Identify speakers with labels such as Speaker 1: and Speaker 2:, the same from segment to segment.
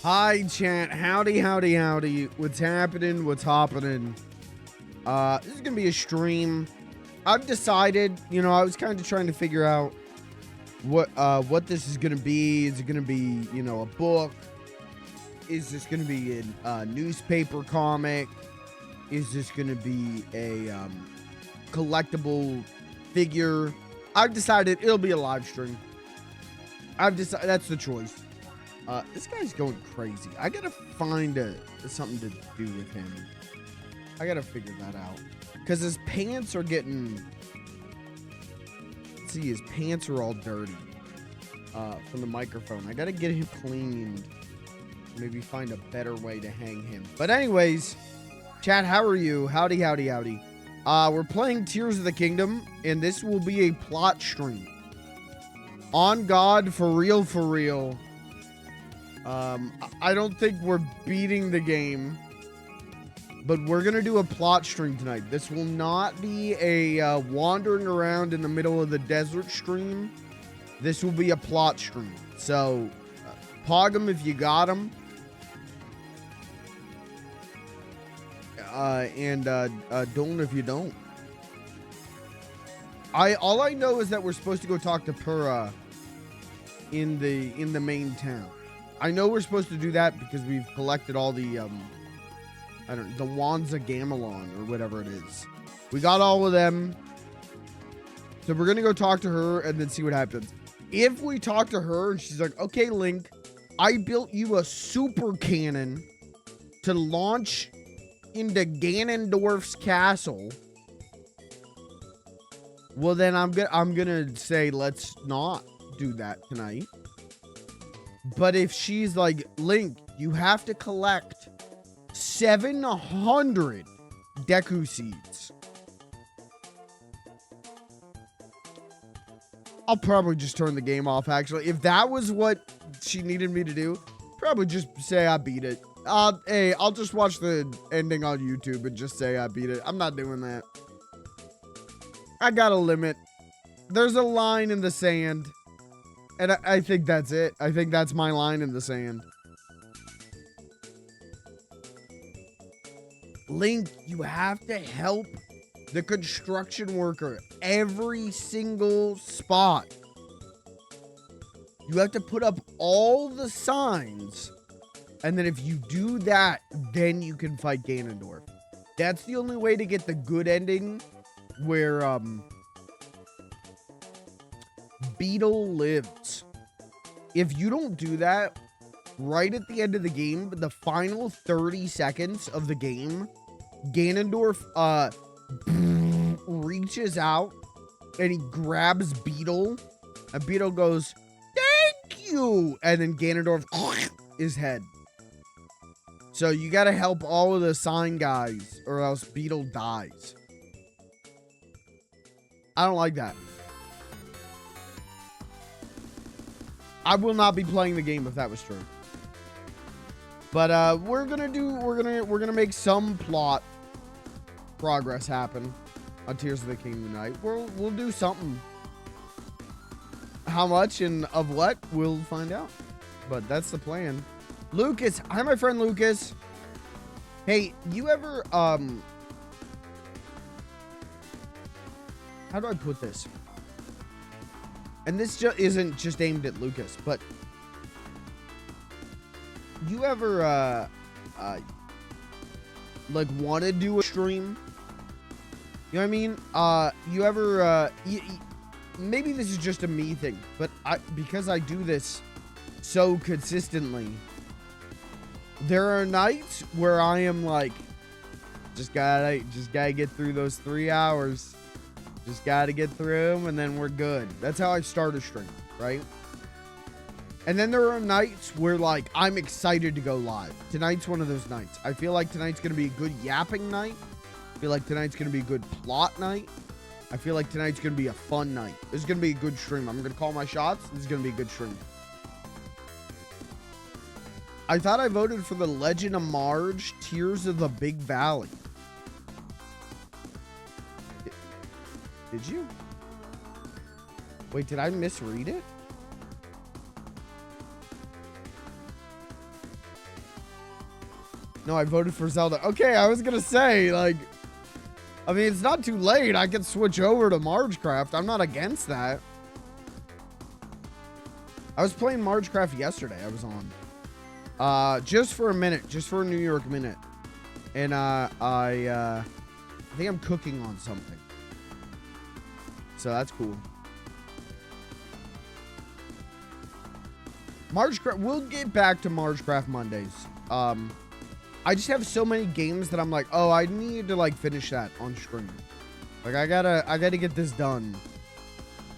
Speaker 1: Hi, chat. Howdy, howdy, howdy. What's happening? What's happening? This is gonna be a stream. I've decided, I was kind of trying to figure out what this is gonna be. Is it gonna be, a book? Is this gonna be a newspaper comic? Is this gonna be a collectible figure? I've decided it'll be a live stream. I've decided that's the choice. This guy's going crazy. I gotta find something to do with him. I gotta figure that out. Because his pants are getting... Let's see, his pants are all dirty. From the microphone. I gotta get him cleaned. Maybe find a better way to hang him. But anyways, chat, how are you? Howdy, howdy, howdy. We're playing Tears of the Kingdom, and this will be a plot stream. On God, for real, for real. I don't think we're beating the game, but we're gonna do a plot stream tonight. This will not be a wandering around in the middle of the desert stream. This will be a plot stream. So, pog them if you got them. Don't if you don't. All I know is that we're supposed to go talk to Pura in the main town. I know we're supposed to do that because we've collected all the the wands of Gamelon or whatever it is. We got all of them. So we're gonna go talk to her and then see what happens. If we talk to her and she's like, okay, Link, I built you a super cannon to launch into Ganondorf's castle. Well, then I'm gonna say let's not do that tonight. But if she's like, Link, you have to collect 700 Deku seeds, I'll probably just turn the game off, actually. If that was what she needed me to do, probably just say I beat it. Hey, I'll just watch the ending on YouTube and just say I beat it. I'm not doing that. I got a limit. There's a line in the sand. And I think that's it. I think that's my line in the sand. Link, you have to help the construction worker every single spot. You have to put up all the signs. And then if you do that, then you can fight Ganondorf. That's the only way to get the good ending where Beetle lives. If you don't do that, right at the end of the game, the final 30 seconds of the game, Ganondorf reaches out and he grabs Beetle, and Beetle goes, thank you, and then Ganondorf his head. So you gotta help all of the sign guys or else Beetle dies. I don't like that. I will not be playing the game if that was true. But we're gonna make some plot progress happen on Tears of the Kingdom tonight. We'll do something. How much and of what, we'll find out. But that's the plan. Lucas, hi my friend Lucas. Hey, you ever how do I put this? And this isn't just aimed at Lucas, but you ever like want to do a stream? You know what I mean? You ever maybe this is just a me thing, but because I do this so consistently, there are nights where I am like, just gotta get through those 3 hours. Just gotta get through them and then we're good. That's how I start a stream, right? And then there are nights where like I'm excited to go live. Tonight's one of those nights. I feel like tonight's gonna be a good yapping night. I feel like tonight's gonna be a good plot night. I feel like tonight's gonna be a fun night. This is gonna be a good stream. I'm gonna call my shots. This is gonna be a good stream. I thought I voted for the Legend of Marge, Tears of the Big Valley. Did you? Wait, did I misread it? No, I voted for Zelda. Okay, I was gonna say, like, I mean, it's not too late. I could switch over to Margecraft. I'm not against that. I was playing Margecraft yesterday. I was on. Just for a minute. Just for a New York minute. And, I think I'm cooking on something. So that's cool. Margecraft, we'll get back to Margecraft Mondays. I just have so many games that I'm like, oh, I need to like finish that on stream. Like I gotta get this done.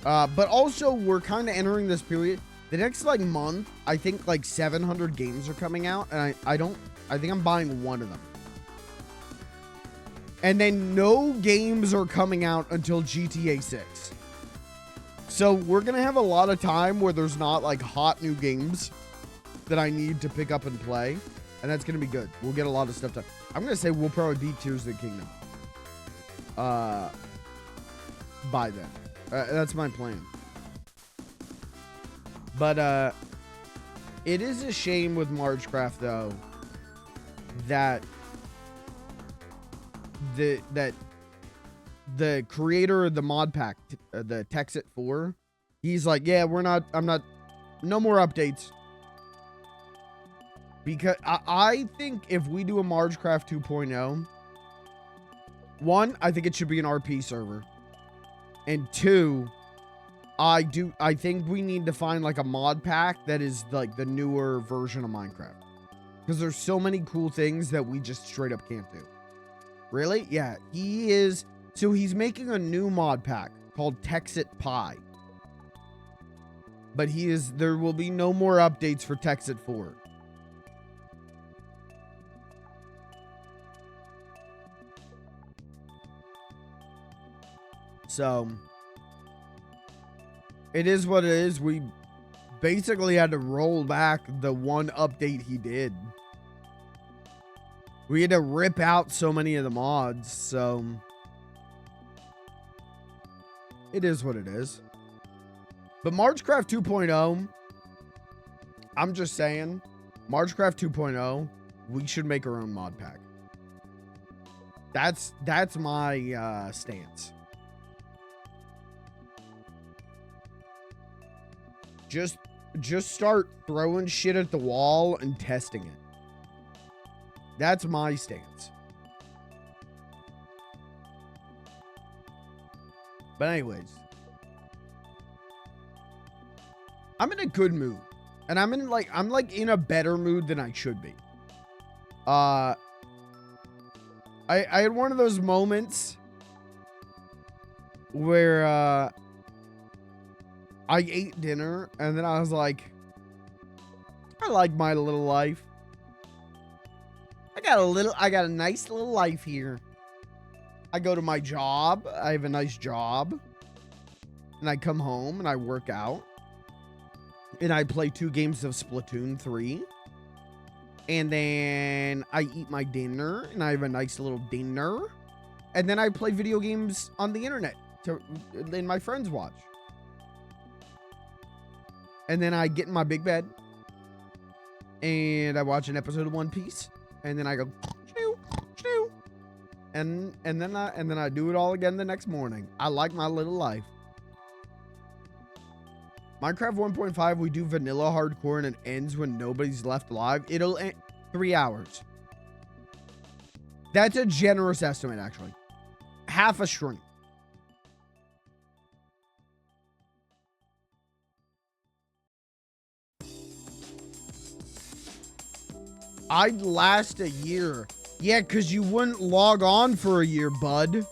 Speaker 1: But also we're kind of entering this period. The next like month, I think like 700 games are coming out, and I think I'm buying one of them. And then no games are coming out until GTA 6. So we're going to have a lot of time where there's not like hot new games that I need to pick up and play. And that's going to be good. We'll get a lot of stuff done. I'm going to say we'll probably beat Tears of the Kingdom. By then. That's my plan. But it is a shame with Margecraft though that the creator of the mod pack, the Texit 4, he's like, yeah, no more updates. Because I think if we do a Margecraft 2.0, one, I think it should be an RP server. And two, I think we need to find like a mod pack that is like the newer version of Minecraft. Because there's so many cool things that we just straight up can't do. Really? Yeah, he is. So he's making a new mod pack called Texit Pi. But there will be no more updates for Texit 4. So it is what it is. We basically had to roll back the one update he did. We had to rip out so many of the mods, so it is what it is. But Margecraft 2.0, I'm just saying, Margecraft 2.0, we should make our own mod pack. That's my stance. Just start throwing shit at the wall and testing it. That's my stance. But anyways, I'm in a good mood, and I'm in a better mood than I should be. I had one of those moments where I ate dinner and then I was like, I like my little life. I got a nice little life here. I go to my job. I have a nice job. And I come home and I work out. And I play 2 games of Splatoon 3. And then I eat my dinner and I have a nice little dinner. And then I play video games on the internet and my friends watch. And then I get in my big bed and I watch an episode of One Piece. And then I go, and then I do it all again the next morning. I like my little life. Minecraft 1.5, we do vanilla hardcore and it ends when nobody's left alive. It'll end 3 hours. That's a generous estimate, actually. Half a stream. I'd last a year. Yeah, because you wouldn't log on for a year, bud. Look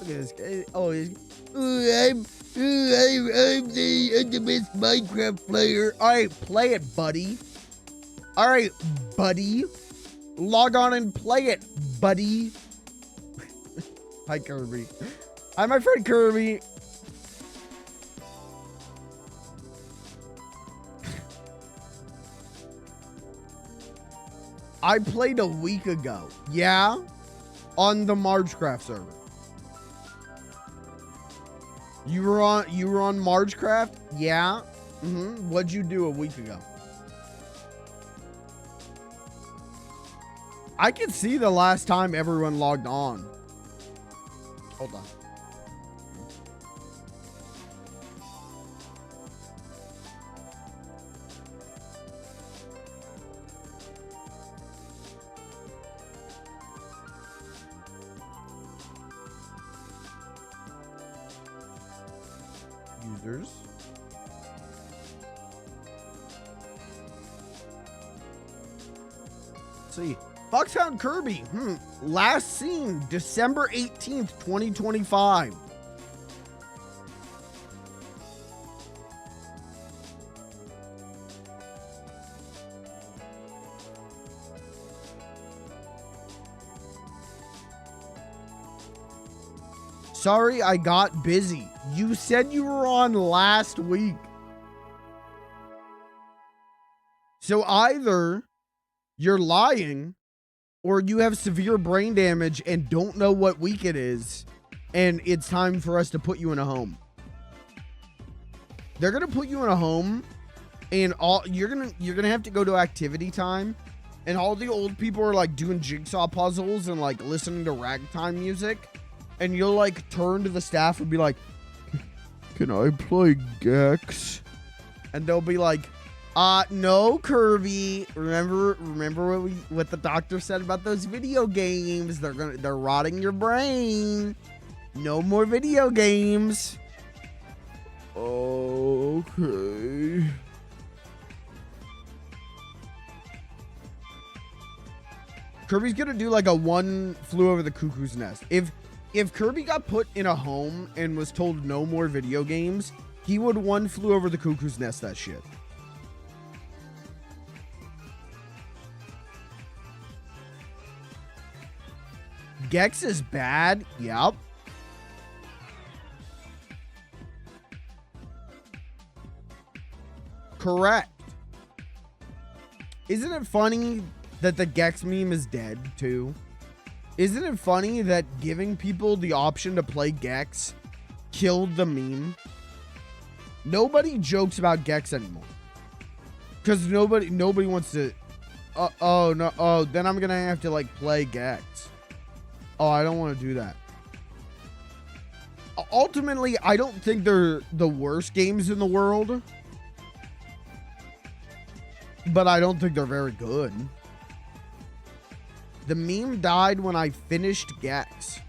Speaker 1: at this guy. Oh, I'm the best Minecraft player. All right, play it, buddy. All right, buddy. Log on and play it, buddy. Hi, Kirby. Hi, my friend Kirby. I played a week ago. Yeah? On the Margecraft server. You were on Margecraft? Yeah? What'd you do a week ago? I can see the last time everyone logged on. Hold on. Users. Let's see. Foxhound Kirby. Last seen December 18th, 2025. Sorry, I got busy. You said you were on last week. So either you're lying or you have severe brain damage and don't know what week it is, and it's time for us to put you in a home. They're gonna put you in a home, and you're gonna have to go to activity time, and all the old people are like doing jigsaw puzzles and like listening to ragtime music, and you'll like turn to the staff and be like, "Can I play Gex?" And they'll be like, no, Kirby. Remember what the doctor said about those video games? They're rotting your brain. No more video games. Okay. Kirby's gonna do like a One Flew Over the Cuckoo's Nest. If Kirby got put in a home and was told no more video games, he would One Flew Over the Cuckoo's Nest that shit. Gex is bad. Yep. Correct. Isn't it funny that the Gex meme is dead too? Isn't it funny that giving people the option to play Gex killed the meme? Nobody jokes about Gex anymore. Because nobody wants to. Oh no. Oh, then I'm gonna have to like play Gex. Oh, I don't want to do that. Ultimately, I don't think they're the worst games in the world. But I don't think they're very good. The meme died when I finished Gex.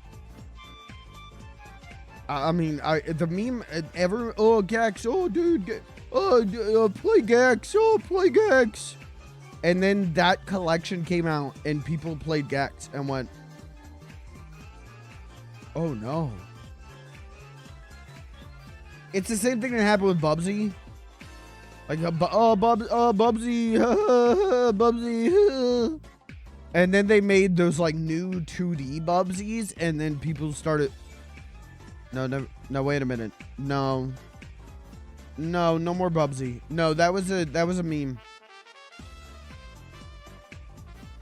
Speaker 1: I mean, the meme, oh, Gex, oh, dude, play Gex, oh, play Gex. And then that collection came out and people played Gex and went, oh no. It's the same thing that happened with Bubsy. Like, Bubsy, Bubsy. And then they made those like new 2D Bubsies, and then people started. No, wait a minute. No, no more Bubsy. No, that was a meme.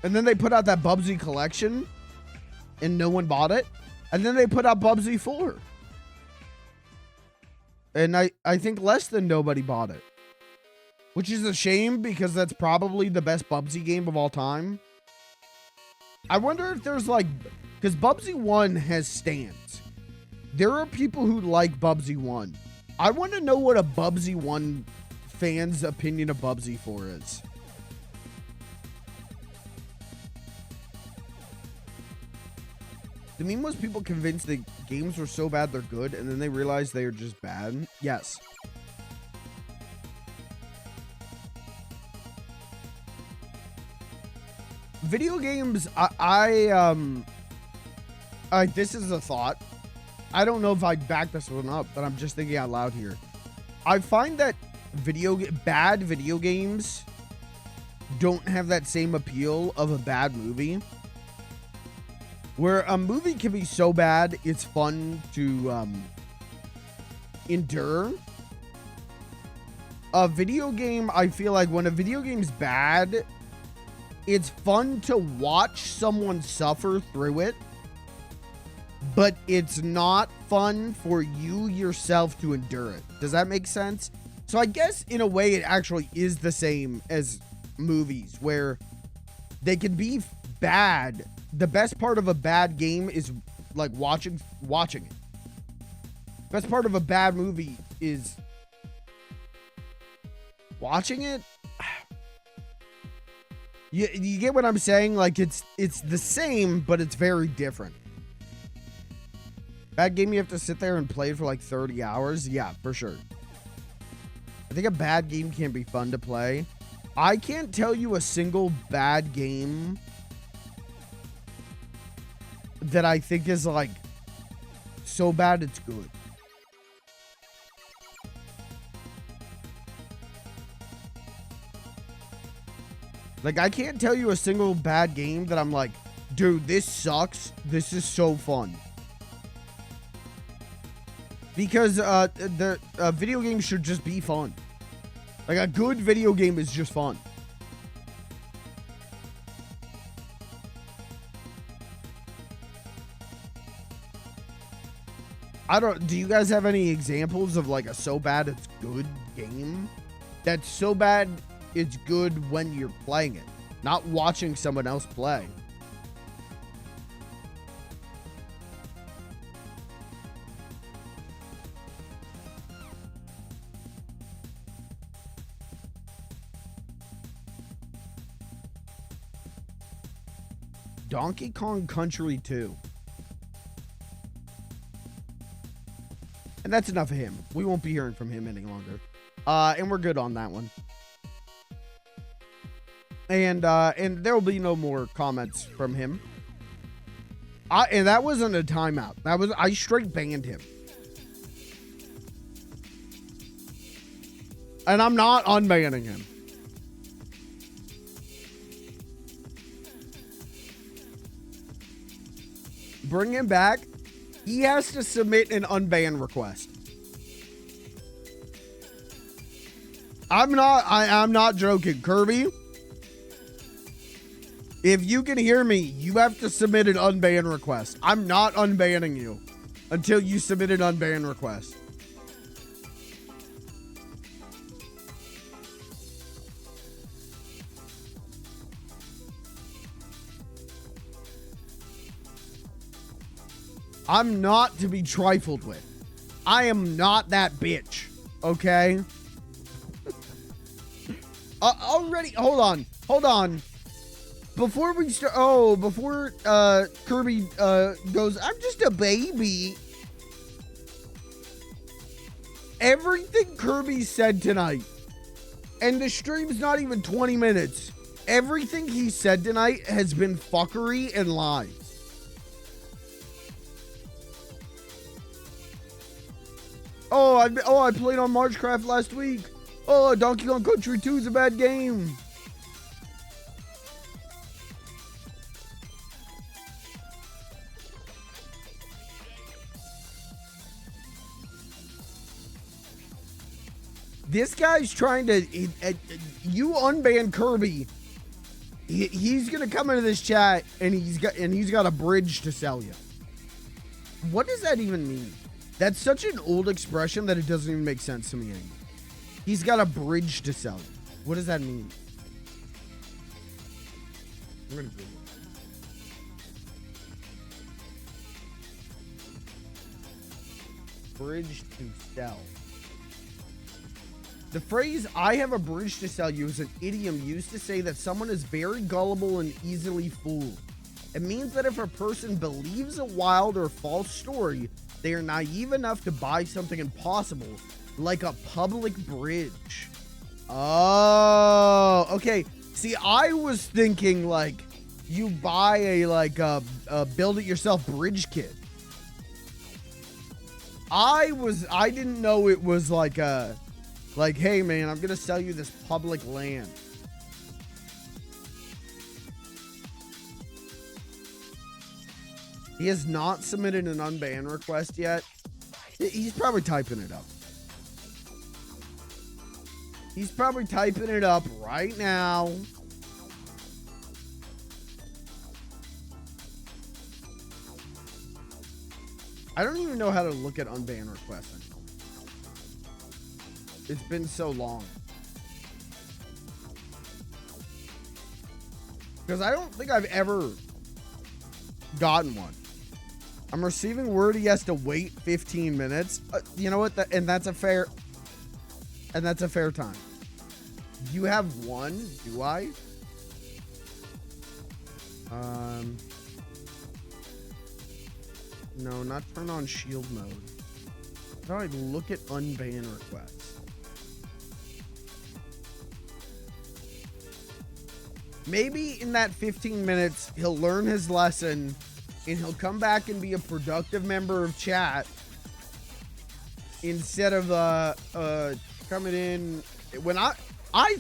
Speaker 1: And then they put out that Bubsy collection, and no one bought it. And then they put out Bubsy 4. And I think less than nobody bought it. Which is a shame, because that's probably the best Bubsy game of all time. I wonder if there's like... Because Bubsy 1 has stands. There are people who like Bubsy 1. I want to know what a Bubsy 1 fan's opinion of Bubsy 4 is. The meme was people convinced that games were so bad they're good, and then they realized they are just bad. Yes. Video games, this is a thought. I don't know if I back this one up, but I'm just thinking out loud here. I find that bad video games don't have that same appeal of a bad movie. Where a movie can be so bad, it's fun to endure. A video game, I feel like when a video game's bad, it's fun to watch someone suffer through it, but it's not fun for you yourself to endure it. Does that make sense? So I guess in a way it actually is the same as movies, where they can be bad, the best part of a bad game is like watching it. Best part of a bad movie is watching it. You get what I'm saying? Like it's the same, but it's very different. Bad game you have to sit there and play for like 30 hours. Yeah, for sure. I think a bad game can be fun to play. I can't tell you a single bad game that I think is like so bad it's good. Like, I can't tell you a single bad game that I'm like, dude, this sucks. This is so fun. Because the video game should just be fun. Like, a good video game is just fun. Do you guys have any examples of like a so bad it's good game? That's so bad it's good when you're playing it, not watching someone else play. Donkey Kong Country 2. And that's enough of him. We won't be hearing from him any longer. And we're good on that one. And there will be no more comments from him. And that wasn't a timeout. I straight banned him. And I'm not unbanning him. Bring him back. He has to submit an unban request. I'm not joking, Kirby. If you can hear me, you have to submit an unban request. I'm not unbanning you until you submit an unban request. I'm not to be trifled with. I am not that bitch. Okay? Already, hold on. Before we start, before Kirby goes, I'm just a baby. Everything Kirby said tonight, and the stream's not even 20 minutes. Everything he said tonight has been fuckery and lies. I played on Marchcraft last week. Oh, Donkey Kong Country 2 is a bad game. This guy's trying to... you unban Kirby. He's gonna come into this chat and he's got a bridge to sell you. What does that even mean? That's such an old expression that it doesn't even make sense to me anymore. He's got a bridge to sell you. What does that mean? I'm gonna Google it. Bridge to sell. The phrase, I have a bridge to sell you, is an idiom used to say that someone is very gullible and easily fooled. It means that if a person believes a wild or false story, they are naive enough to buy something impossible, like a public bridge. Oh, okay. See, I was thinking like you buy a build it yourself bridge kit. I didn't know it was like hey man, I'm gonna sell you this public land. He has not submitted an unban request yet. He's probably typing it up. He's probably typing it up right now. I don't even know how to look at unban requests anymore. It's been so long. Because I don't think I've ever gotten one. I'm receiving word he has to wait 15 minutes. You know what? And that's a fair time. You have one, do I? No, not turn on shield mode. How do I look at unban requests? Maybe in that 15 minutes, he'll learn his lesson and he'll come back and be a productive member of chat instead of coming in. When I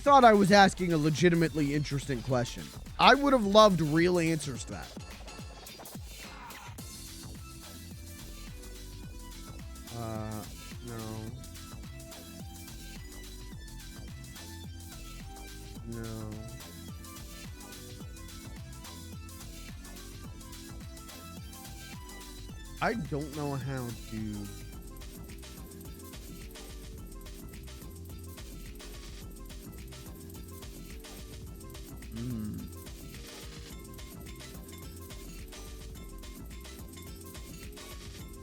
Speaker 1: thought I was asking a legitimately interesting question. I would have loved real answers to that. No. I don't know how to.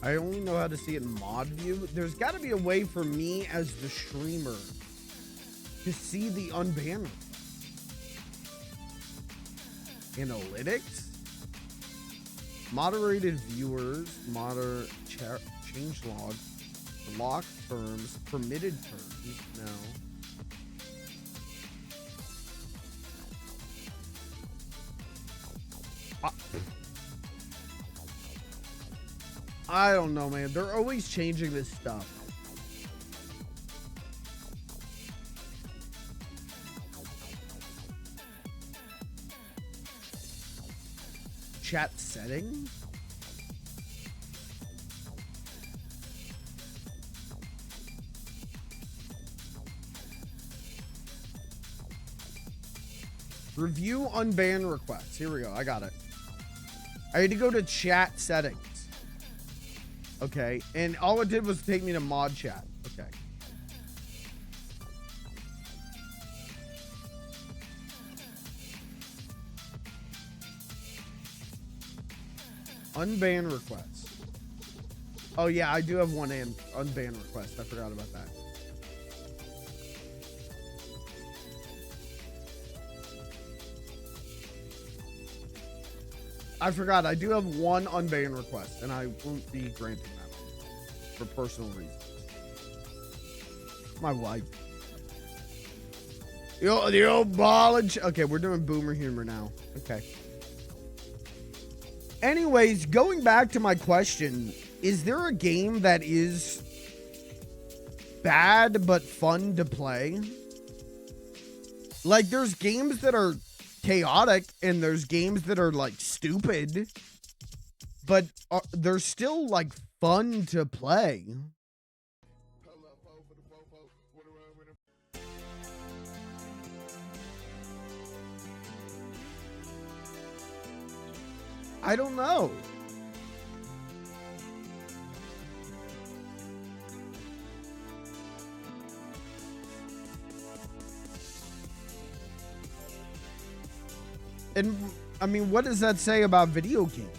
Speaker 1: I only know how to see it in mod view. There's got to be a way for me as the streamer to see the unban analytics, moderated viewers, change log, locked terms, permitted terms. No. I don't know, man. They're always changing this stuff. Chat settings? Review unban requests. Here we go. I got it. I had to go to chat settings. Okay, and all it did was take me to mod chat. Okay. Unban requests. Oh yeah, I do have one unban request. I forgot about that. I forgot. I do have one unban request, and I won't be granting that for personal reasons. My wife. The old ballage. Okay, we're doing boomer humor now. Okay. Anyways, going back to my question, is there a game that is bad but fun to play? Like, there's games that are chaotic and there's games that are like stupid, but they're still like fun to play. I don't know. And I mean, what does that say about video games?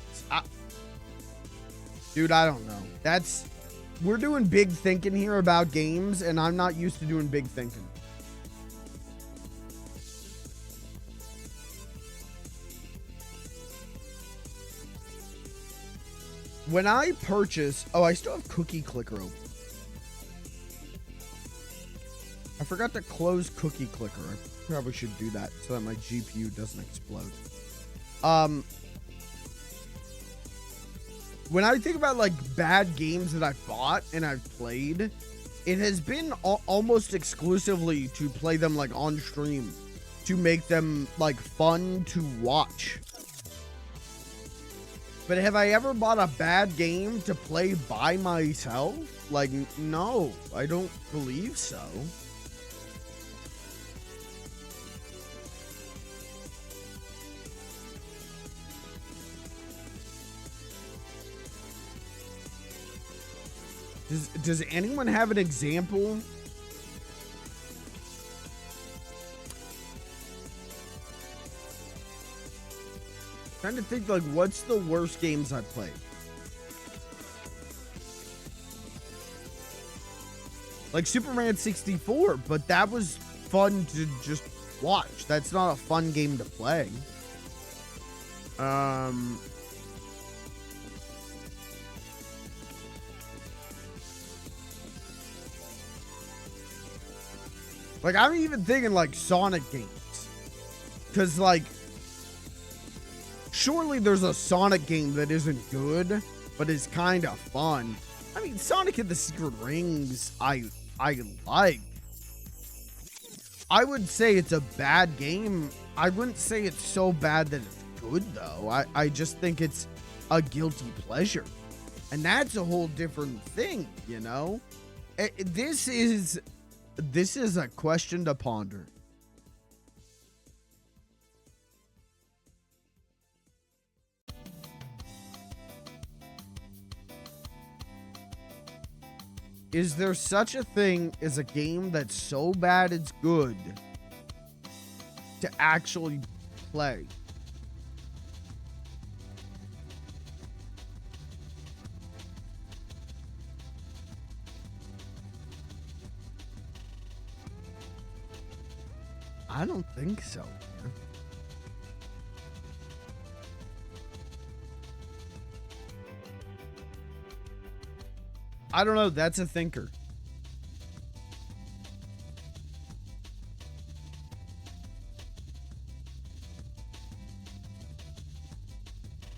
Speaker 1: Dude, I don't know. We're doing big thinking here about games, and I'm not used to doing big thinking. When I purchase, I still have Cookie Clicker open. I forgot to close Cookie Clicker. I probably should do that so that my GPU doesn't explode. When I think about like bad games that I've bought and I've played, it has been almost exclusively to play them like on stream, to make them like fun to watch. But have I ever bought a bad game to play by myself? Like, no, I don't believe so. Does anyone have an example? Trying to think, like, what's the worst games I've played? Like Superman 64, but that was fun to just watch. That's not a fun game to play. Like, I'm even thinking, like, Sonic games. Because, like, surely there's a Sonic game that isn't good, but is kind of fun. I mean, Sonic and the Secret Rings, I like. I would say it's a bad game. I wouldn't say it's so bad that it's good, though. I just think it's a guilty pleasure. And that's a whole different thing, you know? This is a question to ponder. Is there such a thing as a game that's so bad it's good to actually play? I don't think so, man. I don't know. That's a thinker.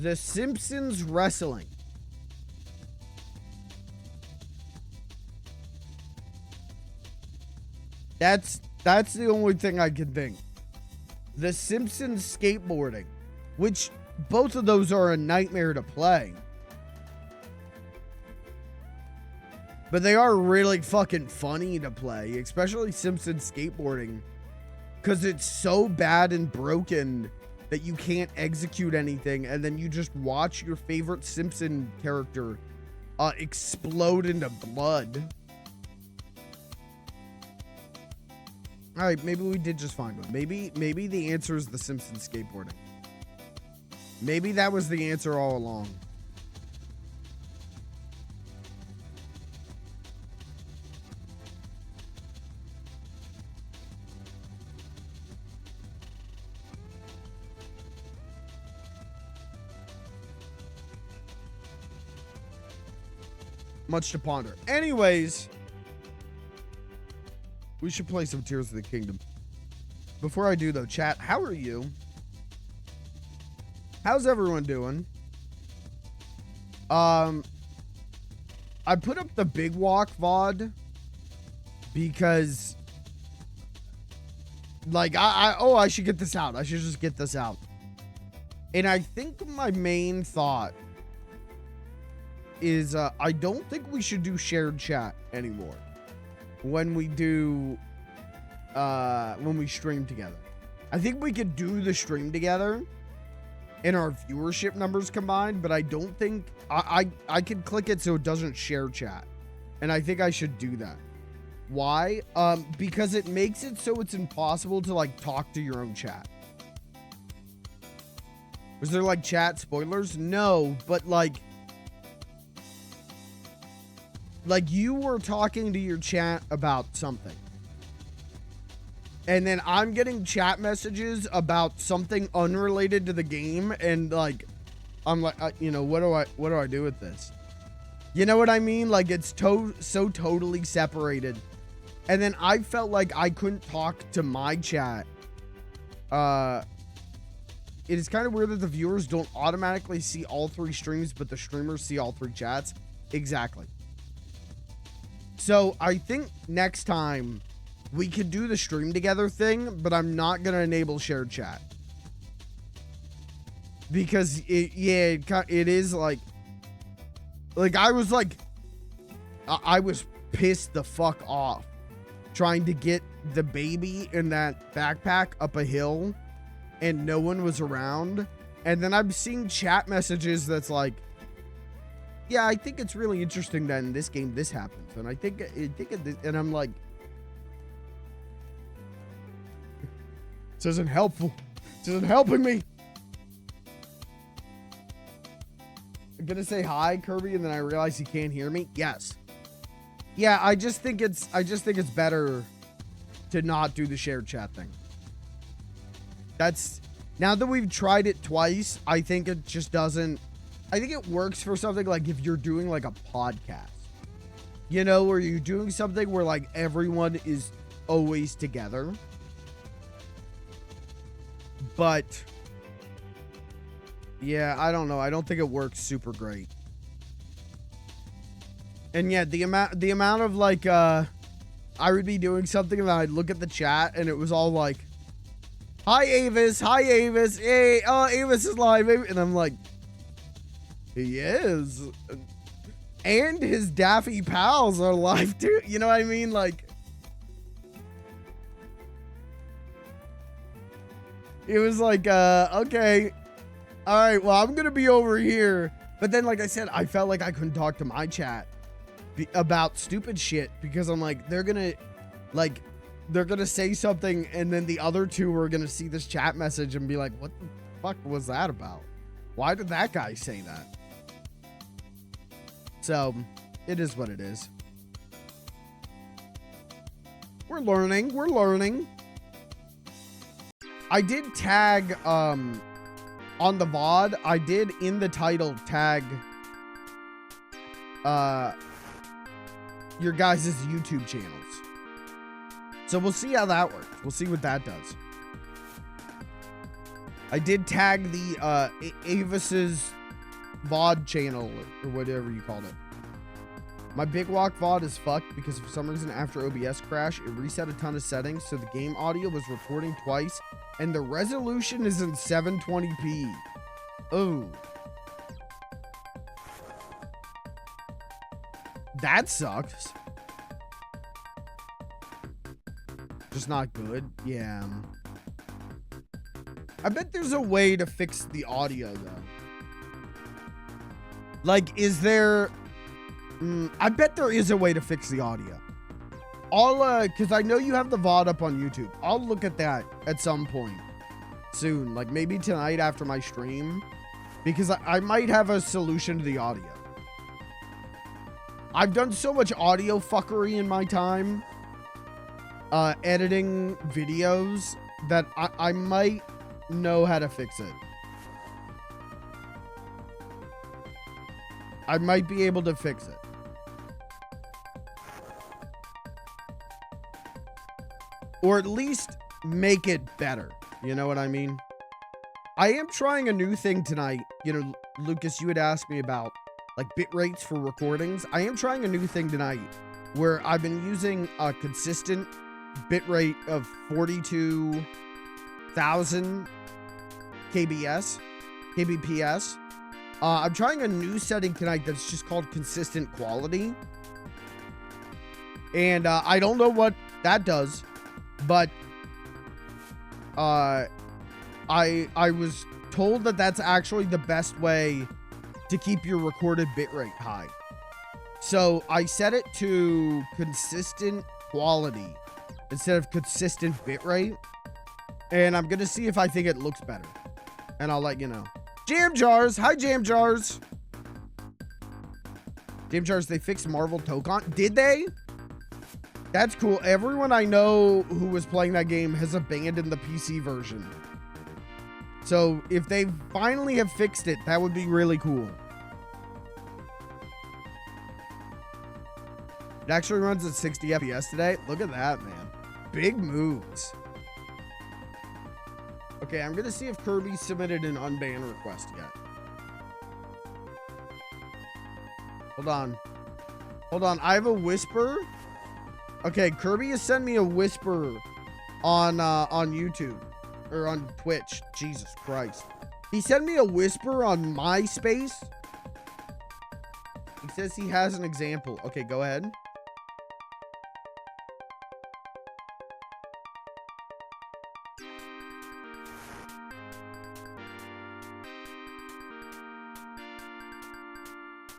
Speaker 1: The Simpsons wrestling. That's the only thing I can think. The Simpsons skateboarding, which both of those are a nightmare to play. But they are really fucking funny to play, especially Simpsons skateboarding, because it's so bad and broken that you can't execute anything, and then you just watch your favorite Simpson character explode into blood. All right, maybe we did just find one. Maybe the answer is the Simpsons skateboarding. Maybe that was the answer all along. Much to ponder. Anyways, we should play some Tears of the Kingdom. Before I do, though, chat, how are you? How's everyone doing? I put up the Big Walk VOD because, like, I should get this out. I should just get this out. And I think my main thought is I don't think we should do shared chat anymore when we do when we stream together. I think we could do the stream together and our viewership numbers combined, but I don't think I could click it so it doesn't share chat, and I think I should do that. Why? Because it makes it so it's impossible to, like, talk to your own chat. Was there, like, chat spoilers? No, but like you were talking to your chat about something, and then I'm getting chat messages about something unrelated to the game, and, like, I'm like, you know, what do I do with this? You know what I mean? Like, it's so totally separated. And then I felt like I couldn't talk to my chat. It is kind of weird that the viewers don't automatically see all three streams, but the streamers see all three chats. Exactly. So I think next time we could do the stream together thing, but I'm not going to enable shared chat. Because it is like I was like, I was pissed the fuck off trying to get the baby in that backpack up a hill and no one was around. And then I'm seeing chat messages that's like, yeah, I think it's really interesting that in this game this happens, and I think and I'm like, this isn't helpful. This isn't helping me. gonna say hi, Kirby, and then I realize he can't hear me? Yes. Yeah, I just think it's better to not do the shared chat thing. That's, now that we've tried it twice, I think it just doesn't, I think it works for something like if you're doing like a podcast. You know, where you're doing something where like everyone is always together. But yeah, I don't know. I don't think it works super great. And yeah, the amount of like I would be doing something and I'd look at the chat and it was all like, hi Avis, hey, Avis is live, and I'm like, he is. And his Daffy pals are live too. You know what I mean? Like, it was like, okay, all right, well, I'm gonna be over here. But then, like I said, I felt like I couldn't talk to my chat about stupid shit because I'm like, they're gonna say something and then the other two are gonna see this chat message and be like, what the fuck was that about? Why did that guy say that? So, it is what it is. We're learning. I did tag, on the VOD, I did in the title tag, your guys' YouTube channels. So we'll see how that works. We'll see what that does. I did tag the, Avis's VOD channel, or whatever you called it. My Big Walk VOD is fucked because for some reason after OBS crash, it reset a ton of settings, so the game audio was recording twice, and the resolution is in 720p. Oh. That sucks. Just not good. Yeah. I bet there's a way to fix the audio, though. Like, is there... I bet there is a way to fix the audio. Because I know you have the VOD up on YouTube. I'll look at that at some point soon. Like, maybe tonight after my stream. Because I might have a solution to the audio. I've done so much audio fuckery in my time. Editing videos that I might know how to fix it. I might be able to fix it. Or at least make it better. You know what I mean? I am trying a new thing tonight. You know, Lucas, you had asked me about like bit rates for recordings. I am trying a new thing tonight where I've been using a consistent bit rate of 42,000 kbps. I'm trying a new setting tonight that's just called consistent quality. And I don't know what that does, but I was told that that's actually the best way to keep your recorded bitrate high. So I set it to consistent quality instead of consistent bitrate. And I'm going to see if I think it looks better. And I'll let you know. Jam Jars. Hi, Jam Jars. Jam Jars, they fixed Marvel Tokon. Did they? That's cool. Everyone I know who was playing that game has abandoned the PC version. So if they finally have fixed it, that would be really cool. It actually runs at 60 FPS today. Look at that, man. Big moves. Okay, I'm going to see if Kirby submitted an unban request yet. Hold on. Hold on. I have a whisper. Okay, Kirby has sent me a whisper on YouTube. Or on Twitch. Jesus Christ. He sent me a whisper on MySpace. He says he has an example. Okay, go ahead.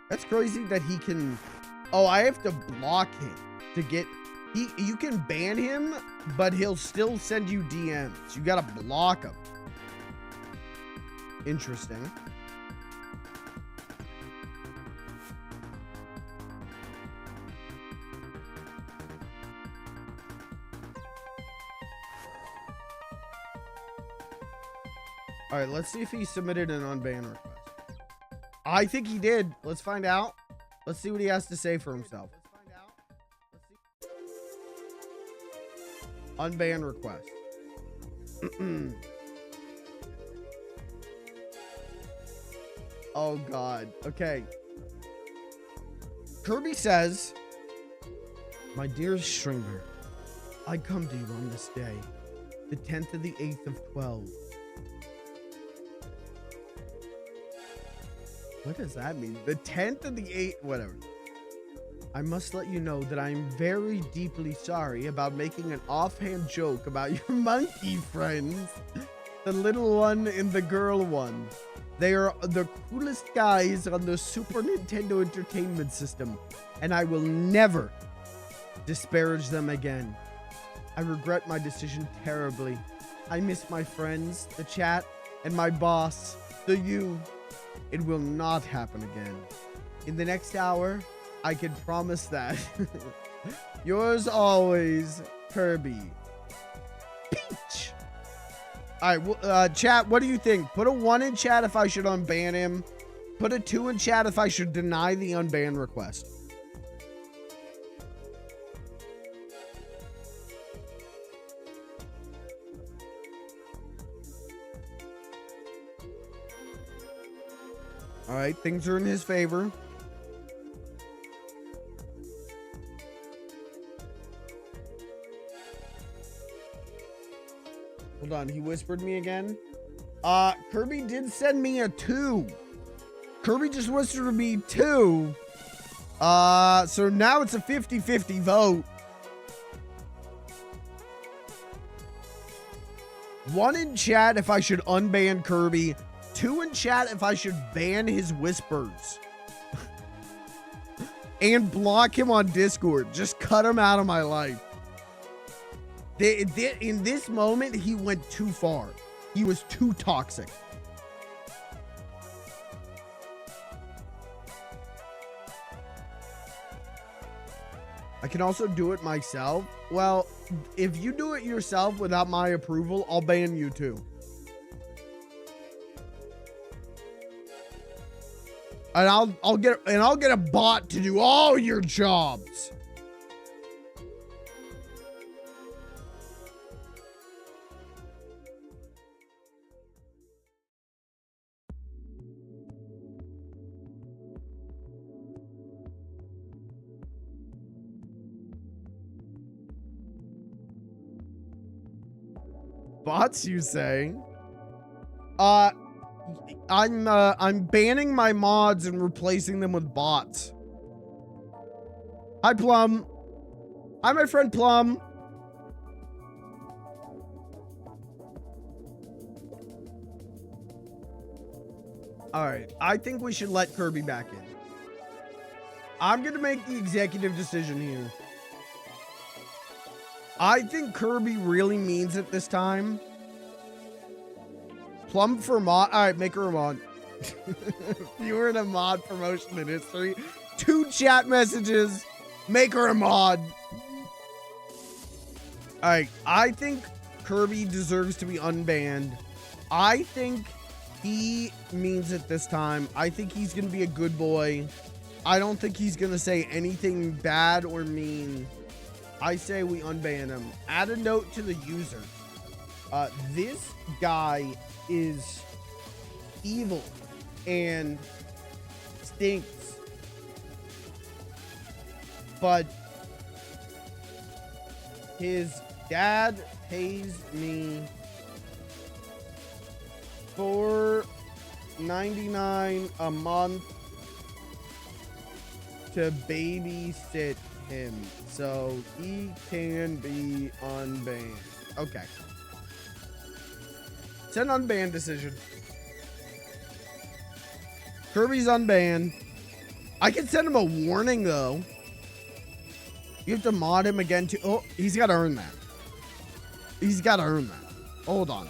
Speaker 1: That's crazy that he can... Oh, I have to block him to get... You can ban him, but he'll still send you DMs. You gotta block him. Interesting. All right, let's see if he submitted an unban request. I think he did. Let's find out. Let's see what he has to say for himself. Unban request. Oh, God. Okay. Kirby says, "My dearest streamer, I come to you on this day, the 10th of the 8th of 12. What does that mean? The 10th of the 8th, whatever. I must let you know that I am very deeply sorry about making an offhand joke about your monkey friends. The little one and the girl one. They are the coolest guys on the Super Nintendo Entertainment System, and I will never disparage them again. I regret my decision terribly. I miss my friends, the chat, and my boss, the you. It will not happen again. In the next hour, I can promise that. Yours always, Kirby." Peach. All right, well, chat, what do you think? Put a 1 in chat if I should unban him. Put a 2 in chat if I should deny the unban request. All right, things are in his favor. Hold on, he whispered me again. Kirby did send me a 2. Kirby just whispered me 2. So now it's a 50-50 vote. 1 in chat if I should unban Kirby. 2 in chat if I should ban his whispers. And block him on Discord. Just cut him out of my life. In this moment, he went too far. He was too toxic. I can also do it myself. Well, if you do it yourself without my approval, I'll ban you too. And I'll get a bot to do all your jobs. Bots, you say? I'm banning my mods and replacing them with bots. Hi, Plum. Hi, my friend Plum. All right, I think we should let Kirby back in. I'm gonna make the executive decision here. I think Kirby really means it this time. Plum for mod. All right, make her a mod. Fewer in a mod promotion in history. 2 chat messages. Make her a mod. All right, I think Kirby deserves to be unbanned. I think he means it this time. I think he's going to be a good boy. I don't think he's going to say anything bad or mean. I say we unban him. Add a note to the user. This guy is evil and stinks, but his dad pays me $4.99 a month to babysit him, so he can be unbanned. Okay. It's an unbanned decision. Kirby's unbanned. I can send him a warning, though. You have to mod him again, too. Oh, he's got to earn that. He's got to earn that. Hold on.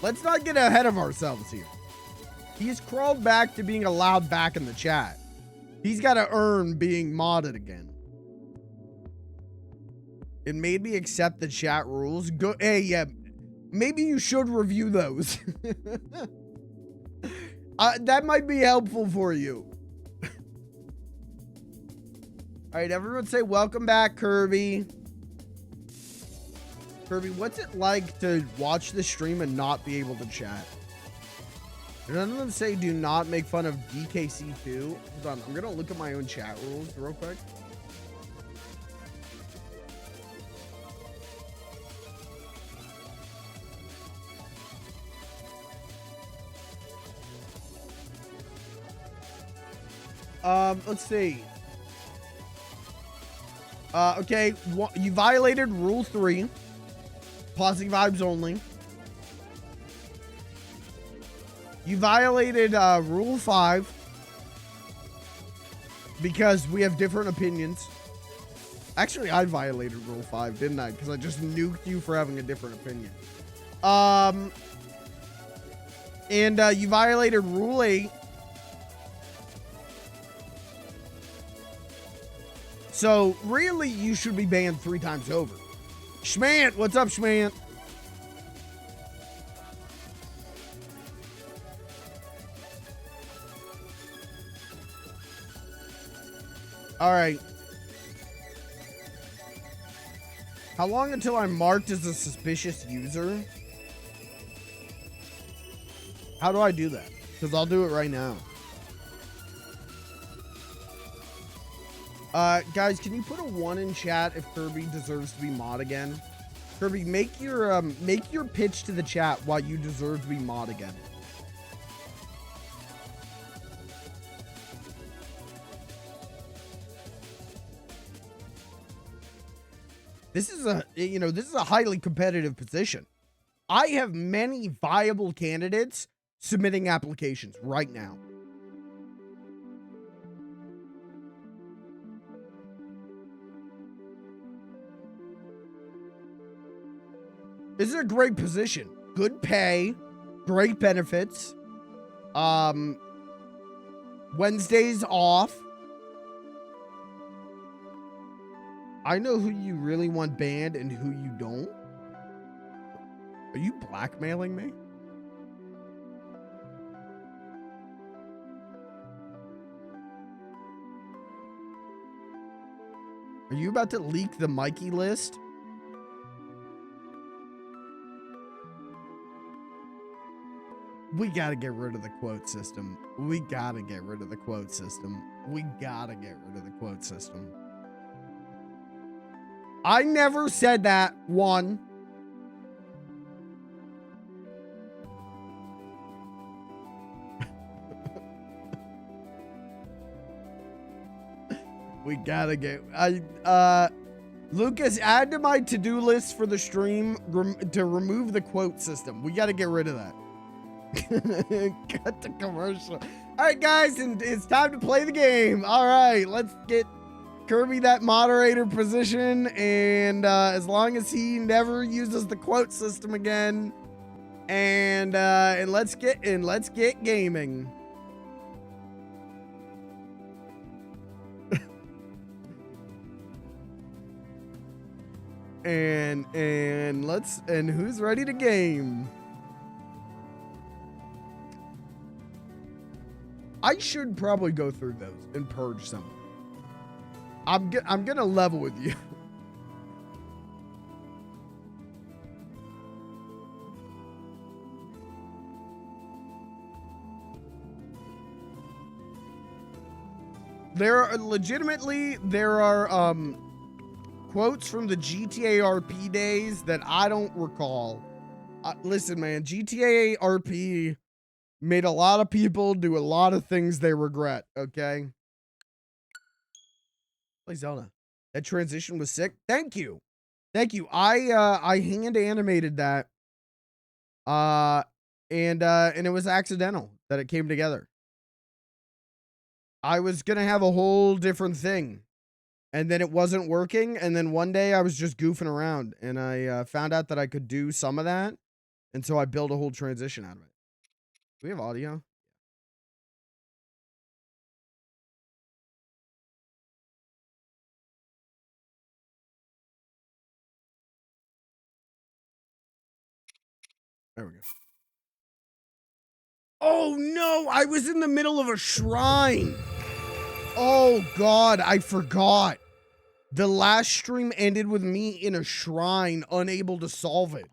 Speaker 1: Let's not get ahead of ourselves here. He's crawled back to being allowed back in the chat. He's got to earn being modded again. It made me accept the chat rules. Go. Hey, yeah. maybe you should review those. That might be helpful for you. All right, everyone say welcome back, Kirby. Kirby, what's it like to watch the stream and not be able to chat? None of them say do not make fun of DKC2. Hold on, I'm gonna look at my own chat rules real quick. Let's see. Okay, you violated Rule 3. Pausing vibes only. You violated Rule 5 because we have different opinions. Actually, I violated Rule 5, didn't I? Because I just nuked you for having a different opinion. And you violated Rule 8. So, really, you should be banned 3 times over. Schmant, what's up, Schmant? All right. How long until I'm marked as a suspicious user? How do I do that? Because I'll do it right now. Guys, can you put a 1 in chat if Kirby deserves to be mod again? Kirby, make your pitch to the chat why you deserve to be mod again. This is a highly competitive position. I have many viable candidates submitting applications right now. This is a great position. Good pay, great benefits. Wednesdays off. I know who you really want banned and who you don't. Are you blackmailing me? Are you about to leak the Mikey list? We gotta get rid of the quote system. We gotta get rid of the quote system. We gotta get rid of the quote system. I never said that, one. We gotta get... Lucas, add to my to-do list for the stream to remove the quote system. We gotta get rid of that. Cut the commercial. All right, guys, and it's time to play the game. All right, let's get Kirby that moderator position, and as long as he never uses the quote system again, and let's get gaming. and who's ready to game? I should probably go through those and purge some. I'm gonna level with you. There are quotes from the GTA RP days that I don't recall. Listen, man, GTA RP made a lot of people do a lot of things they regret, okay? Play Zelda. That transition was sick. Thank you. Thank you. I hand animated that. And it was accidental that it came together. I was gonna have a whole different thing, and then it wasn't working, and then one day I was just goofing around, and I found out that I could do some of that, and so I built a whole transition out of it. Do we have audio? There we go. Oh no, I was in the middle of a shrine. Oh God, I forgot. The last stream ended with me in a shrine, unable to solve it.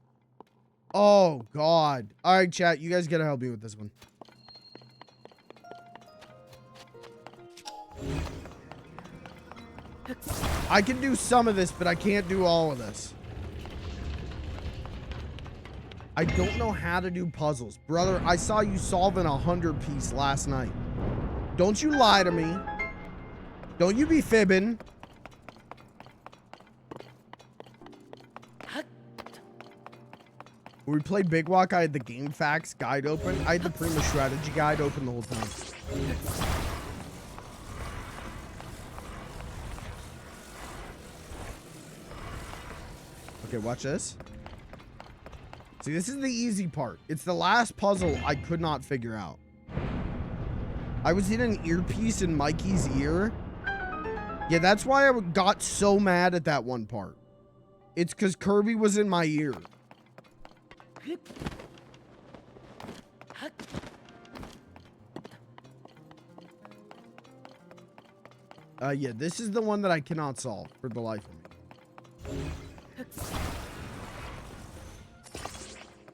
Speaker 1: Oh God. All right, chat, you guys gotta help me with this one. I can do some of this, but I can't do all of this. I don't know how to do puzzles. Brother, I saw you solving a 100-piece last night. Don't you lie to me. Don't you be fibbing. When we played Big Walk, I had the Game Facts guide open. I had the Prima Strategy guide open the whole time. Okay, watch this. See, this is the easy part. It's the last puzzle I could not figure out. I was in an earpiece in Mikey's ear. Yeah, that's why I got so mad at that one part. It's because Kirby was in my ear. Yeah, this is the one that I cannot solve for the life of me.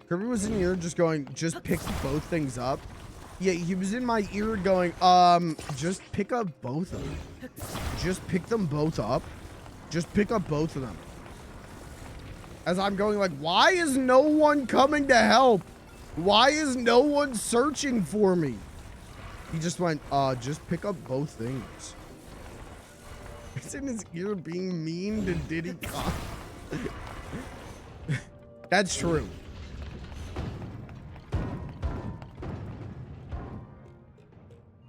Speaker 1: Kirby was in your ear just going, just pick both things up. Yeah, he was in my ear going, just pick up both of them. Just pick them both up. Just pick up both of them. As I'm going like, why is no one coming to help? Why is no one searching for me? He just went, just pick up both things. It's in his ear being mean to Diddy Kong. That's true.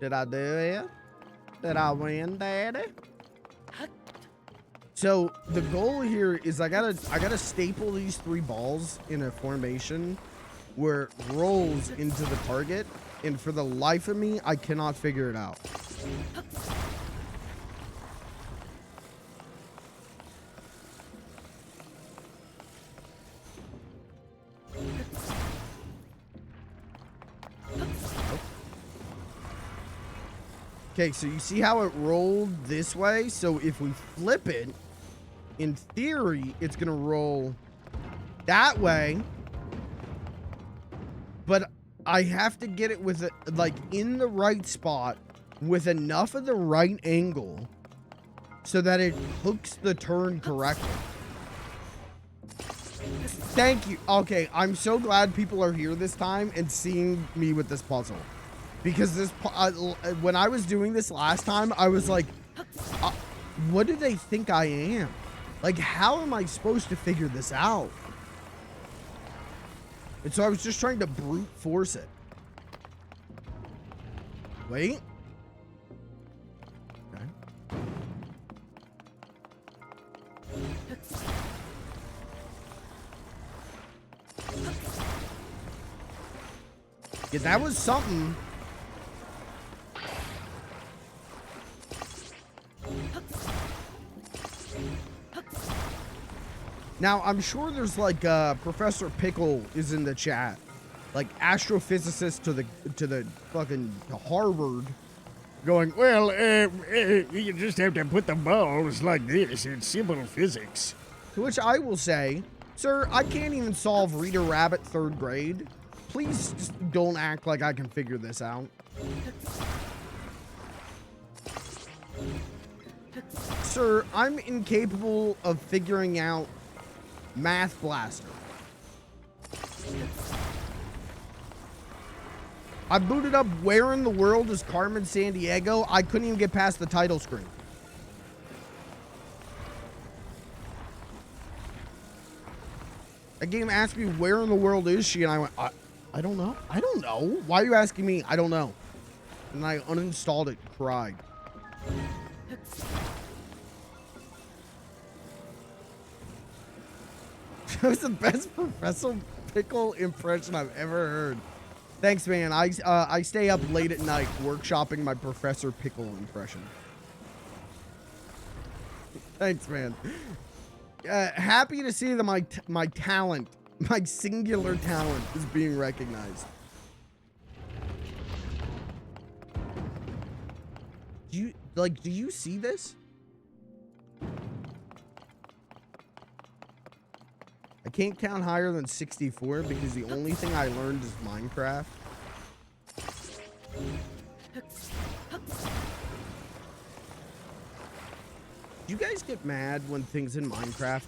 Speaker 1: Did I do it? Did I win, Daddy? So the goal here is I gotta staple these 3 balls in a formation where it rolls into the target, and for the life of me, I cannot figure it out. Okay, so you see how it rolled this way? So if we flip it, in theory, it's gonna roll that way. But I have to get it with it like in the right spot with enough of the right angle so that it hooks the turn correctly. Thank you. Okay, I'm so glad people are here this time and seeing me with this puzzle. Because this, when I was doing this last time, I was like, what do they think I am? Like, how am I supposed to figure this out? And so I was just trying to brute force it. Wait. Okay. Yeah, that was something. Now, I'm sure there's like Professor Pickle is in the chat, like astrophysicist to the fucking Harvard, going, well, you just have to put the balls like this. It's simple physics. To which I will say, sir, I can't even solve Reader Rabbit 3rd grade. Please just don't act like I can figure this out. Sir, I'm incapable of figuring out Math Blaster. I booted up Where in the World is Carmen Sandiego. I couldn't even get past the title screen. A game asked me where in the world is she, and I went, I don't know. I don't know. Why are you asking me? I don't know. And I uninstalled it, cried. That was the best Professor Pickle impression I've ever heard. Thanks, man. I stay up late at night workshopping my Professor Pickle impression. Thanks, man. Happy to see that my talent My singular talent is being recognized. Do you see this? I can't count higher than 64 because the only thing I learned is Minecraft. Do you guys get mad when things in Minecraft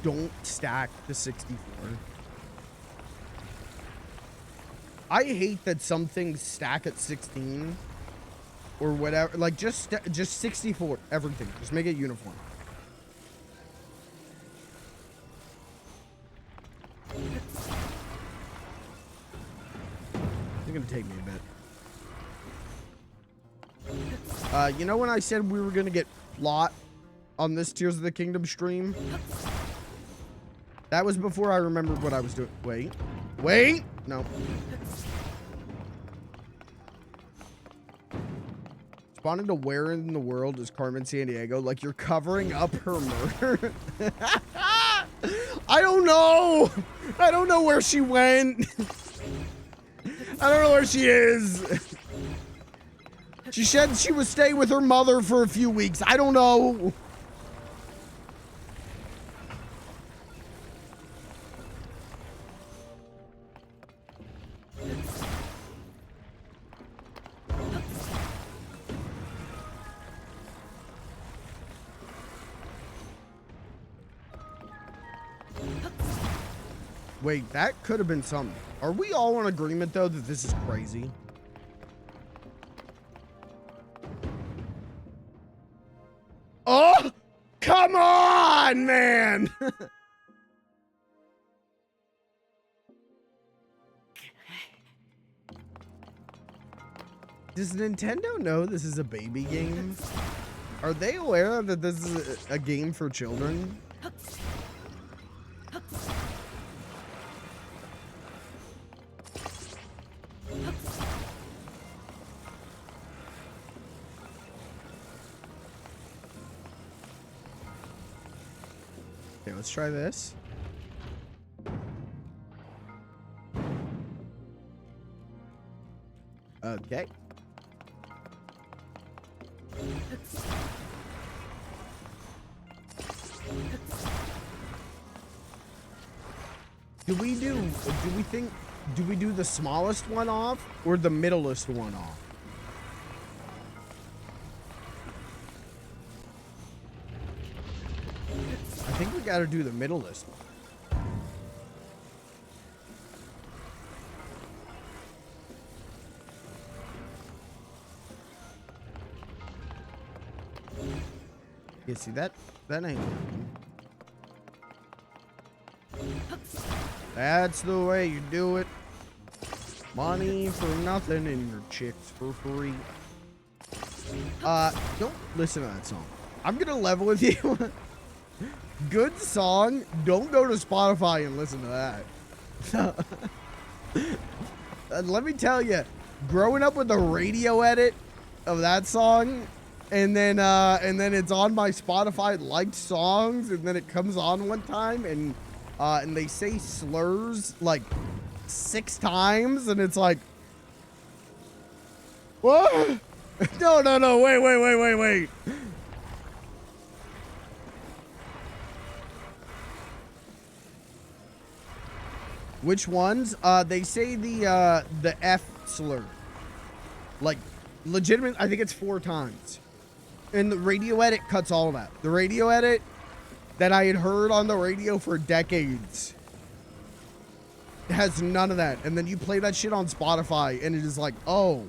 Speaker 1: don't stack to 64? I hate that some things stack at 16 or whatever. Like just 64, everything. Just make it uniform. It's gonna take me a bit. You know when I said we were gonna get plot on this Tears of the Kingdom stream? That was before I remembered what I was doing. Wait, no. Spawning to where in the world is Carmen Sandiego? Like you're covering up her murder? I don't know. I don't know where she went. I don't know where she is. She said she was staying with her mother for a few weeks. I don't know. Wait, that could have been something. Are we all in agreement, though, that this is crazy? Oh! Come on, man! Does Nintendo know this is a baby game? Are they aware that this is a game for children? Okay, let's try this. Okay. Do we do the smallest one off or the middlest one off? I think we gotta do the middlest one. Yeah, see that ain't working. That's the way you do it. Money for nothing and your chicks for free. Don't listen to that song. I'm gonna level with you. Good song. Don't go to Spotify and listen to that. Let me tell you, growing up with the radio edit of that song, and then it's on my Spotify liked songs, and then it comes on one time, and they say slurs like 6 times, and it's like, what? No, wait. Which ones? They say the F slur. Like, legitimate, I think it's 4 times. And the radio edit cuts all of that. The radio edit that I had heard on the radio for decades has none of that. And then you play that shit on Spotify, and it is like, oh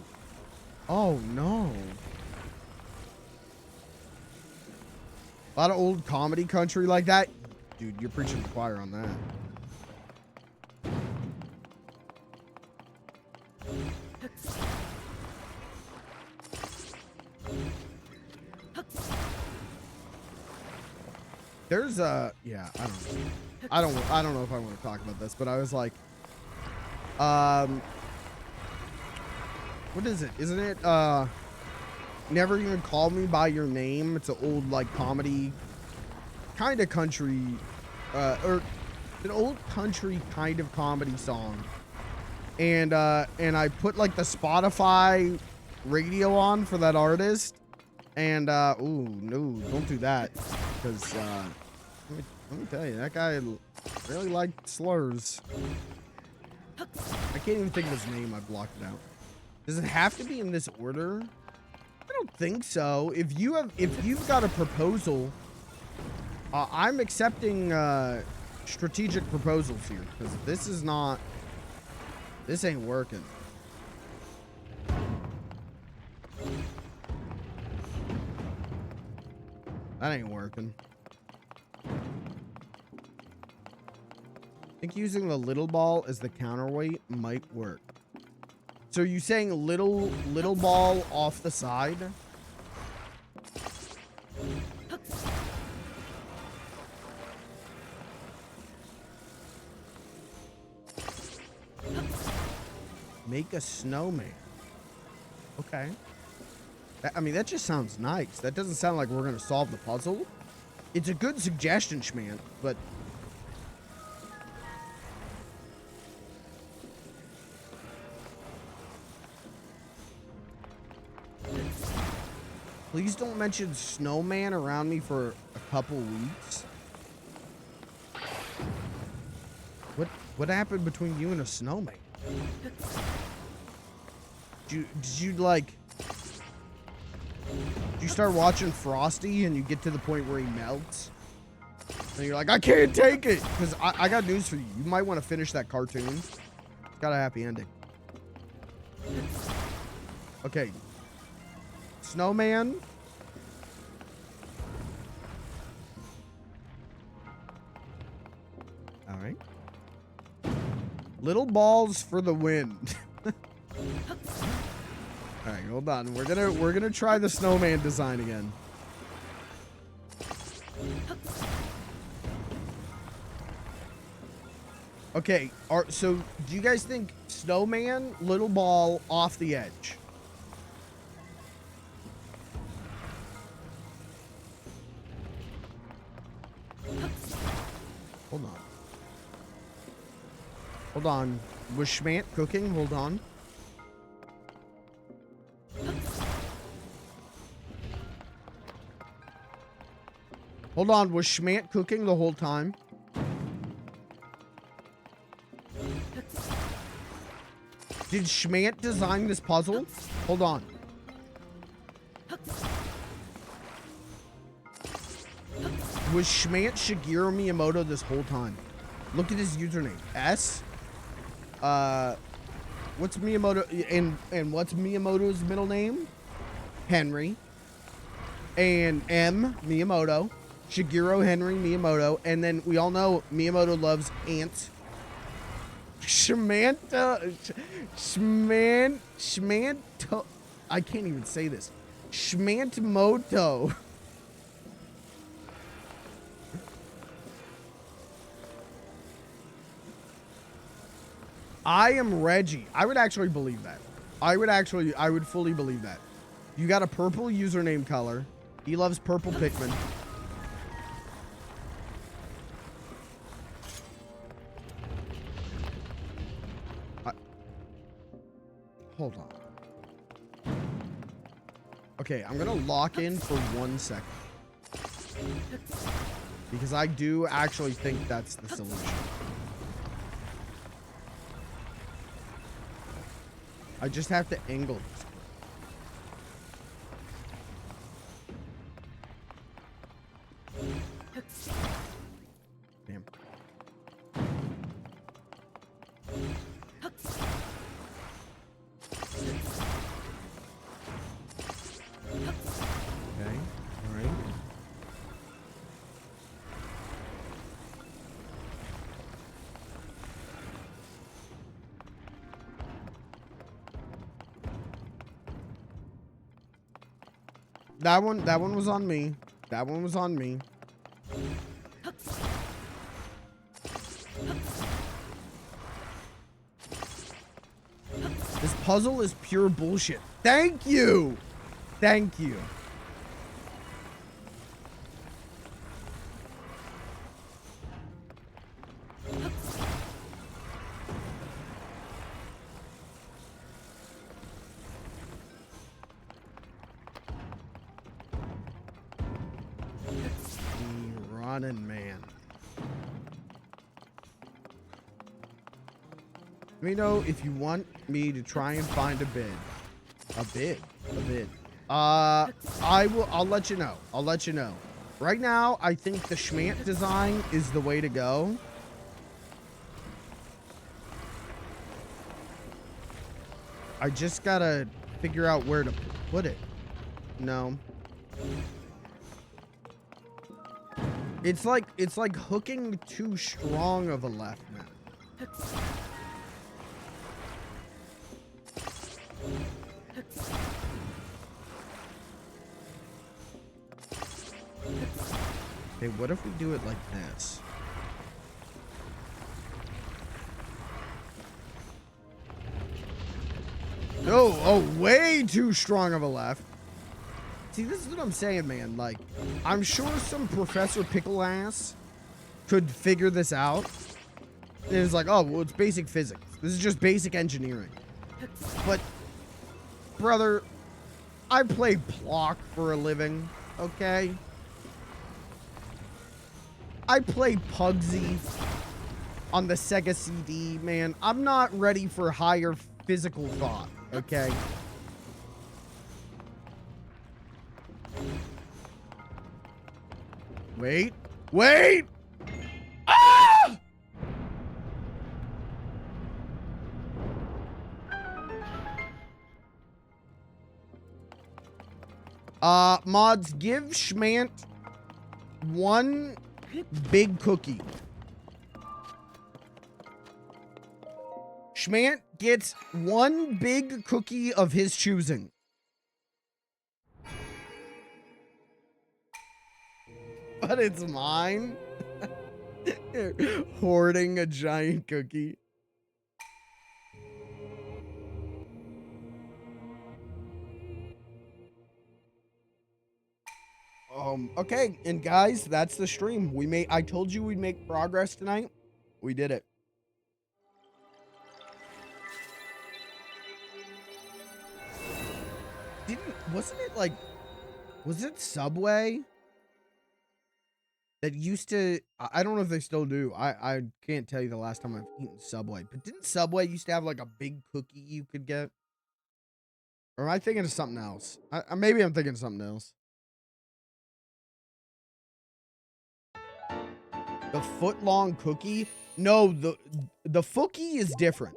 Speaker 1: no. A lot of old comedy country like that. Dude, you're preaching to the choir on that. There's yeah, I don't know if I want to talk about this, but I was like, what is it? Isn't it Never Even Call Me by Your Name? It's an old like comedy kind of country or an old country kind of comedy song. And I put like the Spotify radio on for that artist. And ooh, no, don't do that. Because let me tell you, that guy really liked slurs. I can't even think of his name. I blocked it out. Does it have to be in this order? I don't think so. If you've got a proposal, I'm accepting strategic proposals here, because this ain't working. That ain't working. I think using the little ball as the counterweight might work. So are you saying little ball off the side? Make a snowman. Okay. I mean, that just sounds nice. That doesn't sound like we're going to solve the puzzle. It's a good suggestion, Schmant, but... Please don't mention snowman around me for a couple weeks. What happened between you and a snowman? Did you start watching Frosty and you get to the point where he melts? And you're like, I can't take it! Because I got news for you. You might want to finish that cartoon. It's got a happy ending. Okay. Snowman. All right. Little balls for the win. All right, hold on. We're gonna try the snowman design again. Okay. So do you guys think snowman, little ball off the edge? Hold on. Hold on. Was Schmant cooking? Hold on. Hold on. Was Schmant cooking the whole time? Did Schmant design this puzzle? Hold on. Was Schmant Shigeru Miyamoto this whole time? Look at his username. S. What's Miyamoto and what's Miyamoto's middle name? Henry. And M. Miyamoto. Shigeru Henry Miyamoto. And then we all know Miyamoto loves ants. Schmanto. I can't even say this. Schmantmoto. I am Reggie. I would actually believe that. I would fully believe that. You got a purple username color. He loves purple Pikmin. Hold on. Okay, I'm gonna lock in for 1 second. Because I do actually think that's the solution. I just have to angle this. Damn. Okay, all right. That one was on me. That one was on me. This puzzle is pure bullshit. Thank you. Thank you. running, man. Let me know if you want me to try and find a bid. A bid. I'll let you know. I'll let you know. Right now, I think the Schmant design is the way to go. I just gotta figure out where to put it. No. It's like hooking too strong of a left now. Okay, what if we do it like this? No, oh, way too strong of a left. See, this is what I'm saying, man. Like, I'm sure some Professor Pickle ass could figure this out. And it's like, oh, well, it's basic physics. This is just basic engineering. But, brother, I play Plock for a living, okay? I play Pugsy on the Sega CD, man. I'm not ready for higher physical thought, okay? Wait. Wait! Ah! Mods, give Schmant one big cookie. Schmant gets one big cookie of his choosing. But it's mine. Hoarding a giant cookie. Okay, and guys, that's the stream. I told you we'd make progress tonight. We did it. Wasn't it like, was it Subway that used to, I don't know if they still do. I can't tell you the last time I've eaten Subway, but didn't Subway used to have like a big cookie you could get? Or am I thinking of something else? Maybe I'm thinking of something else. The foot-long cookie? No, the Fookie is different.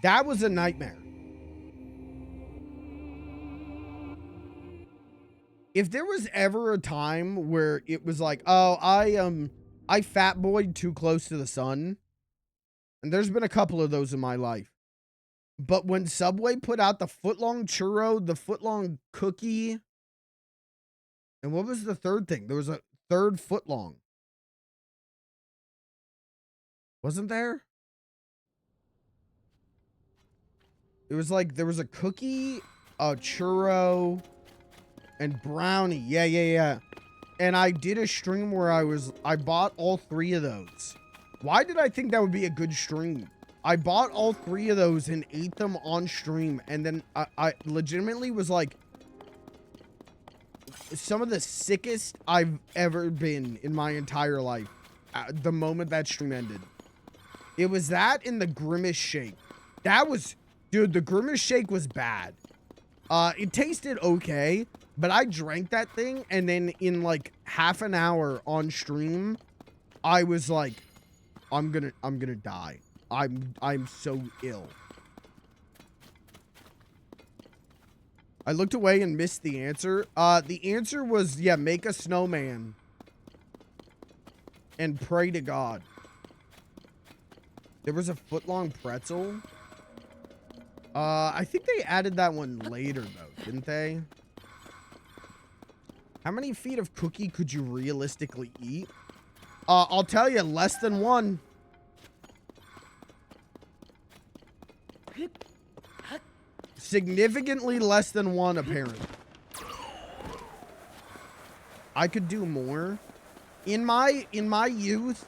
Speaker 1: That was a nightmare. If there was ever a time where it was like, oh, I fat boyed too close to the sun, and there's been a couple of those in my life. But when Subway put out the foot-long churro, the foot-long cookie, and what was the third thing? There was a third foot-long. Wasn't there? It was like, there was a cookie, a churro, and brownie. Yeah. And I did a stream where I bought all three of those. Why did I think that would be a good stream? I bought all three of those and ate them on stream. And then I legitimately was like, some of the sickest I've ever been in my entire life. The moment that stream ended. It was that and the Grimace shake. That was, dude, the Grimace shake was bad. It tasted okay, but I drank that thing, and then in like half an hour on stream, I was like, I'm gonna die. I'm so ill. I looked away and missed the answer. The answer was, yeah, make a snowman and pray to God. There was a foot-long pretzel. I think they added that one later, though, didn't they? How many feet of cookie could you realistically eat? I'll tell you, less than one. Significantly less than one, apparently. I could do more. In my youth,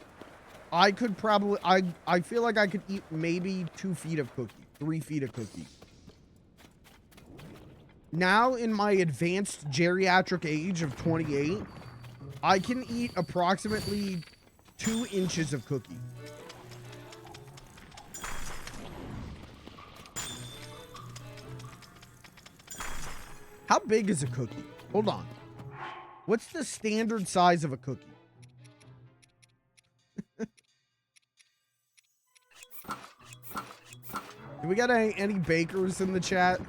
Speaker 1: I could probably, I feel like I could eat maybe 2 feet of cookie, 3 feet of cookie. now in my advanced geriatric age of 28, I can eat approximately 2 inches of cookie. How big is a cookie? Hold on. What's the standard size of a cookie? Do we got any bakers in the chat?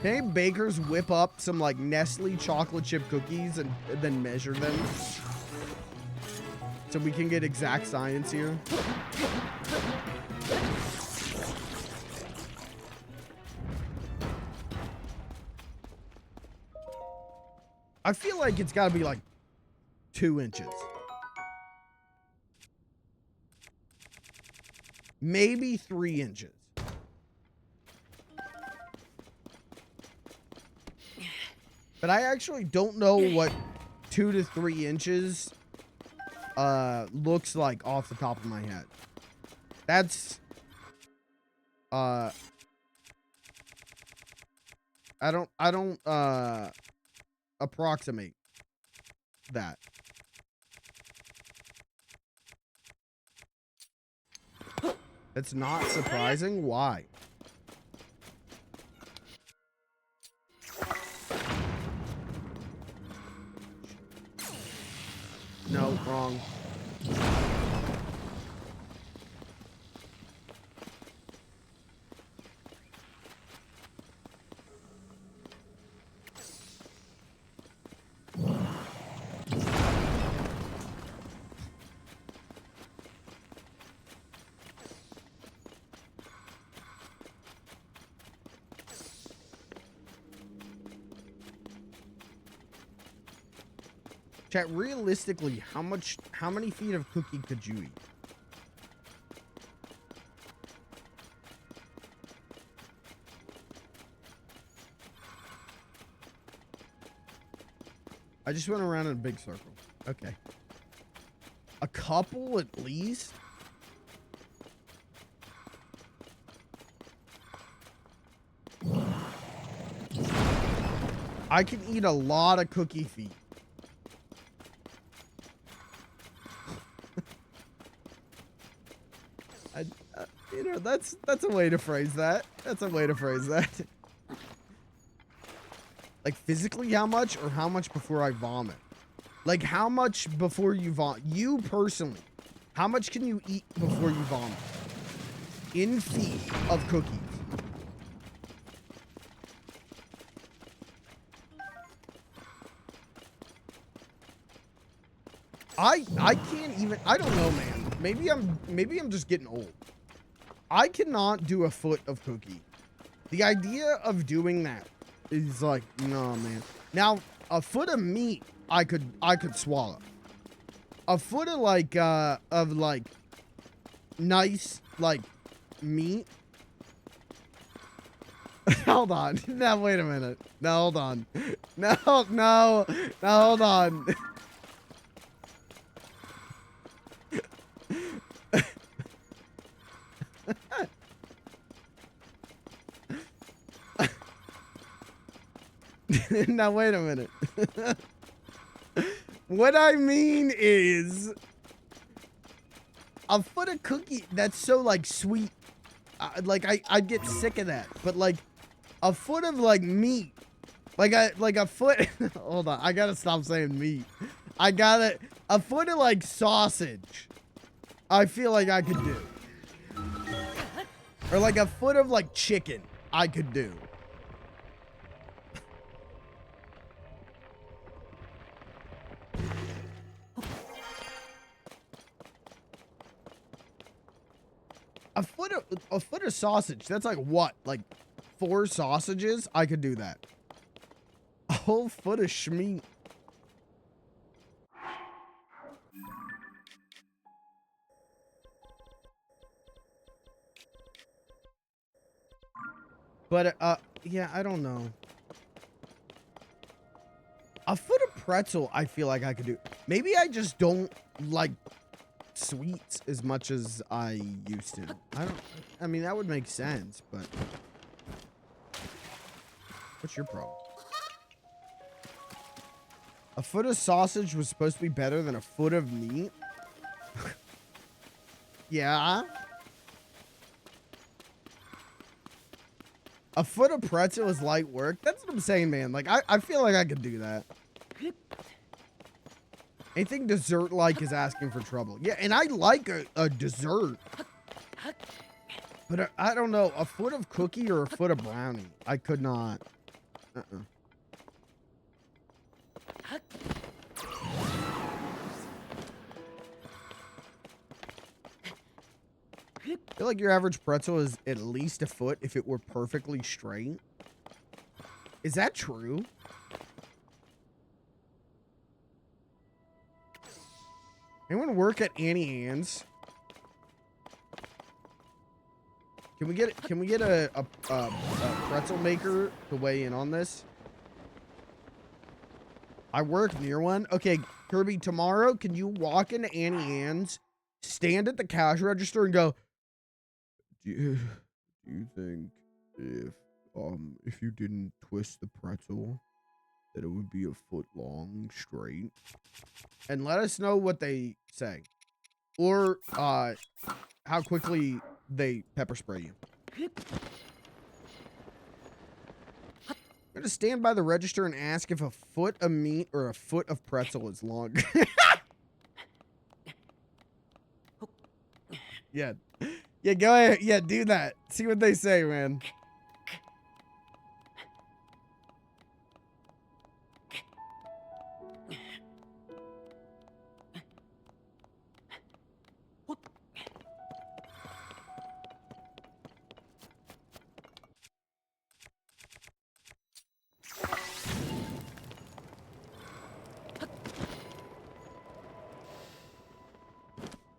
Speaker 1: Can any bakers whip up some like Nestle chocolate chip cookies and then measure them? So we can get exact science here. I feel like it's got to be like 2 inches. Maybe 3 inches. But I actually don't know what 2 to 3 inches looks like off the top of my head. That's I don't approximate that. That's not surprising. Why? No, wrong. Chat, realistically, how many feet of cookie could you eat? I just went around in a big circle. Okay. A couple at least? I can eat a lot of cookie feet. You know, that's a way to phrase that. That's a way to phrase that. Like physically how much or how much before I vomit? Like how much before you vomit? You personally, how much can you eat before you vomit? In feet of cookies. I can't even, I don't know, man. Maybe I'm just getting old. I cannot do a foot of cookie. The idea of doing that is like, no, man. Now, a foot of meat, I could swallow. A foot of like nice, like, meat. Hold on. Now, wait a minute. No, hold on. No, hold on. Now, wait a minute. What I mean is a foot of cookie that's so like sweet. Like I'd get sick of that. But like a foot of like meat, like a foot. Hold on, I gotta stop saying meat. A foot of like sausage. I feel like I could do. Or like a foot of like chicken. I could do. A foot of sausage. That's like what? Like 4 sausages? I could do that. A whole foot of schmeat. But yeah, I don't know. A foot of pretzel, I feel like I could do. Maybe I just don't like sweets as much as I used to. I mean, that would make sense, but What's your problem? A foot of sausage was supposed to be better than a foot of meat? Yeah. A foot of pretzel is light work. That's what I'm saying, man. Like, I feel like I could do that. Anything dessert-like is asking for trouble. Yeah, and I like a dessert. But I don't know. A foot of cookie or a foot of brownie? I could not. I feel like your average pretzel is at least a foot if it were perfectly straight. Is that true? Anyone work at Annie Ann's? Can we get a pretzel maker to weigh in on this? I work near one. Okay, Kirby, tomorrow, can you walk into Annie Ann's, stand at the cash register, and go, do you think if you didn't twist the pretzel that it would be a foot long straight? And let us know what they say, or how quickly they pepper spray you. I'm gonna stand by the register and ask if a foot of meat or a foot of pretzel is long. Yeah. Yeah, go ahead. Yeah, do that. See what they say, man.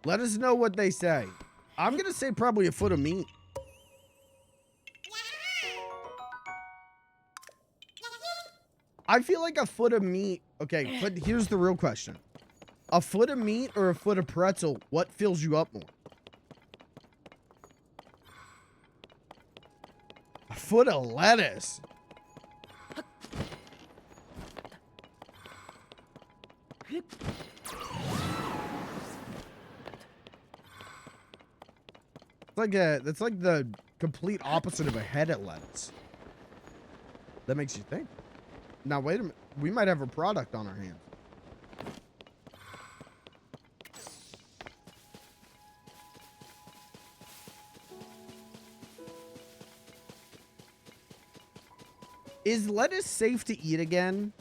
Speaker 1: Let us know what they say. I'm gonna say probably a foot of meat. I feel like a foot of meat. Okay, but here's the real question. A foot of meat or a foot of pretzel, what fills you up more? A foot of lettuce. That's like the complete opposite of a head of lettuce. That makes you think. Now wait a minute, we might have a product on our hands. Is lettuce safe to eat again?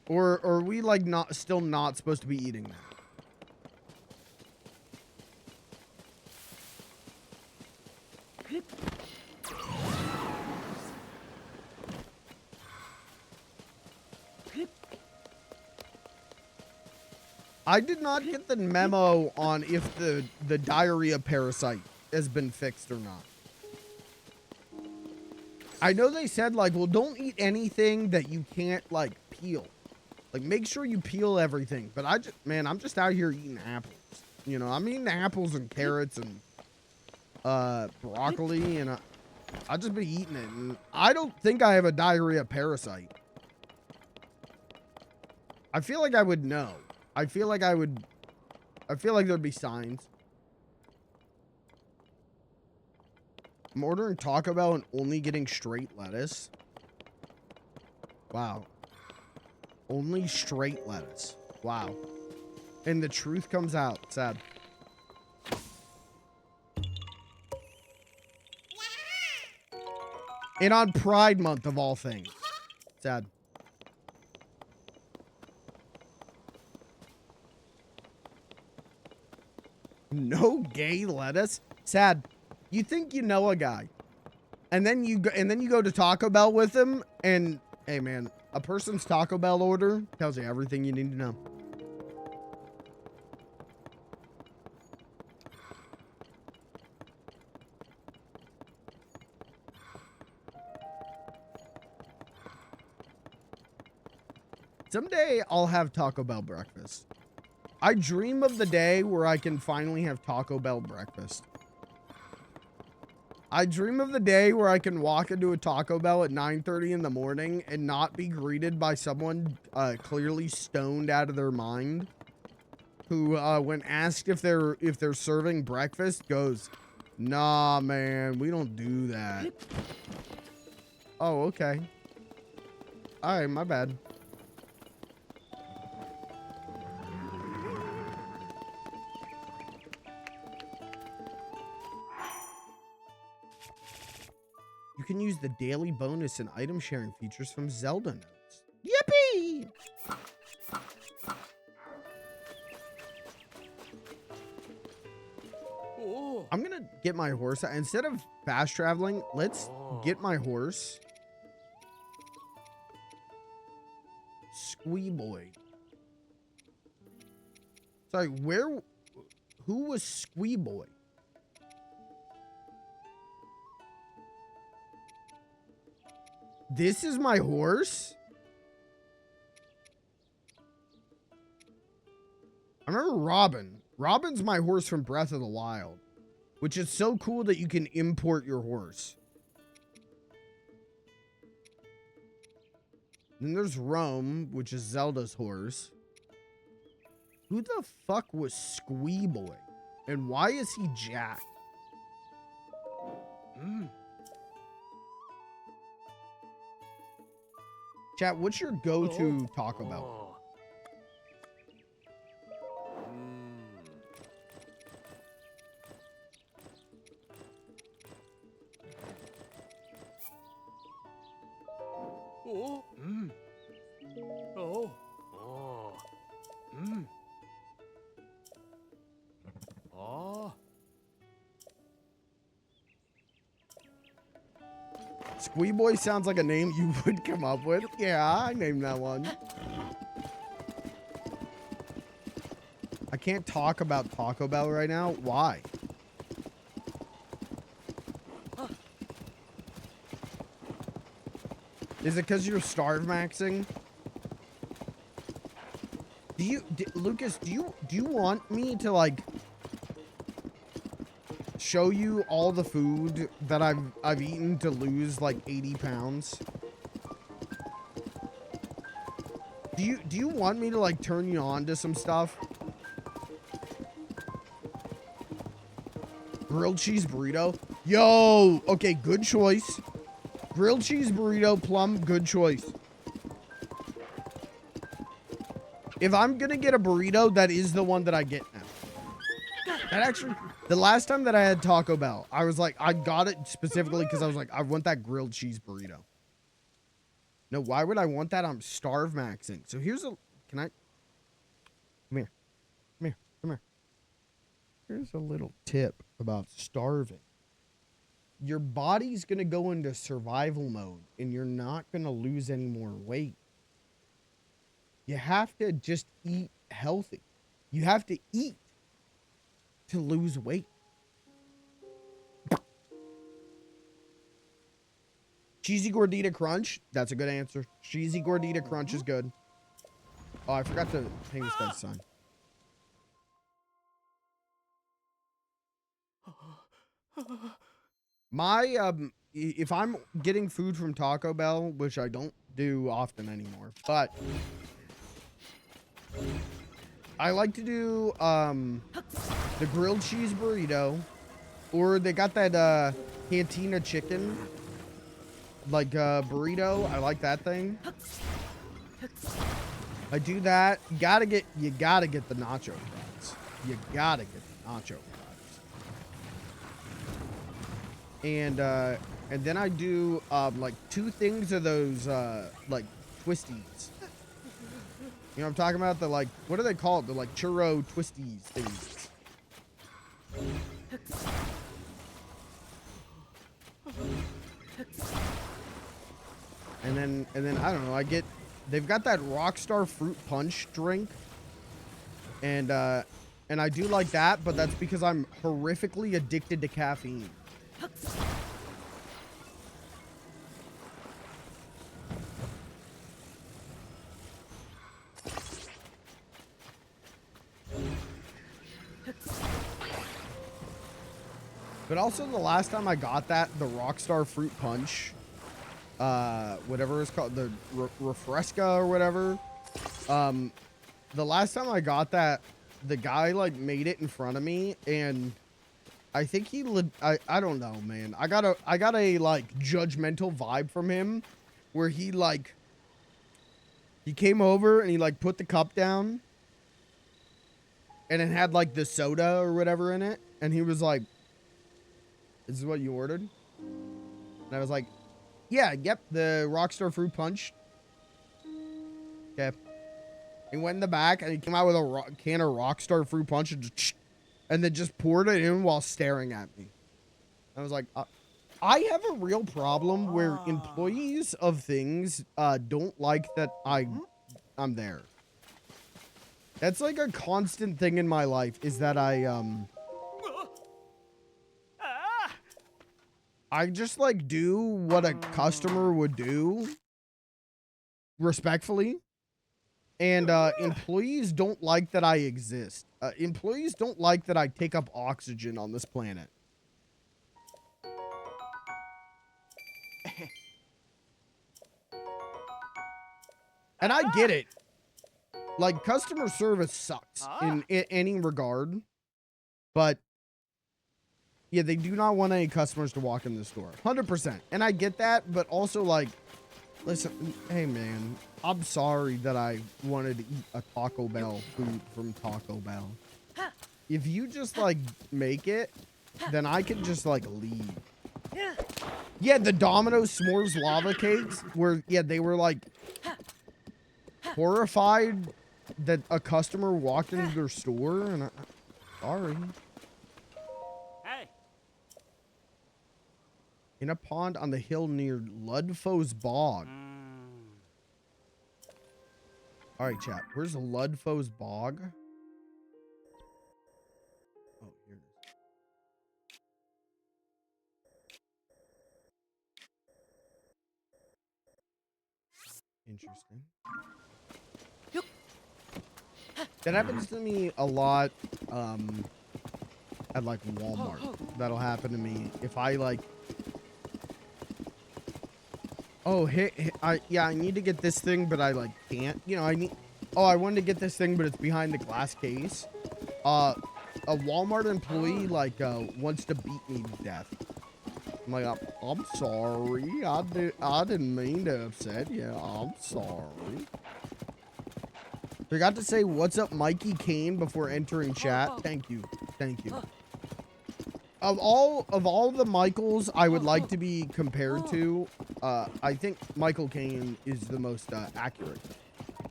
Speaker 1: Or are we like still not supposed to be eating that? I did not get the memo on if the diarrhea parasite has been fixed or not. I know they said, like, well, don't eat anything that you can't, like, peel. Like, make sure you peel everything. But I'm just out here eating apples. You know, I'm eating apples and carrots and broccoli, and I just be eating it. And I don't think I have a diarrhea parasite. I feel like I would know. I feel like there'd be signs. I'm ordering Taco Bell and only getting straight lettuce. Wow. Only straight lettuce. Wow. And the truth comes out. Sad. And on Pride Month of all things. Sad. No gay lettuce? Sad. You think you know a guy, and then you go to Taco Bell with him, and hey man, a person's Taco Bell order tells you everything you need to know. Someday I'll have Taco Bell breakfast. I dream of the day where I can finally have Taco Bell breakfast. I dream of the day where I can walk into a Taco Bell at 9:30 in the morning and not be greeted by someone clearly stoned out of their mind, who when asked if they're serving breakfast goes, "Nah, man, we don't do that." Oh, okay. All right, my bad. You can use the daily bonus and item sharing features from Zelda notes. Yippee! I'm gonna get my horse. Instead of fast traveling, let's get my horse. Squee boy. Sorry, who was Squee boy? This is my horse? I remember Robin. Robin's my horse from Breath of the Wild, which is so cool that you can import your horse. Then there's Rome, which is Zelda's horse. Who the fuck was Squee Boy? And why is he Jack? Chat, what's your go-to Taco Bell? Squee Boy sounds like a name you would come up with. Yeah, I named that one. I can't talk about Taco Bell right now. Why? Is it because you're starve maxing? Lucas, do you want me to like show you all the food that I've eaten to lose like 80 pounds? Do you want me to like turn you on to some stuff? Grilled cheese burrito? Yo, okay, good choice. Grilled cheese burrito, plum, good choice. If I'm gonna get a burrito, that is the one that I get now. That actually, the last time that I had Taco Bell, I was like, I got it specifically because I was like, I want that grilled cheese burrito. No, why would I want that? I'm starve maxing. So here's a, can I, come here, come here, come here. Here's a little tip about starving. Your body's going to go into survival mode and you're not going to lose any more weight. You have to just eat healthy. You have to eat to lose weight. Cheesy Gordita Crunch. That's a good answer. Cheesy Gordita Crunch is good. Oh, I forgot to hang this guy's sign. My, if I'm getting food from Taco Bell, which I don't do often anymore, but I like to do, the grilled cheese burrito, or they got that, cantina chicken, like, burrito. I like that thing. I do that. You gotta get the nacho fries. You gotta get the nacho fries. And then I do, like 2 things of those, like twisties. You know what I'm talking about? The, like, what are they called? The, like, churro twisties things. And then, I don't know, they've got that Rockstar Fruit Punch drink. And I do like that, but that's because I'm horrifically addicted to caffeine. But also the last time I got that, the Rockstar Fruit Punch, whatever it's called, the Refresca or whatever. The last time I got that, the guy like made it in front of me, and I think I don't know, man. I got a like judgmental vibe from him, where he came over and he like put the cup down, and it had like the soda or whatever in it, and he was like, "This is what you ordered?" And I was like, "Yeah, yep, the Rockstar Fruit Punch." Okay. He went in the back and he came out with a can of Rockstar Fruit Punch and then just poured it in while staring at me. I was like, I have a real problem where employees of things don't like that I'm there. That's like a constant thing in my life, is that I just like do what a customer would do respectfully. And employees don't like that I exist. Employees don't like that I take up oxygen on this planet. And I get it. Like, customer service sucks in any regard. But, yeah, they do not want any customers to walk in the store. 100%. And I get that, but also, like, listen, hey, man, I'm sorry that I wanted to eat a Taco Bell food from Taco Bell. If you just, like, make it, then I can just, like, leave. Yeah, the Domino's S'mores lava cakes were, yeah, they were, like, horrified that a customer walked into their store, and sorry.
Speaker 2: Hey.
Speaker 1: In a pond on the hill near Ludfow's Bog. All right, chat. Where's Ludfow's Bog? Oh, here it is. Interesting. That happens to me a lot at like Walmart. That'll happen to me if I like, oh, hey, I need to get this thing, but I like can't. You know, I wanted to get this thing, but it's behind the glass case. A Walmart employee like wants to beat me to death. I'm like, I'm sorry. I didn't mean to upset you. I'm sorry. Forgot to say what's up, Mikey Kane, before entering chat. Thank you. Thank you. Of all the Michaels I would like to be compared to, I think Michael Caine is the most accurate.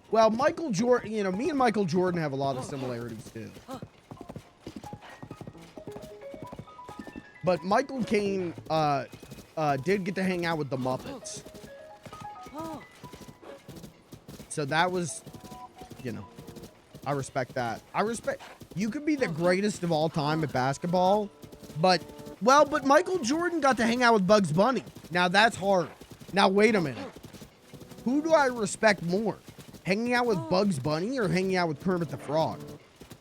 Speaker 1: Well, Michael Jordan, you know, me and Michael Jordan have a lot of similarities too. But Michael Caine did get to hang out with the Muppets. So that was, you know, I respect that. You could be the greatest of all time at basketball, but Michael Jordan got to hang out with Bugs Bunny. Now that's hard. Now wait a minute. Who do I respect more? Hanging out with Bugs Bunny or hanging out with Kermit the Frog?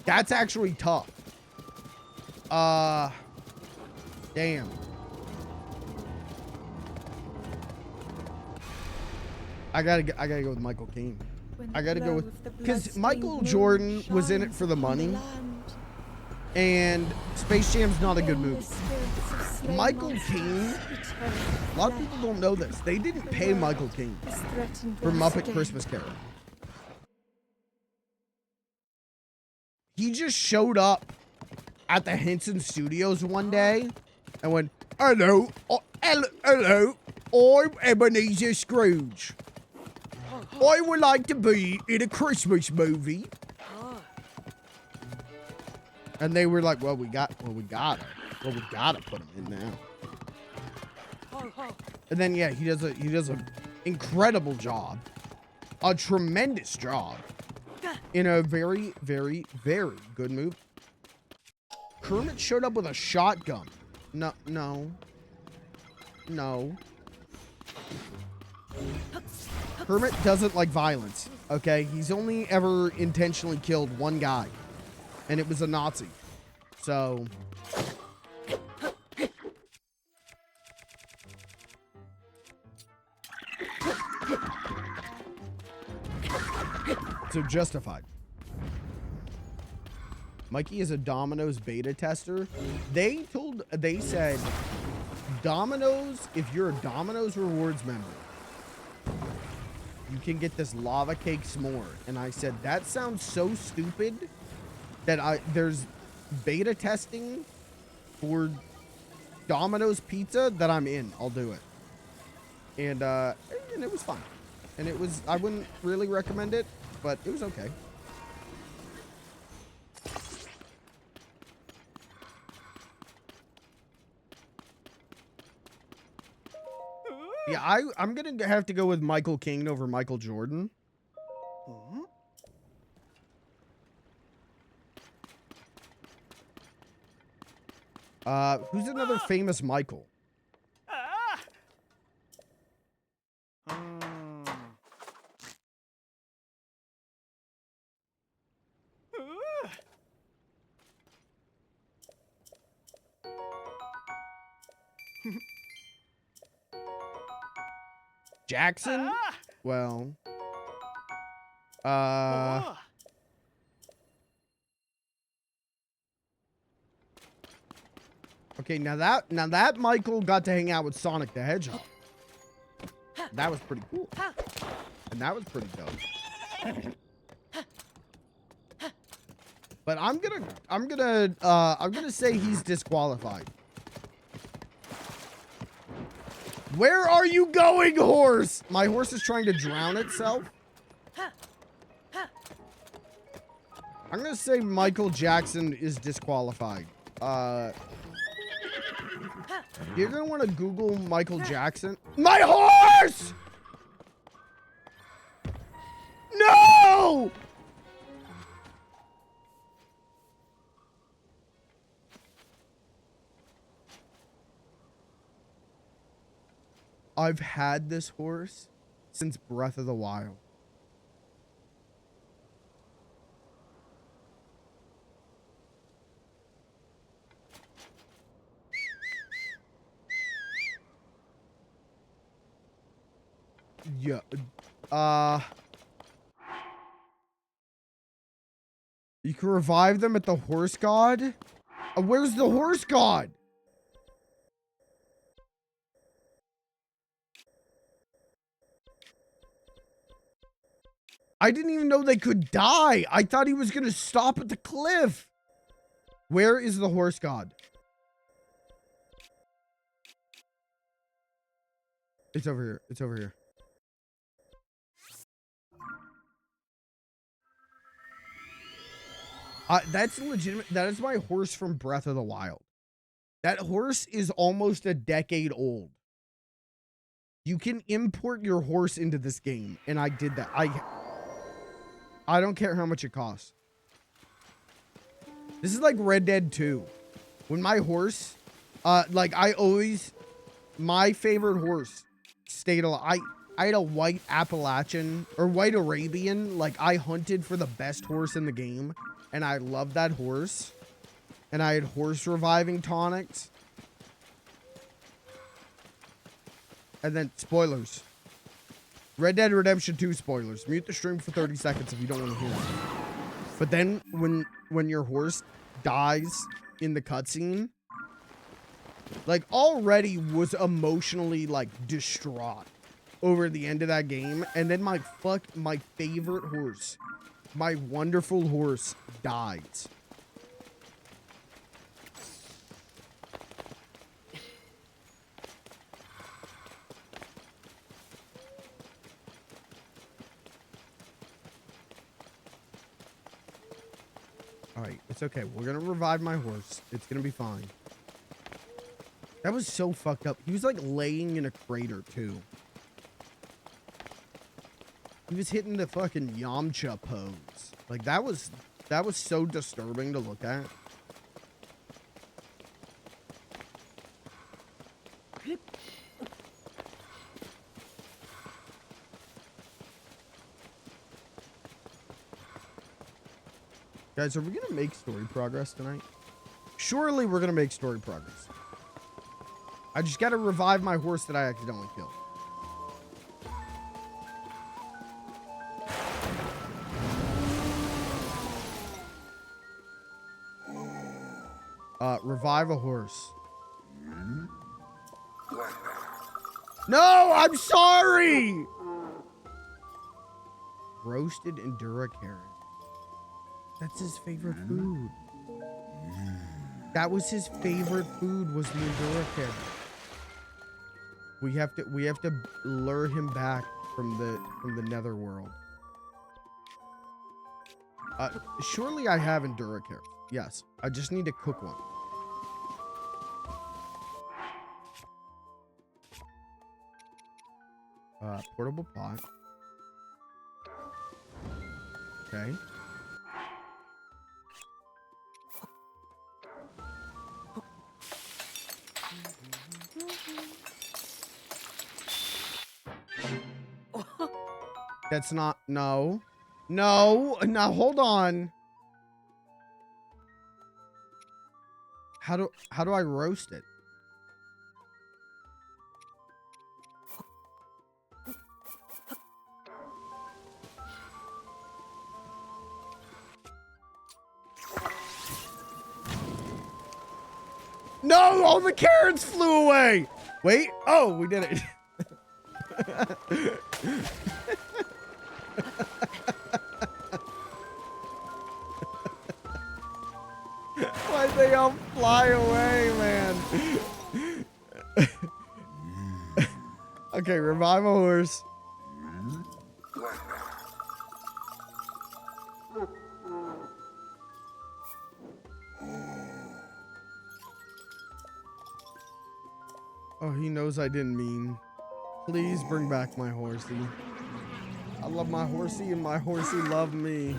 Speaker 1: That's actually tough. Damn. I gotta go with Michael Caine. I gotta go with, because Michael Jordan was in it for the money, and Space Jam's not a good movie. Michael Caine, a lot of people don't know this. They didn't pay Michael Caine for Muppet Christmas Carol. He just showed up at the Henson Studios one day and went, hello, I'm Ebenezer Scrooge. I would like to be in a Christmas movie. And they were like, we gotta put him in now. And then, yeah, he does an incredible job, a tremendous job in a very, very, very good movie. Kermit showed up with a shotgun. No. Kermit doesn't like violence, okay? He's only ever intentionally killed one guy, and it was a Nazi. So, So justified. Mikey is a Domino's beta tester. They said Domino's, if you're a Domino's rewards member, you can get this lava cake s'more. And I said, that sounds so stupid that there's beta testing for Domino's pizza that I'm in. I'll do it. And it was fun. And it was, I wouldn't really recommend it, but it was okay. Yeah, I'm going to have to go with Michael King over Michael Jordan. Who's another famous Michael? Jackson? Well, okay, now that Michael got to hang out with Sonic the Hedgehog. That was pretty cool. And that was pretty dope. But I'm gonna say he's disqualified. Where are you going, horse? My horse is trying to drown itself. I'm gonna say Michael Jackson is disqualified. You're gonna want to Google Michael Jackson. My horse! No! I've had this horse since Breath of the Wild. Yeah. You can revive them at the horse god? Where's the horse god? I didn't even know they could die. I thought he was going to stop at the cliff. Where is the horse god? It's over here. It's over here. That's legitimate. That is my horse from Breath of the Wild. That horse is almost a decade old. You can import your horse into this game, and I did that. I don't care how much it costs. This is like Red Dead 2. When my horse, my favorite horse stayed alive. I had a white Appalachian or white Arabian. Like, I hunted for the best horse in the game, and I loved that horse. And I had horse reviving tonics. And then spoilers. Red Dead Redemption 2 spoilers. Mute the stream for 30 seconds if you don't want to hear it. But then when your horse dies in the cutscene, like, already was emotionally, like, distraught over the end of that game. And then my favorite horse, my wonderful horse, dies. Alright, it's okay. We're gonna revive my horse. It's gonna be fine. That was so fucked up. He was like laying in a crater too. He was hitting the fucking Yamcha pose. Like, that was so disturbing to look at. Guys, are we gonna make story progress tonight? Surely we're gonna make story progress. I just gotta revive my horse that I accidentally killed. Revive a horse. No, I'm sorry. Roasted Endura carrot. That's his favorite food. That was his favorite food, was the Endura carrot. We have to lure him back from the netherworld. Surely I have Endura carrot. Yes, I just need to cook one. Portable pot. Okay. That's not, no. No, now hold on. How do I roast it? No, all the carrots flew away. Wait, oh, we did it. Why'd they all fly away, man? Okay, revive a horse. Oh, he knows I didn't mean. Please bring back my horsey. I love my horsey and my horsey love me.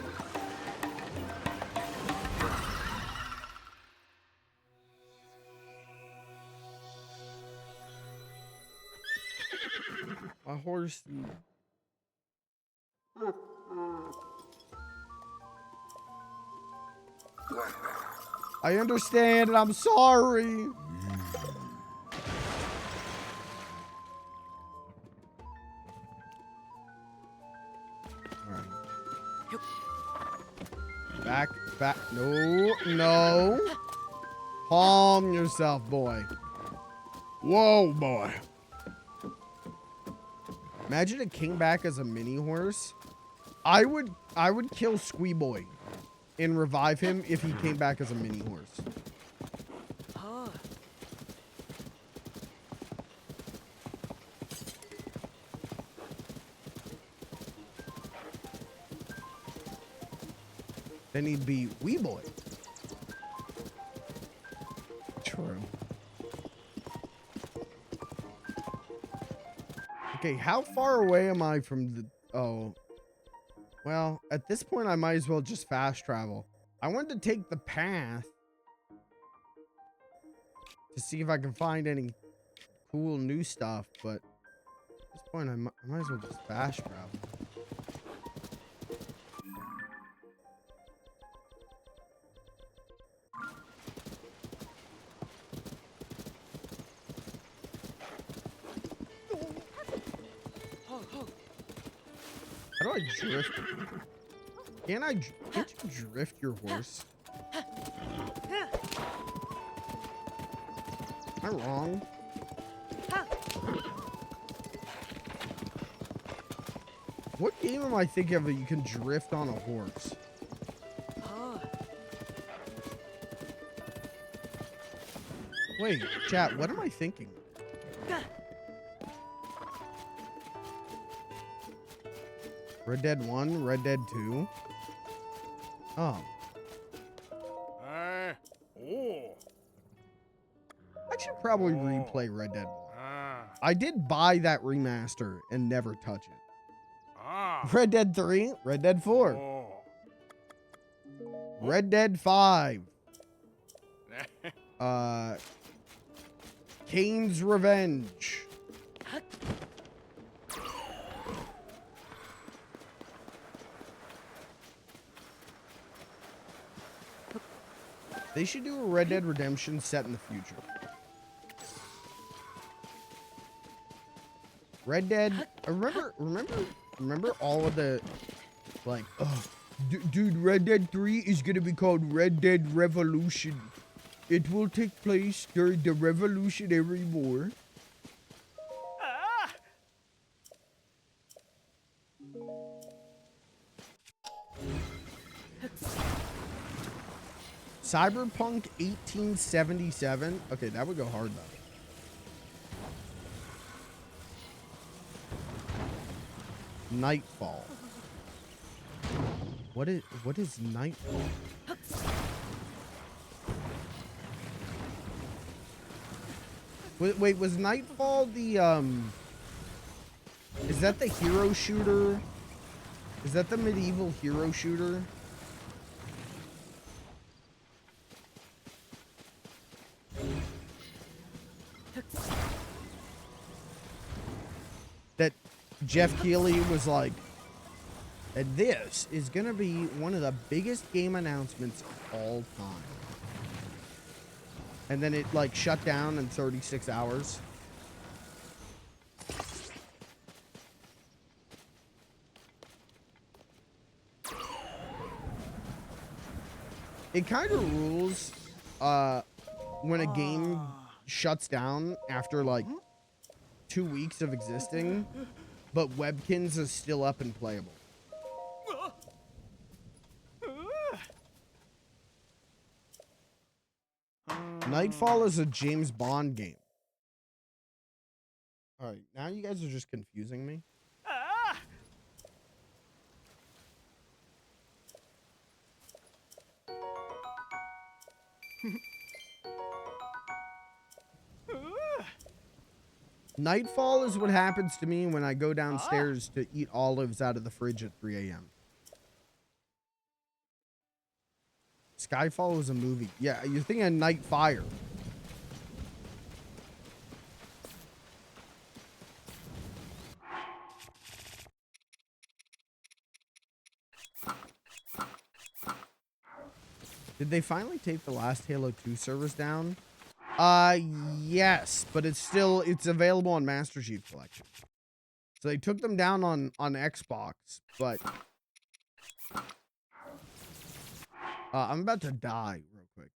Speaker 1: My horsey. I understand and I'm sorry. Back. No. Calm yourself, boy. Whoa, boy. Imagine it came back as a mini horse. I would kill Squee Boy and revive him if he came back as a mini horse. Then he'd be Wee Boy. True. Okay, how far away am I from the... Oh. Well, at this point, I might as well just fast travel. I wanted to take the path to see if I can find any cool new stuff, but at this point, I might as well just fast travel. How do I drift? Can't you drift your horse? Am I wrong? What game am I thinking of that you can drift on a horse? Wait, chat, what am I thinking? Red Dead 1, Red Dead 2. Oh. I should probably replay Red Dead 1. I did buy that remaster and never touch it. Red Dead 3, Red Dead 4. Red Dead 5. Kane's Revenge. They should do a Red Dead Redemption set in the future. Red Dead, remember all of the, like, oh, dude, Red Dead 3 is gonna be called Red Dead Revolution. It will take place during the Revolutionary War.
Speaker 2: Ah!
Speaker 1: Cyberpunk 1877. Okay, that would go hard though. Nightfall. What is Nightfall? Wait, was Nightfall the is that the hero shooter? Is that the medieval hero shooter? That Jeff Keighley was like, and this is gonna be one of the biggest game announcements of all time. And then it like shut down in 36 hours. It kind of rules when a game shuts down after like 2 weeks of existing, but Webkins is still up and playable. Nightfall is a James Bond game. All right, now you guys are just confusing me.
Speaker 2: Ah!
Speaker 1: Nightfall is what happens to me when I go downstairs to eat olives out of the fridge at 3 a.m. Skyfall was a movie. Yeah, you're thinking of Nightfire. Did they finally take the last Halo 2 servers down? Yes, but it's available on Master Chief Collection. So they took them down on Xbox, but I'm about to die real quick.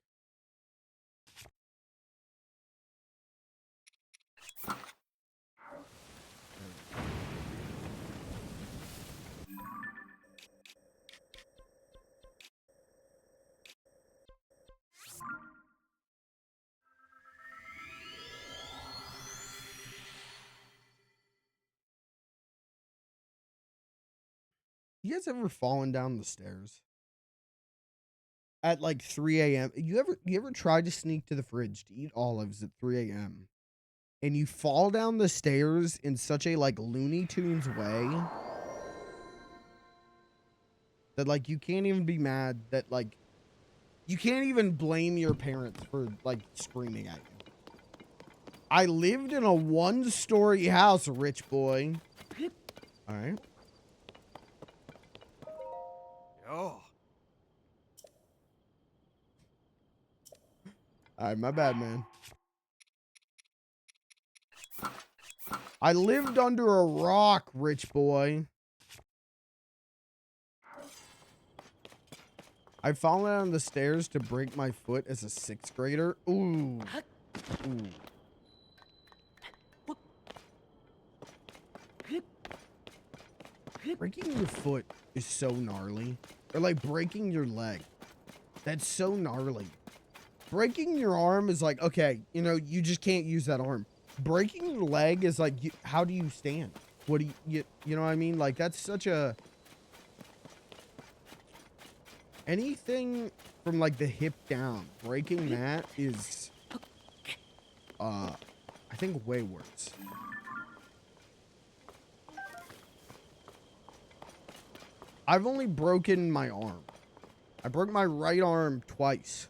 Speaker 1: You guys ever fallen down the stairs at like 3 a.m.? You ever tried to sneak to the fridge to eat olives at 3 a.m. and you fall down the stairs in such a like Looney Tunes way that like you can't even be mad that like you can't even blame your parents for like screaming at you. I lived in a 1-story house, rich boy. All right.
Speaker 2: Oh.
Speaker 1: All right, my bad, man. I lived under a rock, rich boy. I fallen down the stairs to break my foot as a 6th grader. Ooh. Ooh. Breaking your foot is so gnarly. Or like breaking your leg. That's so gnarly. Breaking your arm is like, okay, you know, you just can't use that arm. Breaking your leg is like, how do you stand? What do you know what I mean? Like, that's such a... Anything from like the hip down, breaking that is, I think way worse. I've only broken my arm. I broke my right arm twice.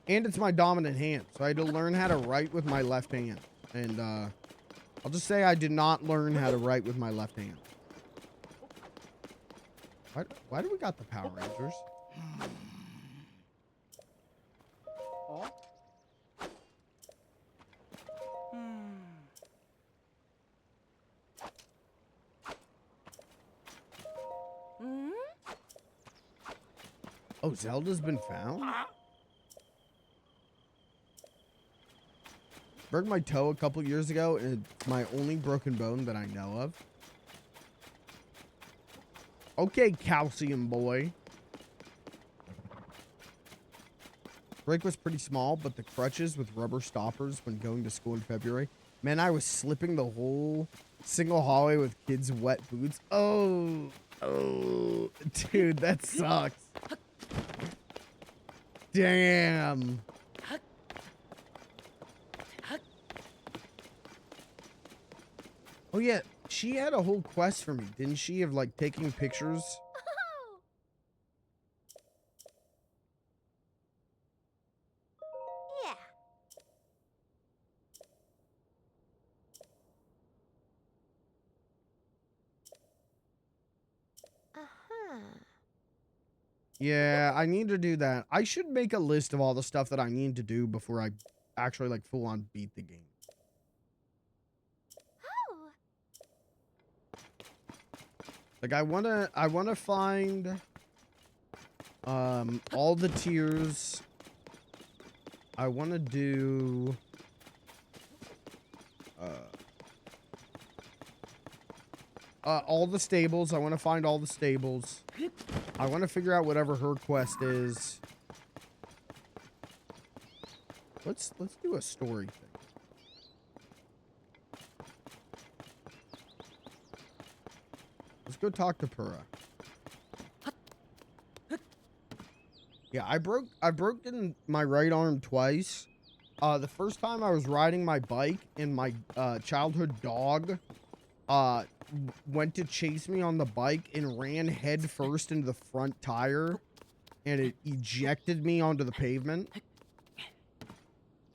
Speaker 1: And it's my dominant hand, so I had to learn how to write with my left hand. And I'll just say I did not learn how to write with my left hand. Why do we got the Power Rangers? Oh, Zelda's been found? Broke my toe a couple years ago, and it's my only broken bone that I know of. Okay, calcium boy. Break was pretty small, but the crutches with rubber stoppers when going to school in February. Man, I was slipping the whole single hallway with kids' wet boots. Oh, dude, that sucks. Damn. Oh yeah, she had a whole quest for me, didn't she, of like taking pictures?
Speaker 3: Yeah. Uh-huh.
Speaker 1: Yeah, I need to do that. I should make a list of all the stuff that I need to do before I actually like full on beat the game.
Speaker 3: Oh.
Speaker 1: Like I wanna find all the tiers. I wanna do all the stables. I wanna find all the stables. I wanna figure out whatever her quest is. Let's do a story thing. Let's go talk to Pura. Yeah, I've broken my right arm twice. The first time I was riding my bike and my childhood dog went to chase me on the bike and ran head first into the front tire, and it ejected me onto the pavement.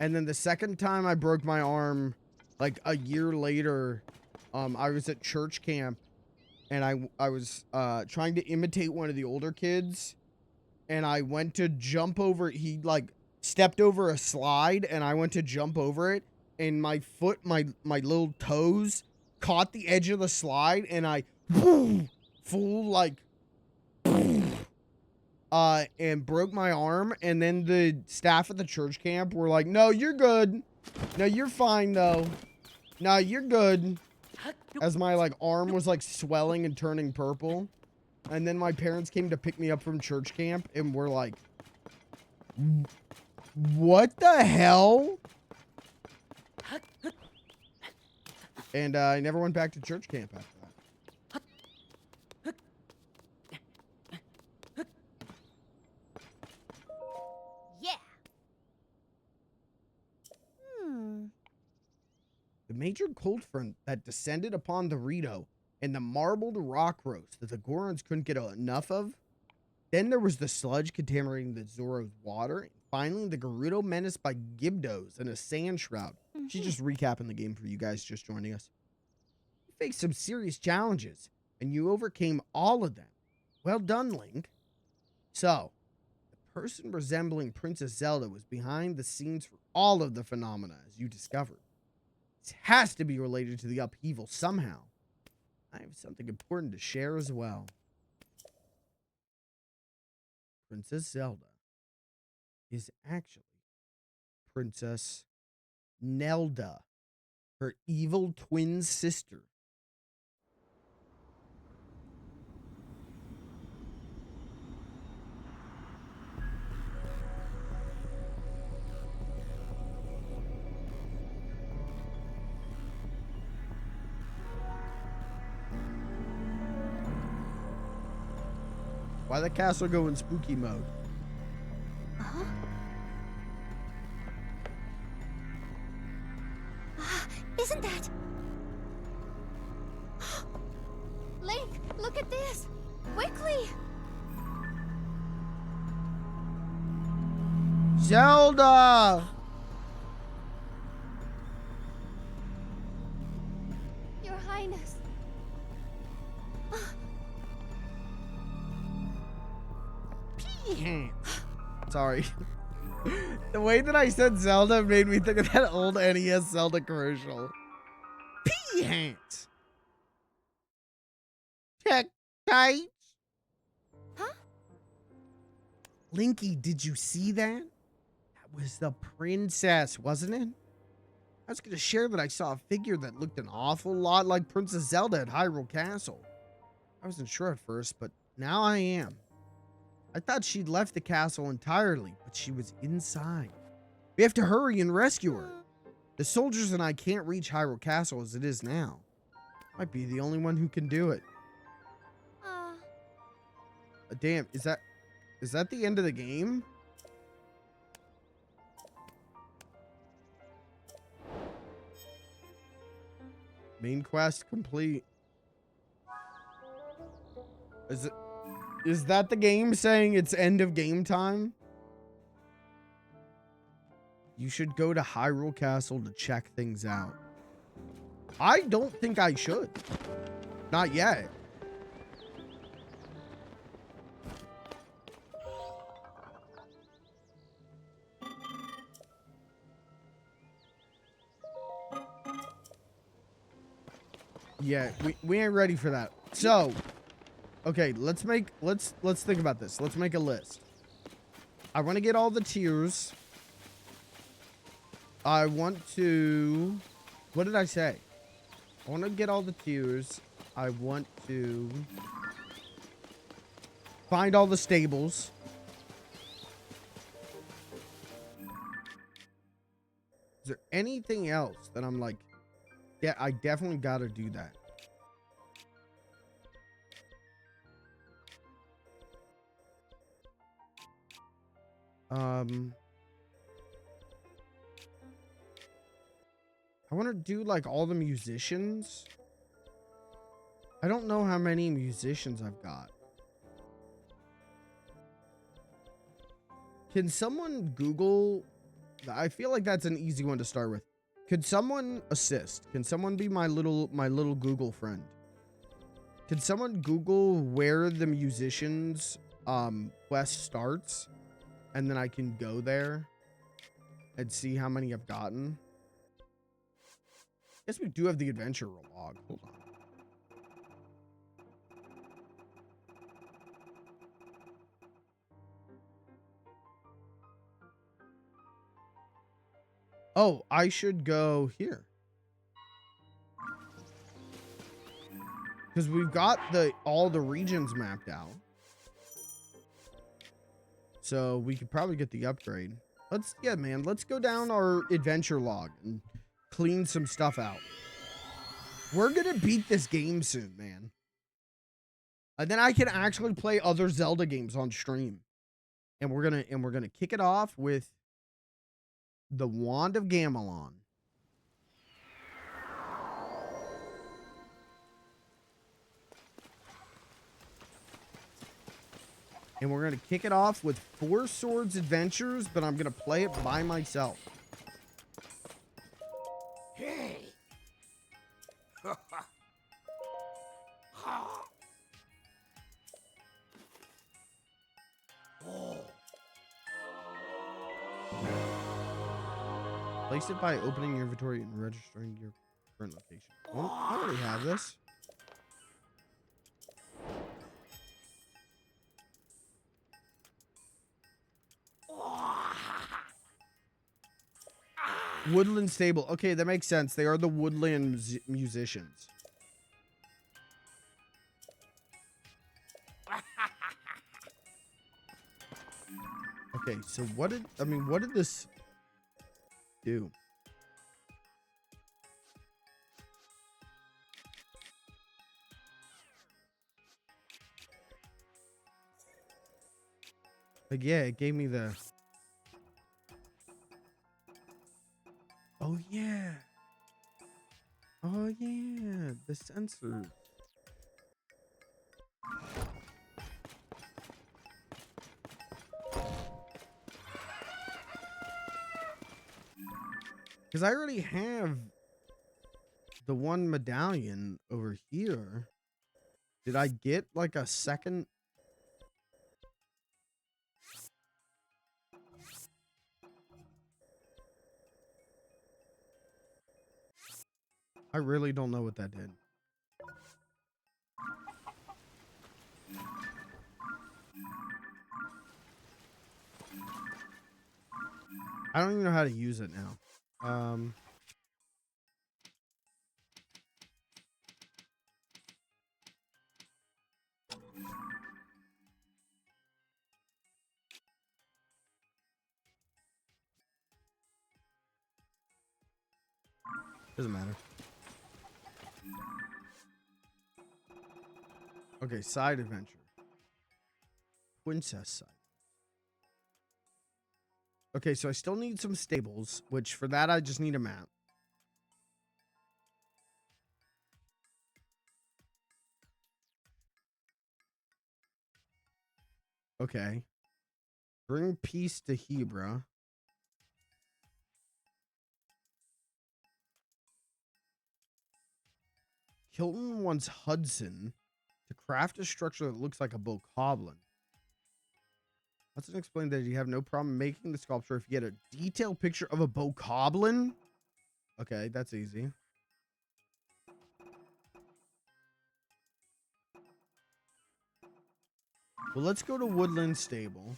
Speaker 1: And then the second time I broke my arm, like a year later, I was at church camp, and I was trying to imitate one of the older kids, and I went to jump over. He like stepped over a slide, and I went to jump over it, and my foot, my little toes caught the edge of the slide, and I full like and broke my arm. And then the staff at the church camp were like, "No, you're good. No, you're fine though. No, you're good." As my like arm was like swelling and turning purple. And then my parents came to pick me up from church camp and were like, "What the hell?" And I never went back to church camp after that.
Speaker 3: Yeah. Hmm.
Speaker 1: The major cold front that descended upon the Rito and the marbled rock roast that the Gorons couldn't get enough of. Then there was the sludge contaminating the Zoro's water. And finally, the Gerudo menaced by Gibdos and a sand shroud. She's just recapping the game for you guys just joining us. You faced some serious challenges, and you overcame all of them. Well done, Link. So, the person resembling Princess Zelda was behind the scenes for all of the phenomena, as you discovered. This has to be related to the upheaval somehow. I have something important to share as well. Princess Zelda is actually Princess Nelda, her evil twin sister. Why the castle go in spooky mode?
Speaker 3: Uh-huh. Isn't that... Link, look at this! Quickly!
Speaker 1: Zelda!
Speaker 3: Your Highness.
Speaker 1: Sorry. The way that I said Zelda made me think of that old NES Zelda commercial. Pea-hands. Check tight.
Speaker 3: Huh?
Speaker 1: Linky, did you see that? That was the princess, wasn't it? I was going to share that I saw a figure that looked an awful lot like Princess Zelda at Hyrule Castle. I wasn't sure at first, but now I am. I thought she'd left the castle entirely, but she was inside. We have to hurry and rescue her. The soldiers and I can't reach Hyrule Castle as it is now. Might be the only one who can do it. Damn, is that the end of the game? Main quest complete. Is that the game saying it's end of game time? You should go to Hyrule Castle to check things out. I don't think I should. Not yet. Yeah, we ain't ready for that. So, okay, let's think about this. Let's make a list. I want to get all the tiers. I want to... What did I say? I want to get all the tiers. I want to find all the stables. Is there anything else that I'm like, yeah, I definitely got to do that? I want to do like all the musicians. I don't know how many musicians I've got. Can someone Google? I feel like that's an easy one to start with. Could someone assist? Can someone be my little Google friend? Can someone Google where the musicians quest starts? And then I can go there and see how many I've gotten. Guess we do have the adventure log. Hold on. Oh, I should go here. Because we've got all the regions mapped out. So we could probably get the upgrade. Let's go down our adventure log and clean some stuff out. We're gonna beat this game soon, man. And then I can actually play other Zelda games on stream. And we're gonna kick it off with the Wand of Gamelon. And we're going to kick it off with Four Swords Adventures, but I'm going to play it by myself.
Speaker 2: Hey.
Speaker 1: Place it by opening your inventory and registering your current location. Well, I already have this. Woodland Stable. Okay, that makes sense. They are the woodland musicians. Okay, so what did this do? Like, yeah, it gave me the... Oh, yeah. Oh, yeah. The sensors. Because I already have the one medallion over here. Did I get like a second? I really don't know what that did. I don't even know how to use it now. Doesn't matter. Okay, side adventure. Princess side. Okay, so I still need some stables, which for that I just need a map. Okay. Bring peace to Hebra. Hilton wants Hudson to craft a structure that looks like a bokoblin. Hudson explained that you have no problem making the sculpture if you get a detailed picture of a bokoblin. Okay, that's easy. Well, let's go to Woodland Stable.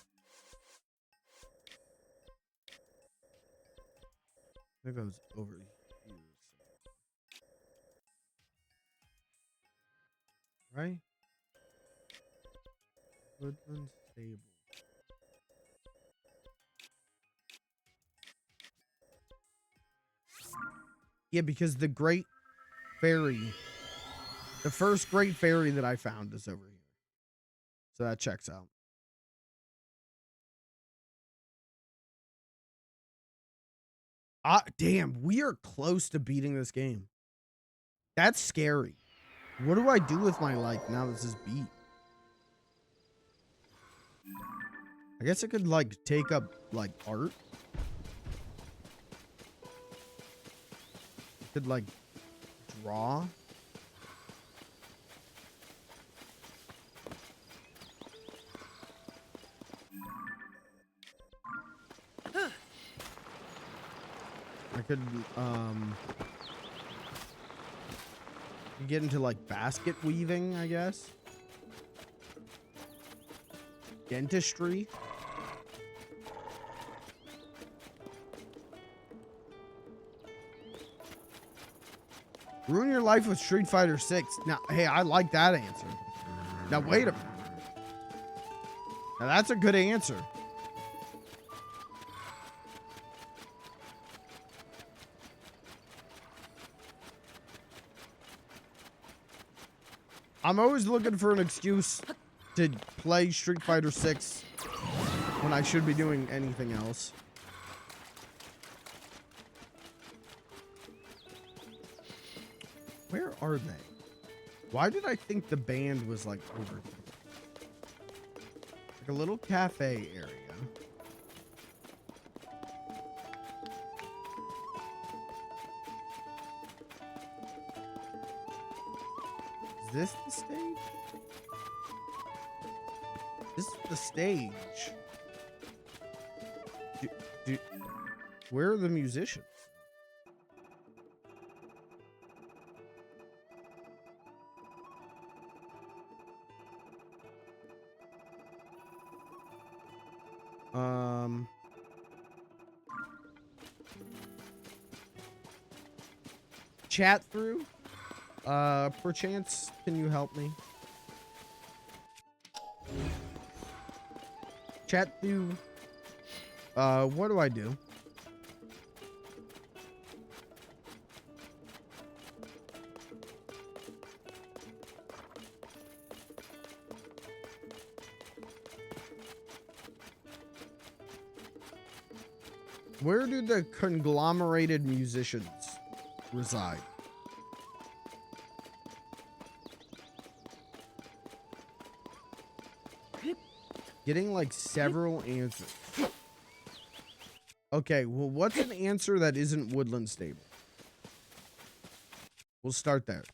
Speaker 1: I think I was over here. Right? Woodland Stable. Yeah, because the Great Fairy, the first Great Fairy that I found is over here. So that checks out. Damn, we are close to beating this game. That's scary. What do I do with my life now this is beat? I guess I could, like, take up, like, art. I could, like, draw. I could, get into, like, basket weaving, I guess. Dentistry. Ruin your life with Street Fighter 6. Now, hey, I like that answer. Now, wait a minute. Now, that's a good answer. I'm always looking for an excuse to play Street Fighter 6 when I should be doing anything else. Where are they? Why did I think the band was like over here? Like a little cafe area. Is this the stage? This is the stage. Where are the musicians? Chat through? Perchance, can you help me? Chat through. What do I do? Where do the conglomerated musicians reside? Getting like several answers. Okay, well, what's an answer that isn't Woodland Stable? We'll start there.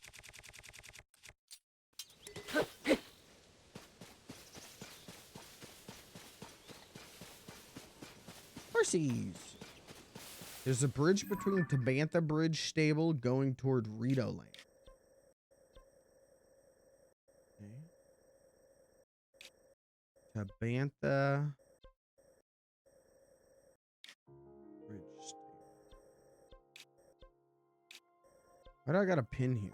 Speaker 1: Horsies. There's a bridge between Tabantha Bridge Stable going toward Rito Land. Okay. Tabantha. Why do I got a pin here?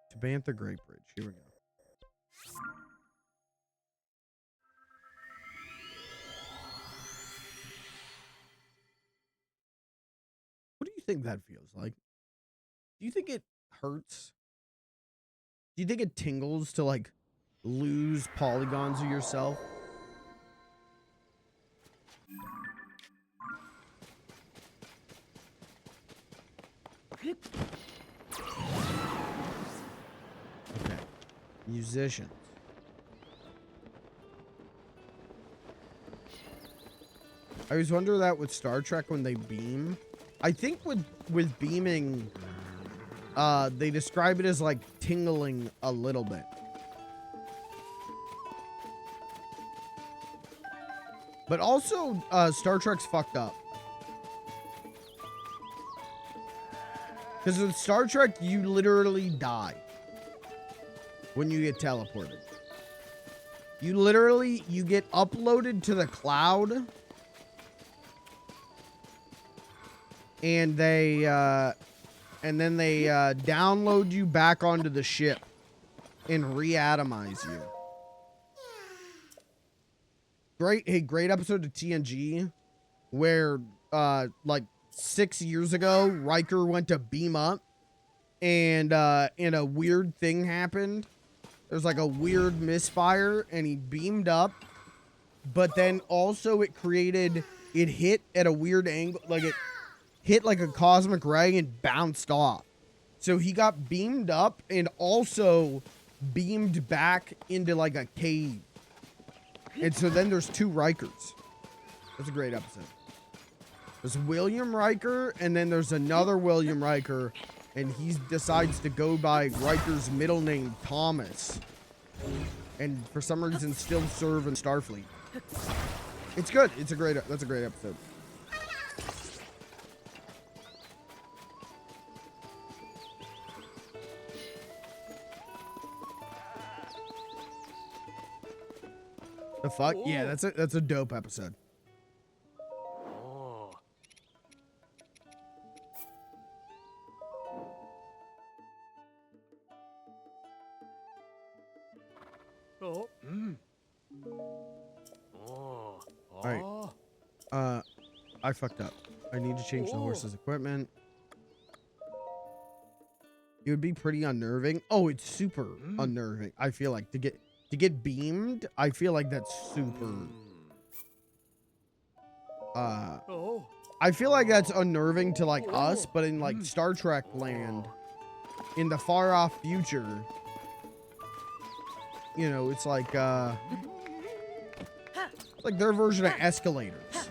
Speaker 1: To Bantha Great Bridge. Here we go. What do you think that feels like? Do you think it hurts? Do you think it tingles to like lose polygons of yourself? Okay. Musicians. I always wonder that with Star Trek when they beam. I think with beaming, they describe it as like tingling a little bit. But also, Star Trek's fucked up. Because with Star Trek, you literally die when you get teleported. You get uploaded to the cloud. And they, and then they download you back onto the ship and reatomize you. Great episode of TNG where, like 6 years ago, Riker went to beam up and a weird thing happened. There's like a weird misfire and he beamed up, but then also it hit at a weird angle, like it hit like a cosmic ray and bounced off. So he got beamed up and also beamed back into like a cave. And so then there's two Rikers. That's a great episode. There's William Riker and then there's another William Riker and he decides to go by Riker's middle name, Thomas. And for some reason still serve in Starfleet. It's good. That's a great episode. The fuck? Ooh. Yeah, that's a dope episode.
Speaker 2: Oh. Oh. Mm. Oh.
Speaker 1: All right. I fucked up. I need to change the horse's equipment. It would be pretty unnerving. Oh, it's super unnerving. I feel like to get beamed, I feel like that's super I feel like that's unnerving to like us, but in like Star Trek land, in the far off future, you know, it's like their version of escalators.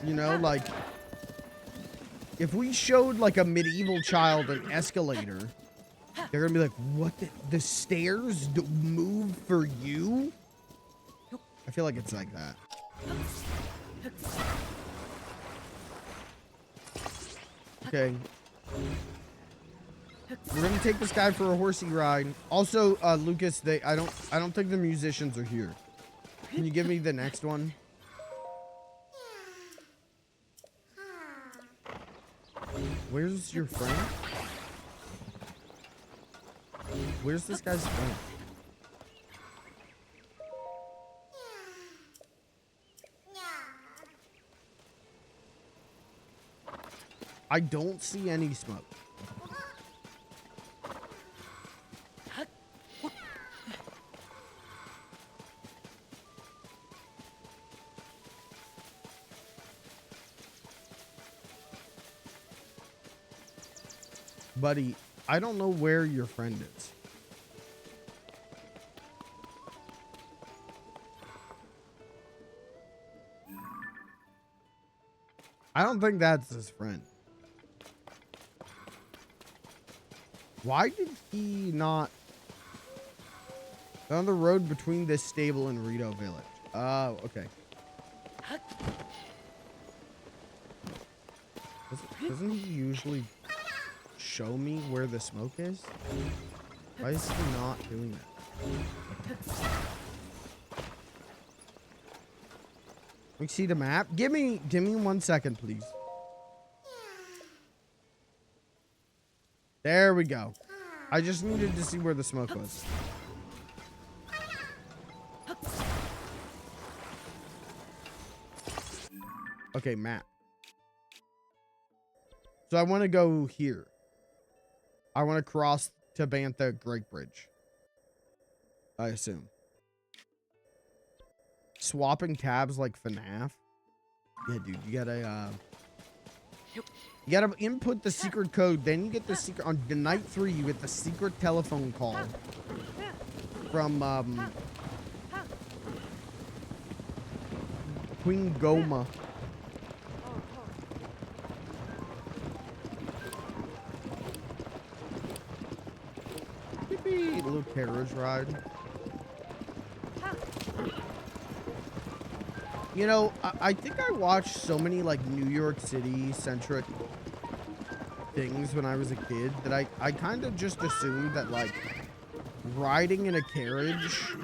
Speaker 1: You know, like if we showed like a medieval child an escalator, they're gonna be like, what the stairs move for you? I feel like it's like that. Okay. We're gonna take this guy for a horsey ride. Also, Lucas, I don't think the musicians are here. Can you give me the next one? Where's your friend? Where's this guy's friend? I don't see any smoke. Buddy, I don't know where your friend is. I don't think that's his friend. Why did he not... On the road between this stable and Rito Village. Oh, okay. Doesn't he usually show me where the smoke is? Why is he not doing that? Let me see the map. Give me 1 second, please. There we go. I just needed to see where the smoke was. Okay, map. So I want to go here. I want to cross to Bantha Great Bridge. I assume. Swapping tabs like FNAF. Yeah, dude, you gotta input the secret code, then you get the secret on the night 3, you get the secret telephone call from Queen Goma. Yippee, little carriage ride. You know, I think I watched so many, like, New York City-centric things when I was a kid that I kind of just assumed that, like, riding in a carriage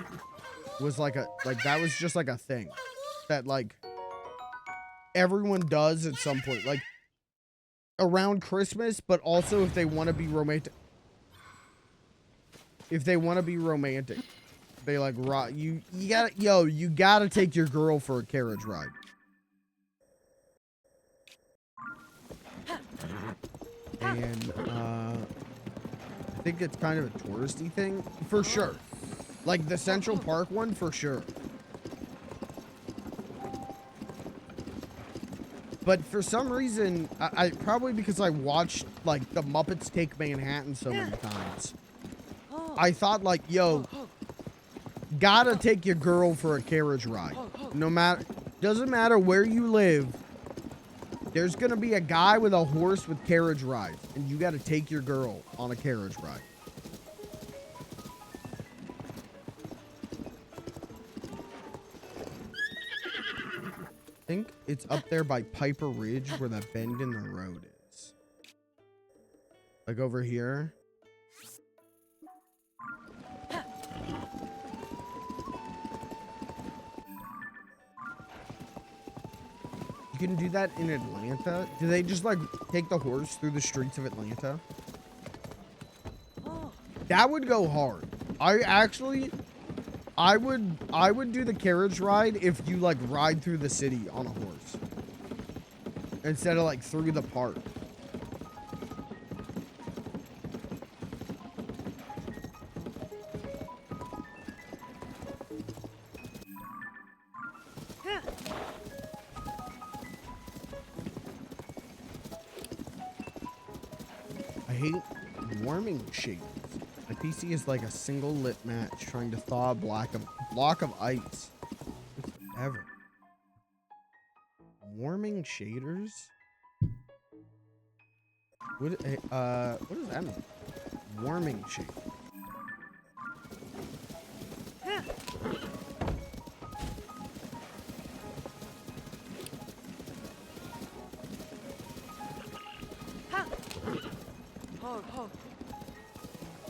Speaker 1: was, that was just, like, a thing. That, like, everyone does at some point. Like, around Christmas, but also if they want to be romantic. If they want to be romantic. They like you gotta take your girl for a carriage ride. And I think it's kind of a touristy thing for sure. Like the Central Park one for sure. But for some reason, I probably because I watched like the Muppets Take Manhattan so many times. I thought like, yo, gotta take your girl for a carriage ride. No matter, doesn't matter where you live, there's gonna be a guy with a horse with carriage rides, and you gotta take your girl on a carriage ride. I think it's up there by Piper Ridge where that bend in the road is. Like over here. You can do that in Atlanta? Do they just like take the horse through the streets of Atlanta? That would go hard. I would do the carriage ride if you like ride through the city on a horse instead of like through the park. I hate warming shaders. My PC is like a single lit match trying to thaw a block of ice. Ever. Warming shaders? What does that mean? Warming shader.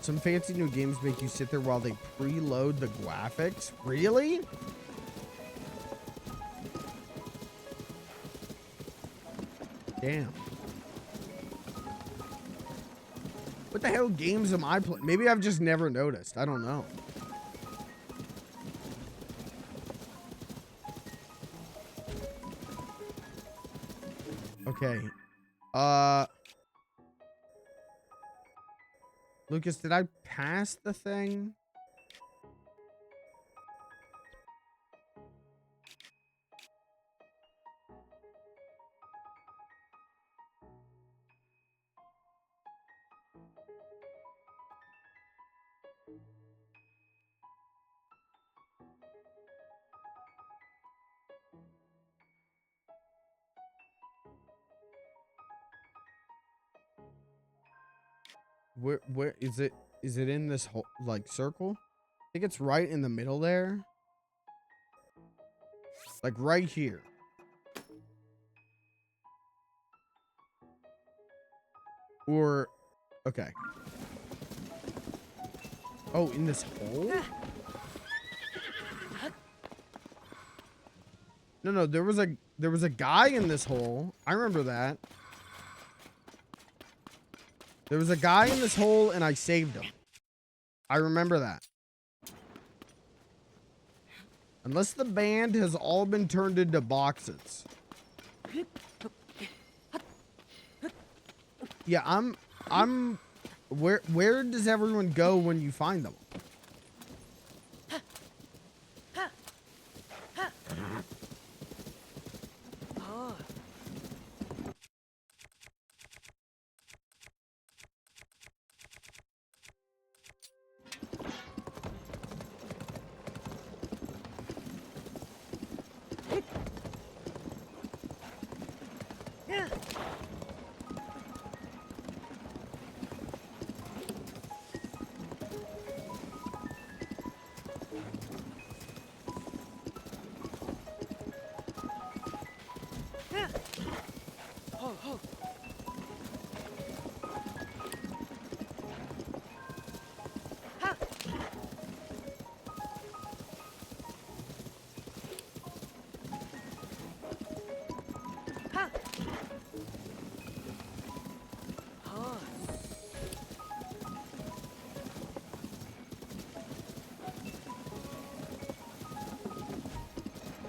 Speaker 1: Some fancy new games make you sit there while they preload the graphics. Really? Damn. What the hell games am I playing? Maybe I've just never noticed. I don't know. Okay. Lucas, did I pass the thing? Where is it? Is it in this whole like circle? I think it's right in the middle there. Like right here. Or okay. Oh, in this hole? No, there was a guy in this hole. I remember that. There was a guy in this hole and I saved him. I remember that. Unless the band has all been turned into boxes. Yeah, I'm where does everyone go when you find them?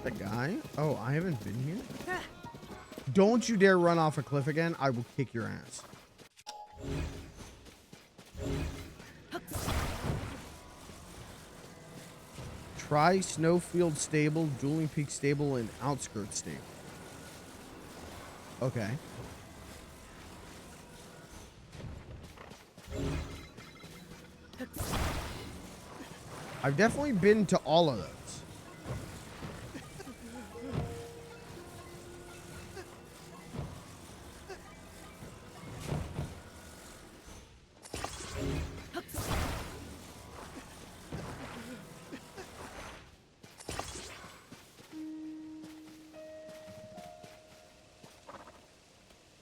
Speaker 1: The guy? Oh, I haven't been here? Don't you dare run off a cliff again. I will kick your ass. Try Snowfield Stable, Dueling Peak Stable, and Outskirts Stable. Okay. I've definitely been to all of those.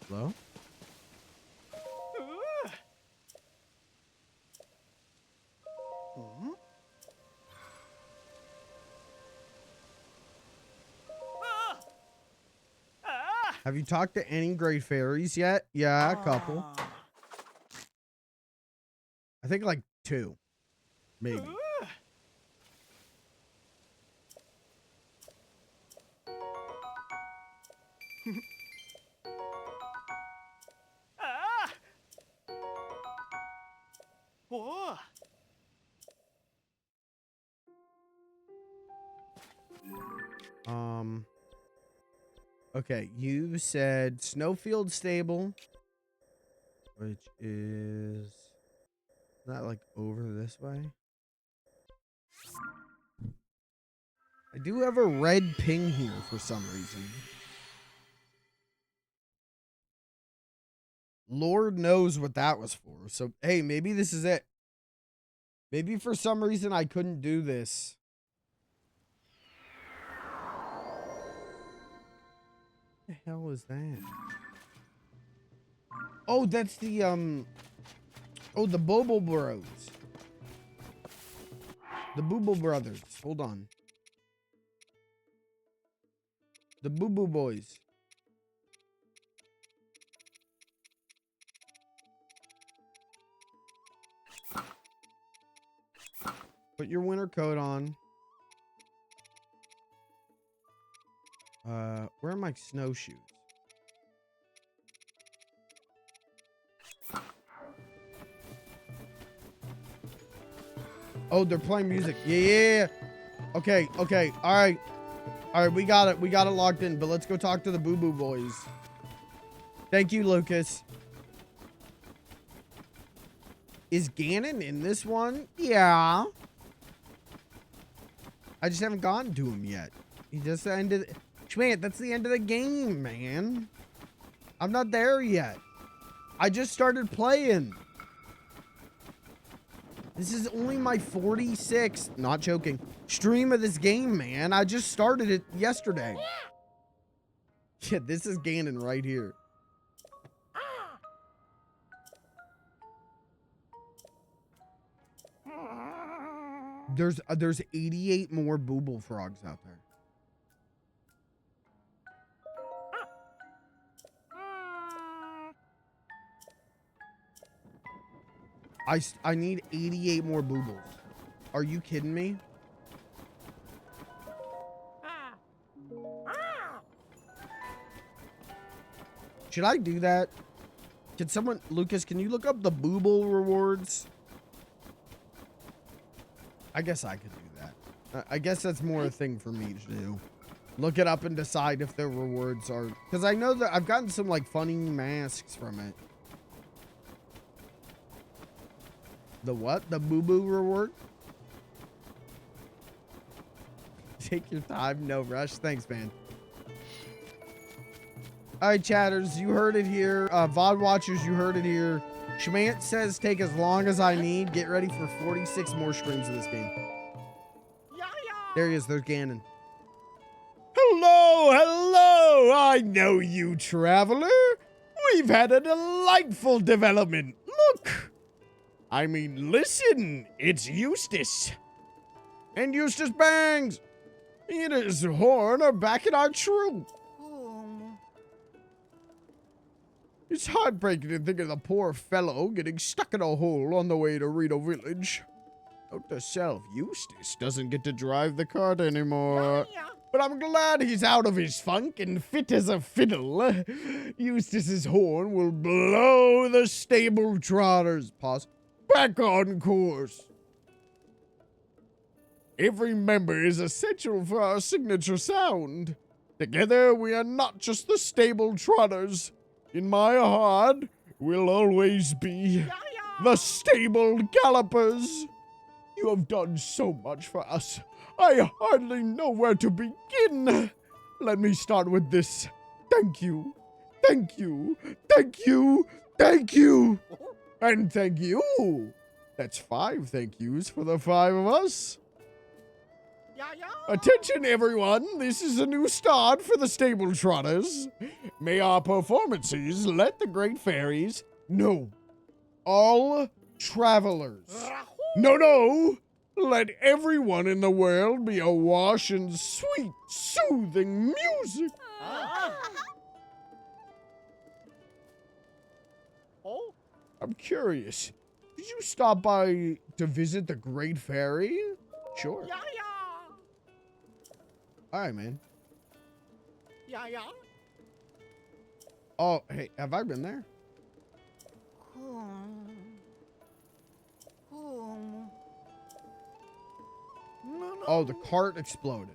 Speaker 1: Hello? Have you talked to any great fairies yet? Yeah, a couple. I think like 2. Maybe. Okay, you said Snowfield Stable, which is that like over this way? I do have a red ping here for some reason. Lord knows what that was for. So, hey, maybe this is it. Maybe for some reason I couldn't do this. What the hell is that? Oh, that's the oh, the Bobo Bros. The Boo-Boo Brothers. Hold on. The Boo-Boo Boys. Put your winter coat on. Where are my snowshoes? Oh, they're playing music. Yeah. Okay. All right. We got it. We got it locked in, but let's go talk to the Boo Boo Boys. Thank you, Lucas. Is Ganon in this one? Yeah. I just haven't gotten to him yet. He just ended. Man, that's the end of the game, man. I'm not there yet. I just started playing. This is only my 46th, not joking, stream of this game, man. I just started it yesterday. Yeah, this is Ganon right here. There's 88 more Booble frogs out there. I need 88 more boobles. Are you kidding me? Should I do that? Can someone, Lucas, can you look up the booble rewards? I guess I could do that. I guess that's more a thing for me to do. Look it up and decide if their rewards are, because I know that I've gotten some like funny masks from it. The what? The boo-boo reward? Take your time, no rush. Thanks, man. All right, chatters, you heard it here. VOD watchers, you heard it here. Schmant says take as long as I need. Get ready for 46 more streams of this game. There he is. There's Ganon. Hello, hello. I know you, traveler. We've had a delightful development. Look. I mean, listen. It's Eustace. And Eustace Bangs. He and his horn are back in our troop. It's heartbreaking to think of the poor fellow getting stuck in a hole on the way to Rito Village. Note to self, Eustace doesn't get to drive the cart anymore. But I'm glad he's out of his funk and fit as a fiddle. Eustace's horn will blow the stable trotters. Pause. Back on course. Every member is essential for our signature sound. Together, we are not just the stable trotters. In my heart, we'll always be the stable gallopers. You have done so much for us. I hardly know where to begin. Let me start with this. Thank you. Thank you. Thank you. Thank you. And thank you. That's 5 thank yous for the 5 of us. Attention, everyone. This is a new start for the stable trotters. May our performances let the great fairies know. All travelers. No. Let everyone in the world be awash in sweet, soothing music. I'm curious. Did you stop by to visit the great fairy? Sure. All right, man. Oh, hey, have I been there? Oh, the cart exploded.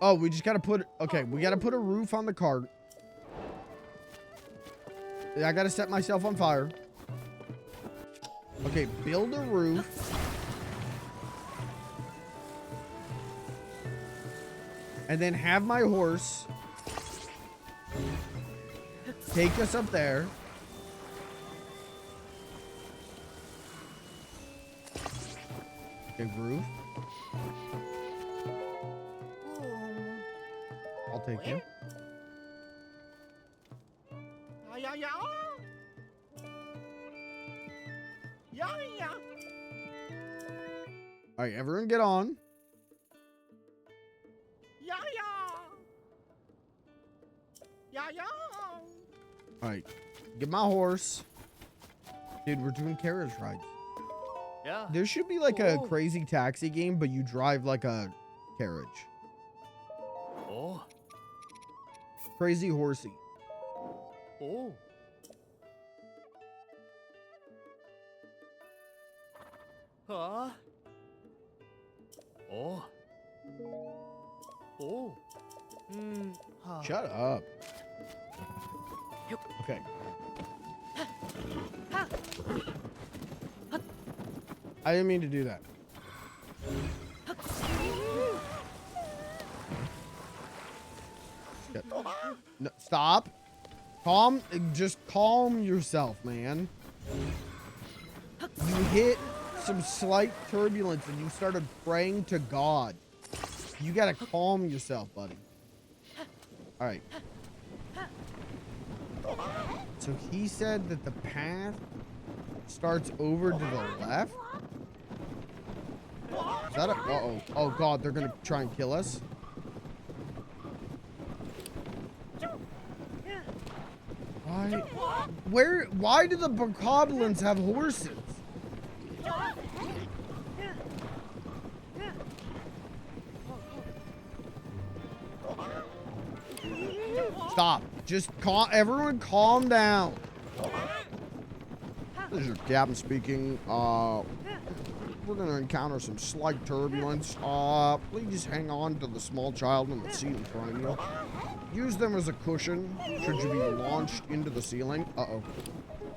Speaker 1: Oh, we just gotta put, okay, we gotta put a roof on the cart. I gotta set myself on fire. Okay, build a roof. And then have my horse take us up there. Okay, roof. I'll take you. All right, everyone get on. All right, get my horse. Dude, we're doing carriage rides.
Speaker 2: Yeah.
Speaker 1: There should be like a crazy taxi game, but you drive like a carriage.
Speaker 2: Oh.
Speaker 1: Crazy horsey.
Speaker 2: Oh. Huh? Oh. Oh.
Speaker 1: Shut up. Okay. I didn't mean to do that. No, stop. Just calm yourself, man. You hit some slight turbulence and you started praying to God. You gotta calm yourself, buddy. All right. So he said that the path starts over to the left. Is that a... Uh-oh. Oh, God, they're gonna try and kill us. Why do the bokoblins have horses? Stop. Just everyone calm down. This is your captain speaking. We're gonna encounter some slight turbulence. Please hang on to the small child in the seat in front of you. Use them as a cushion should you be launched into the ceiling. Uh-oh.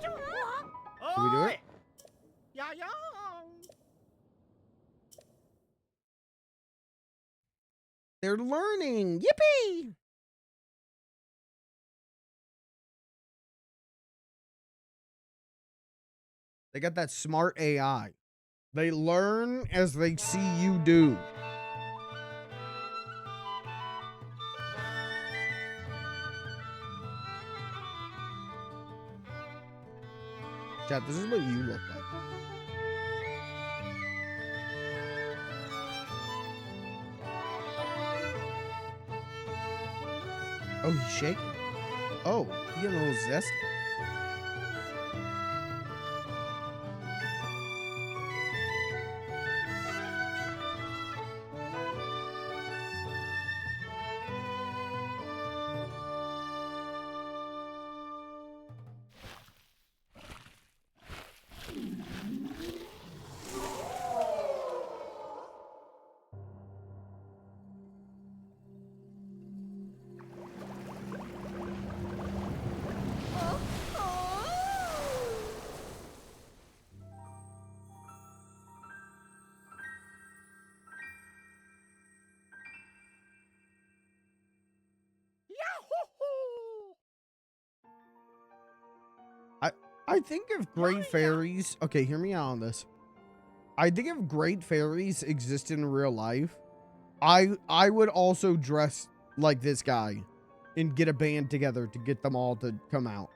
Speaker 1: Can we do it?
Speaker 2: Yeah, yeah.
Speaker 1: They're learning. Yippee! They got that smart AI. They learn as they see you do. Chat, this is what you look like. Oh, he's shaking. Oh, he's getting a little zesty. I think if great fairies... Okay, hear me out on this. I think if great fairies exist in real life, I would also dress like this guy and get a band together to get them all to come out.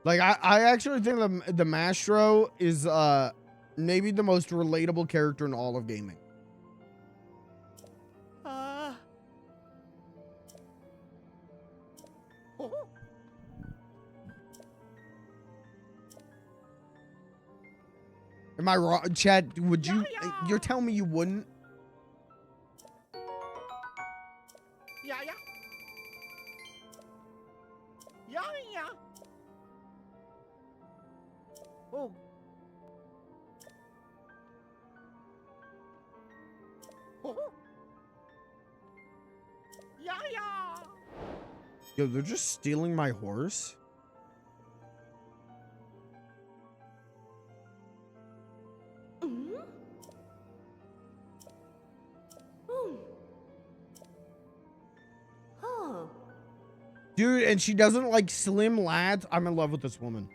Speaker 1: Like, I actually think the Mastro is maybe the most relatable character in all of gaming. Am I wrong? Chad, would you... You're telling me you wouldn't?
Speaker 2: Yeah, yeah. Yeah, yeah. Oh. Oh. Yeah, yeah.
Speaker 1: Yo, they're just stealing my horse? Dude, and she doesn't like slim lads. I'm in love with this woman.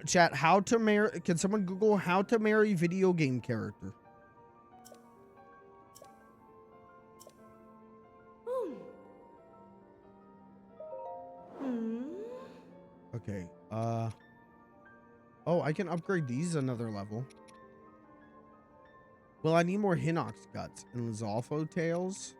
Speaker 1: Chat, how to marry... Can someone Google how to marry video game character? Okay, oh, I can upgrade these another level. Well, I need more Hinox guts and Lizalfo tails.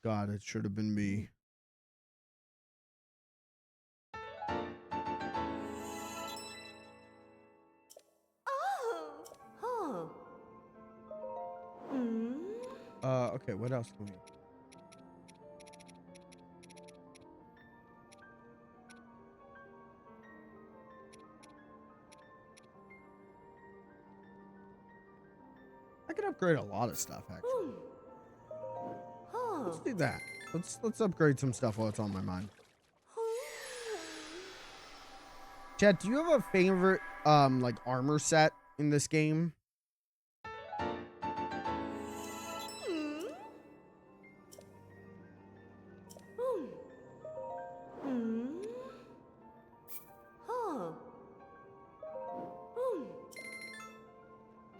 Speaker 1: God, it should have been me. Okay, what else can we... I can upgrade a lot of stuff, actually. Let's do that. Let's upgrade some stuff while it's on my mind. Chat, do you have a favorite like armor set in this game?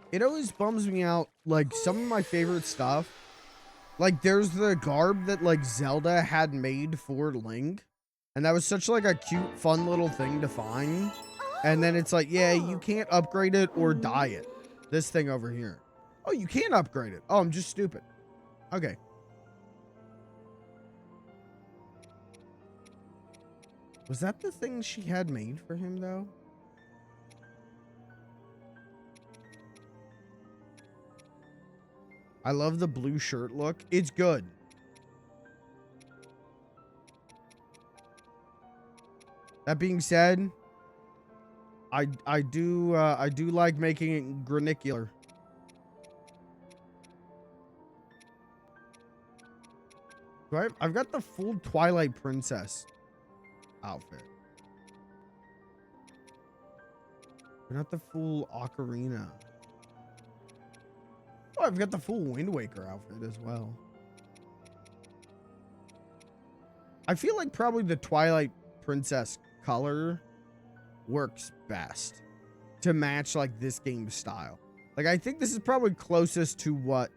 Speaker 1: It always bums me out, like some of my favorite stuff Like, there's the garb that, like, Zelda had made for Link. And that was such, like, a cute, fun little thing to find. And then it's like, yeah, you can't upgrade it or dye it. This thing over here. Oh, you can upgrade it. Oh, I'm just stupid. Okay. Was that the thing she had made for him, though? I love the blue shirt look. It's good. That being said, I do like making it granicular. I've got the full Twilight Princess outfit. But not the full Ocarina. Oh, I've got the full Wind Waker outfit as well. I feel like probably the Twilight Princess color works best to match like this game's style. Like, I think this is probably closest to what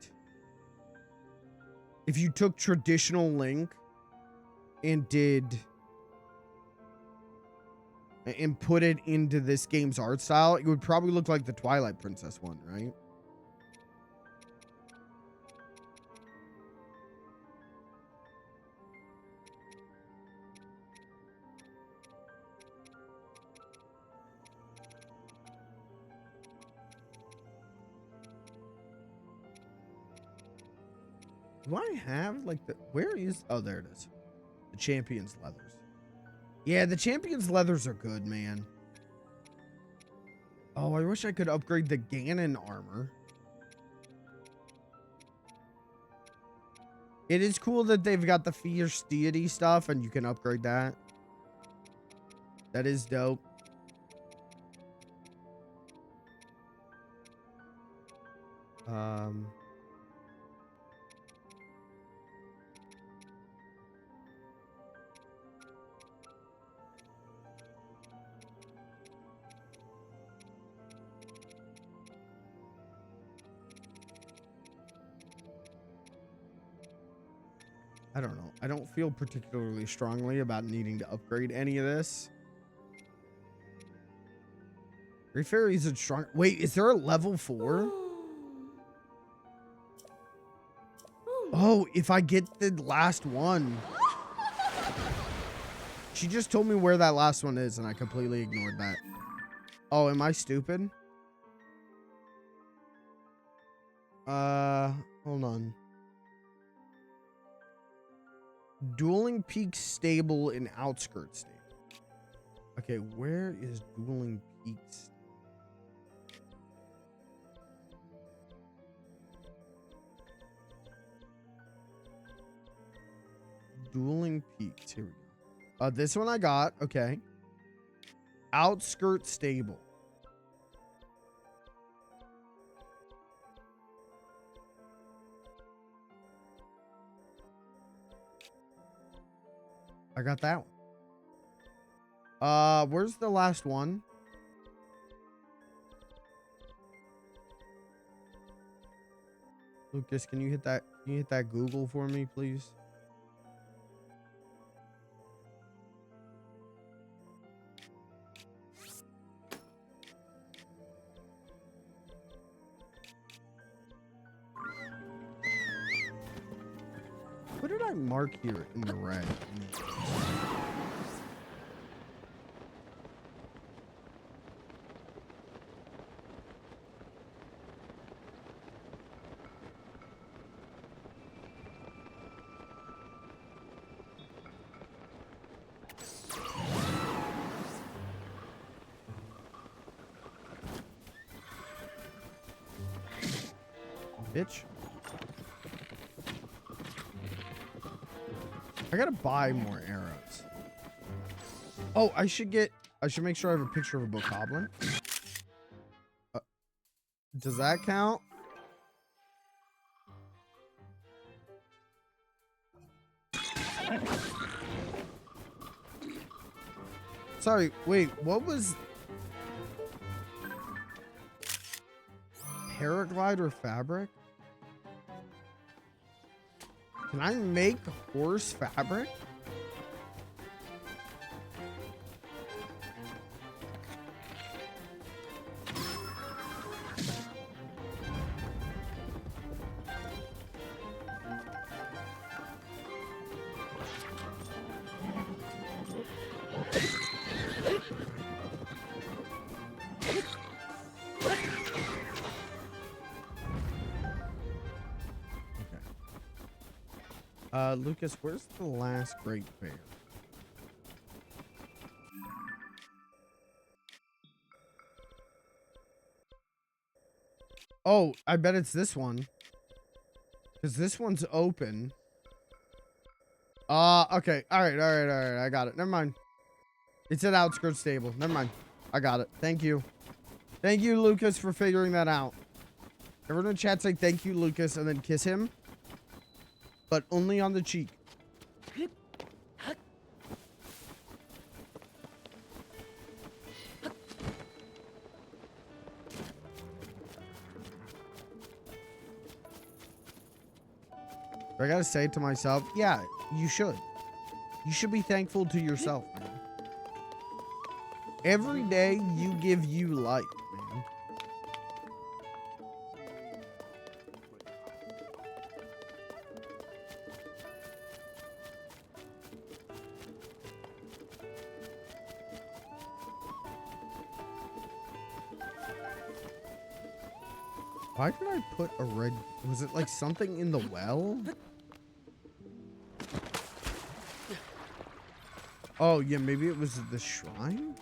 Speaker 1: if you took traditional Link and put it into this game's art style, it would probably look like the Twilight Princess one, right? Do I have like where is, oh, there it is. The Champion's leathers. Yeah, the Champion's leathers are good, man. Oh, I wish I could upgrade the Ganon armor. It is cool that they've got the fierce deity stuff and you can upgrade that. That is dope. I don't know. I don't feel particularly strongly about needing to upgrade any of this. Great Fairy's a strong... Wait, is there a level 4? Oh, if I get the last one. She just told me where that last one is, and I completely ignored that. Oh, am I stupid? Hold on. Dueling Peaks Stable in Outskirts Stable. Okay, where is Dueling Peaks? Dueling Peaks. Here we go. This one I got. Okay. Outskirts Stable. I got that one. Where's the last one? Lucas, can you hit that Google for me, please? What did I mark here in the red? Bitch. I gotta buy more arrows. Oh, I should make sure I have a picture of a bokoblin. Does that count? Sorry, wait, what was... Paraglider fabric? Can I make horse fabric? Lucas, where's the last great fair? Oh, I bet it's this one. Because this one's open. Okay. All right. I got it. Never mind. It's at Outskirts Stable. Never mind. I got it. Thank you. Thank you, Lucas, for figuring that out. Everyone in chat say thank you, Lucas, and then kiss him. But only on the cheek. I gotta say to myself, yeah, you should. You should be thankful to yourself, man. Every day you give you life, man. Why did I put a red... Was it like something in the well? Oh, yeah, maybe it was the shrine?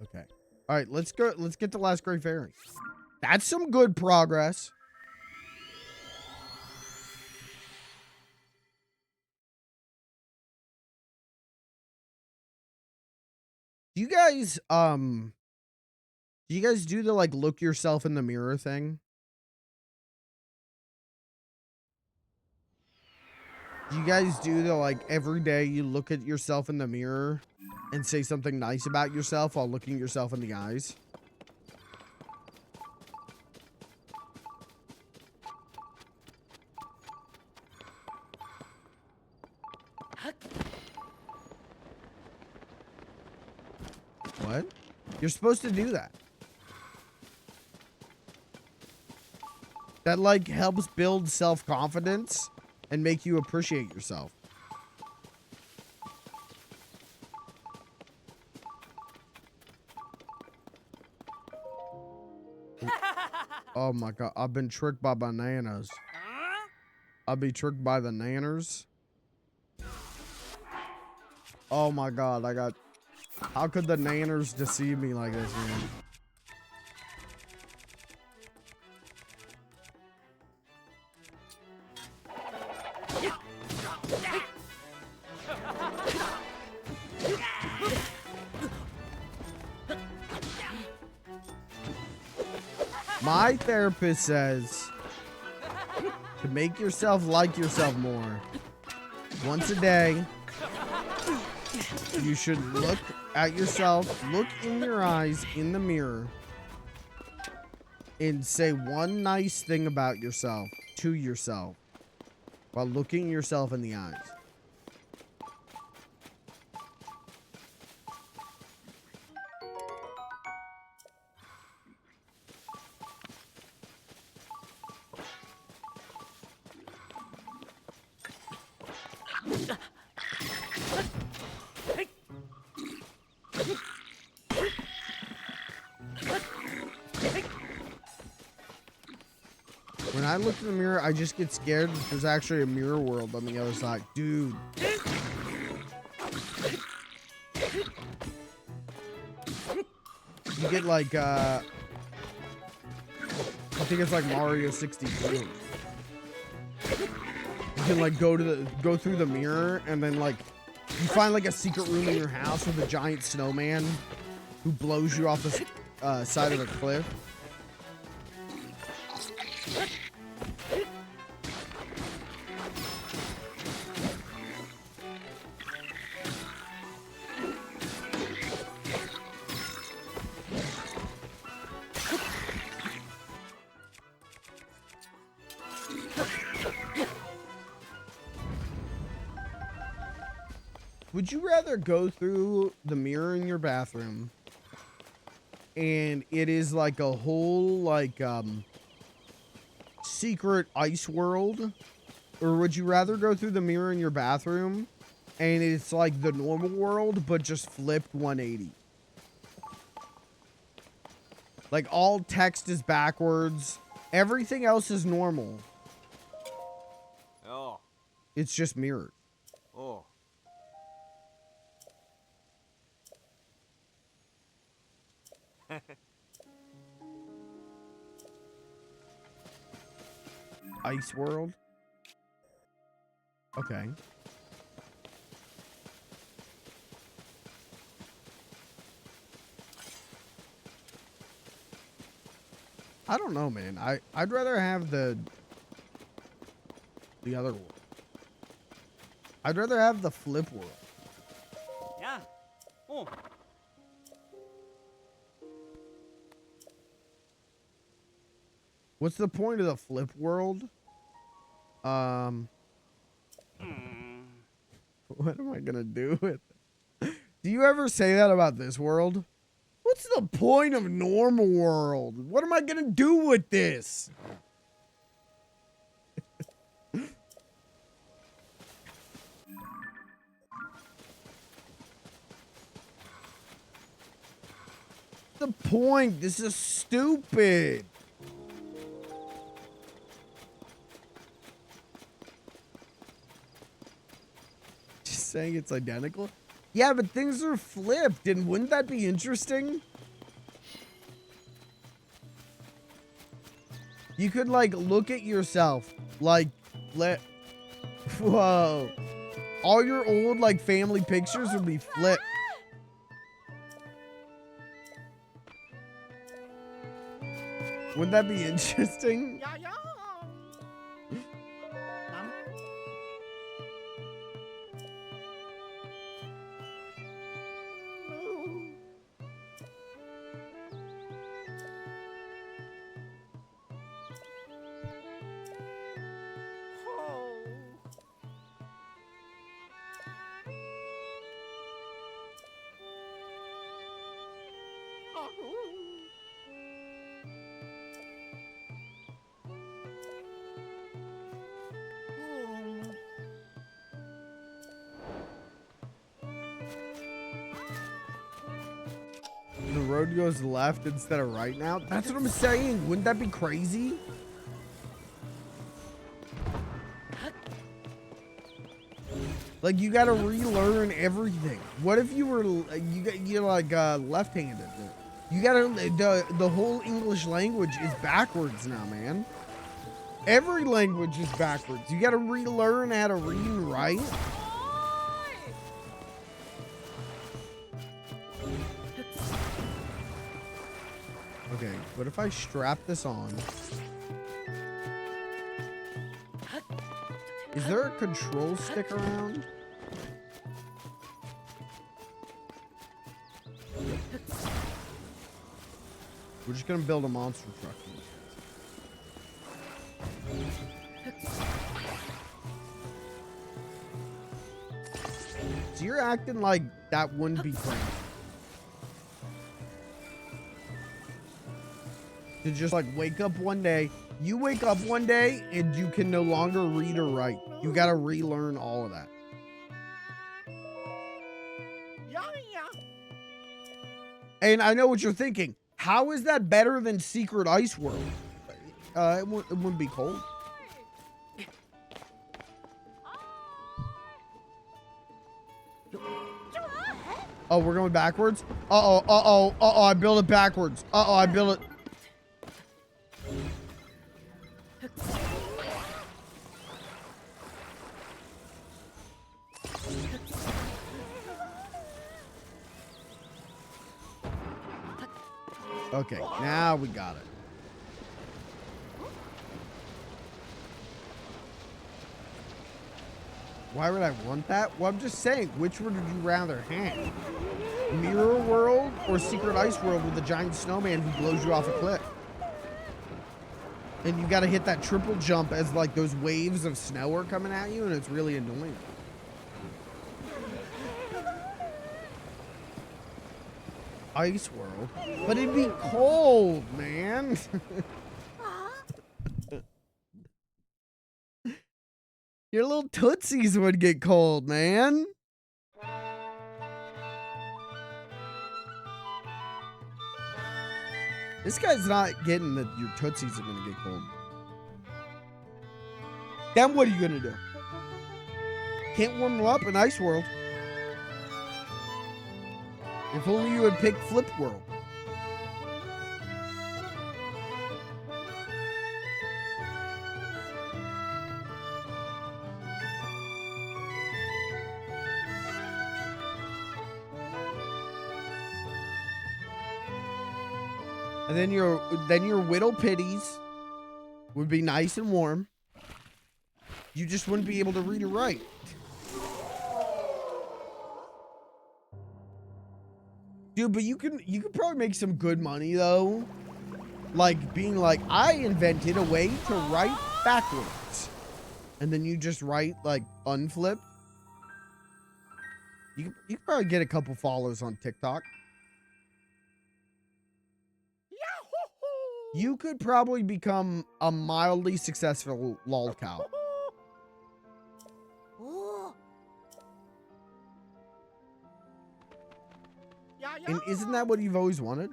Speaker 1: Okay. All right, let's go. Let's get to Last Great Fairy. That's some good progress. Do you guys do the like look yourself in the mirror thing? Do you guys do the like every day you look at yourself in the mirror and say something nice about yourself while looking yourself in the eyes? What? You're supposed to do that. That like helps build self-confidence and make you appreciate yourself. Oh my god, I've been tricked by bananas. I'll be tricked by the nanners. Oh my god, I got... How could the nanners deceive me like this, man? My therapist says to make yourself like yourself more. Once a day, you should look at yourself, look in your eyes in the mirror, and say one nice thing about yourself to yourself while looking yourself in the eyes. When I look in the mirror, I just get scared that there's actually a mirror world on the other side. Dude. You get like, I think it's like Mario 64. You can like go through the mirror and then like, you find like a secret room in your house with a giant snowman who blows you off the side of a cliff. Would you rather go through the mirror in your bathroom and it is like a whole like secret ice world, or would you rather go through the mirror in your bathroom and it's like the normal world but just flipped 180? Like all text is backwards, everything else is normal.
Speaker 2: Oh.
Speaker 1: It's just mirrored.
Speaker 2: Oh.
Speaker 1: Ice world. Okay. I don't know, man. I'd rather have the other world. I'd rather have the flip world.
Speaker 2: Yeah. Oh.
Speaker 1: What's the point of the flip world? What am I gonna do with it? Do you ever say that about this world? What's the point of normal world? What am I gonna do with this? The point? This is stupid. Just saying it's identical? Yeah, but things are flipped, and wouldn't that be interesting? You could, like, look at yourself, like, whoa. All your old, like, family pictures would be flipped. Wouldn't that be interesting?
Speaker 2: Yeah, yeah.
Speaker 1: The road goes left instead of right now? That's what I'm saying. Wouldn't that be crazy? Like, you gotta relearn everything. What if you were, you're like left-handed? You gotta, the whole English language is backwards now, man. Every language is backwards. You gotta relearn how to read and write. Okay, what if I strap this on? Is there a control stick around? We're just gonna build a monster truck. So you're acting like that wouldn't be crazy. To just like wake up one day, you wake up one day and you can no longer read or write. You gotta relearn all of that.
Speaker 2: Yeah, yeah.
Speaker 1: And I know what you're thinking. How is that better than Secret Ice World? It wouldn't be cold. Oh, we're going backwards? Uh-oh, I built it backwards. Uh-oh, I built it. Okay, now we got it. Why would I want that? Well, I'm just saying, which one would you rather have? Mirror World or Secret Ice World with a giant snowman who blows you off a cliff? And you gotta hit that triple jump as like those waves of snow are coming at you, and it's really annoying. Ice world. But it'd be cold, man. Your little tootsies would get cold, man. This guy's not getting that your tootsies are gonna get cold. Then what are you gonna do? Can't warm them up in Ice World. If only you had picked Flip World. And then your Whittle Pitties would be nice and warm. You just wouldn't be able to read or write. Dude, but you could probably make some good money though. Like being like, I invented a way to write backwards. And then you just write like unflip. You could probably get a couple followers on TikTok. You could probably become a mildly successful lolcow. And isn't that what you've always wanted?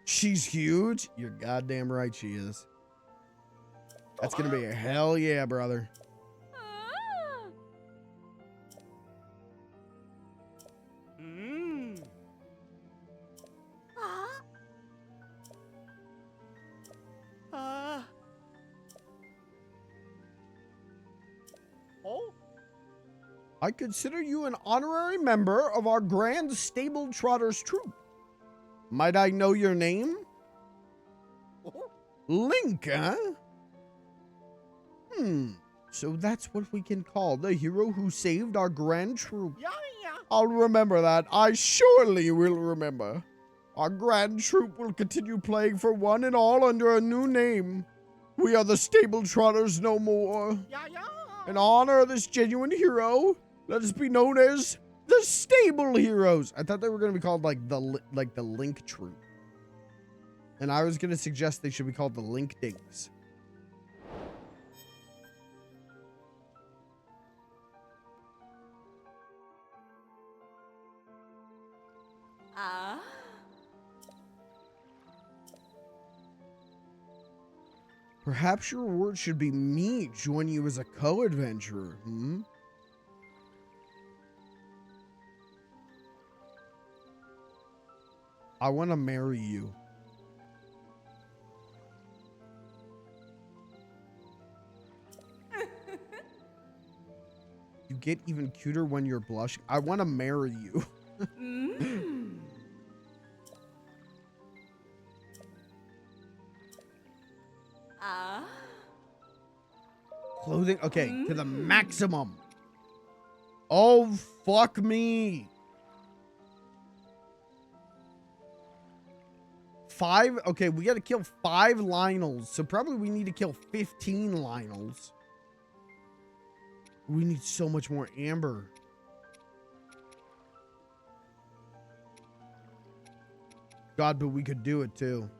Speaker 1: She's huge? You're goddamn right she is. That's gonna be a hell yeah, brother. I consider you an honorary member of our Grand Stable Trotters troop. Might I know your name? Link, huh? So that's what we can call the hero who saved our grand troop. I'll remember that. I surely will remember. Our grand troop will continue playing for one and all under a new name. We are the Stable Trotters no more. In honor of this genuine hero, let us be known as the Stable Heroes. I thought they were going to be called like the Link Troop. And I was going to suggest they should be called the Link Dings. Perhaps your reward should be me joining you as a co-adventurer, I want to marry you. You get even cuter when you're blushing. I want to marry you. Clothing, okay, to the maximum. Oh, fuck me. 5, okay, we gotta kill 5 Lionels, so probably we need to kill 15 Lionels. We need so much more amber. God, but we could do it too.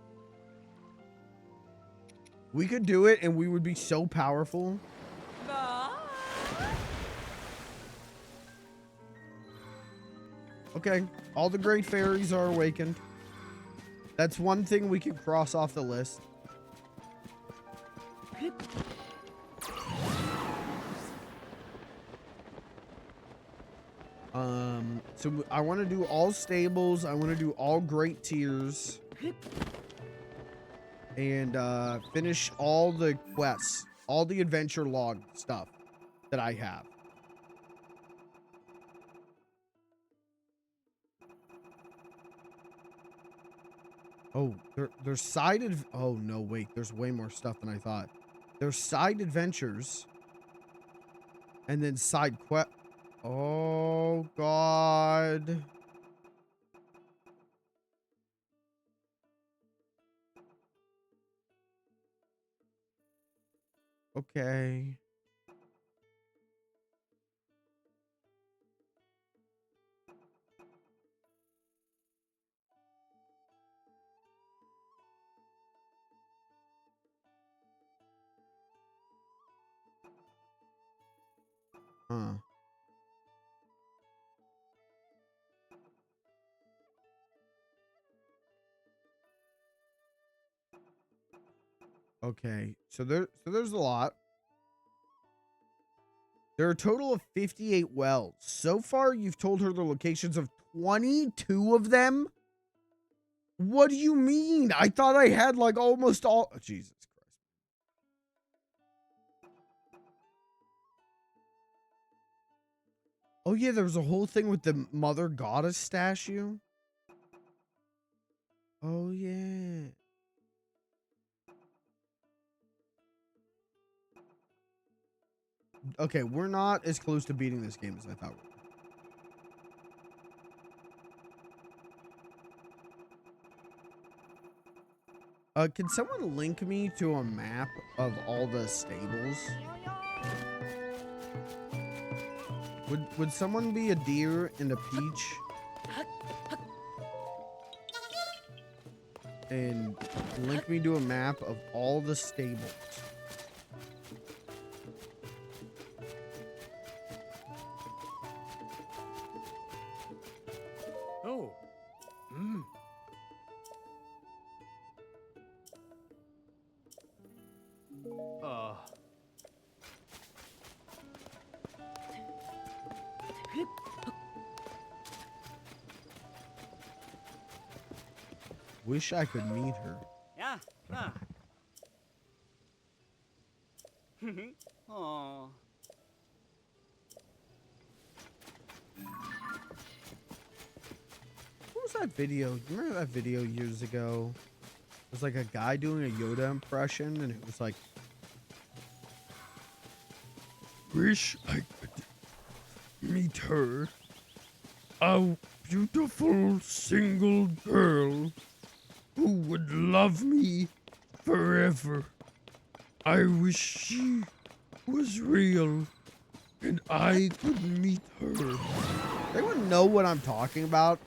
Speaker 1: We could do it and we would be so powerful. Okay, all the great fairies are awakened. That's one thing we can cross off the list. So I want to do all stables. I want to do all great tiers. And finish all the quests, all the adventure log stuff that I have. Oh, there's side oh no, wait, there's way more stuff than I thought. There's side adventures and then side quest. Oh God. Okay. Huh. Okay, so there's a lot. There are a total of 58 wells. So far, you've told her the locations of 22 of them? What do you mean? I thought I had like almost all. Oh, Jesus Christ. Oh yeah, there was a whole thing with the mother goddess statue. Oh yeah. Okay, we're not as close to beating this game as I thought we were. Can someone link me to a map of all the stables? Would someone be a deer and a peach? And link me to a map of all the stables.
Speaker 2: Oh. Mm.
Speaker 1: Wish I could meet her.
Speaker 2: Yeah. Ah. Oh.
Speaker 1: What was that video? You remember that video years ago? It was like a guy doing a Yoda impression, and it was like, wish I could meet her. A beautiful single girl who would love me forever. I wish she was real and I could meet her. Anyone know what I'm talking about?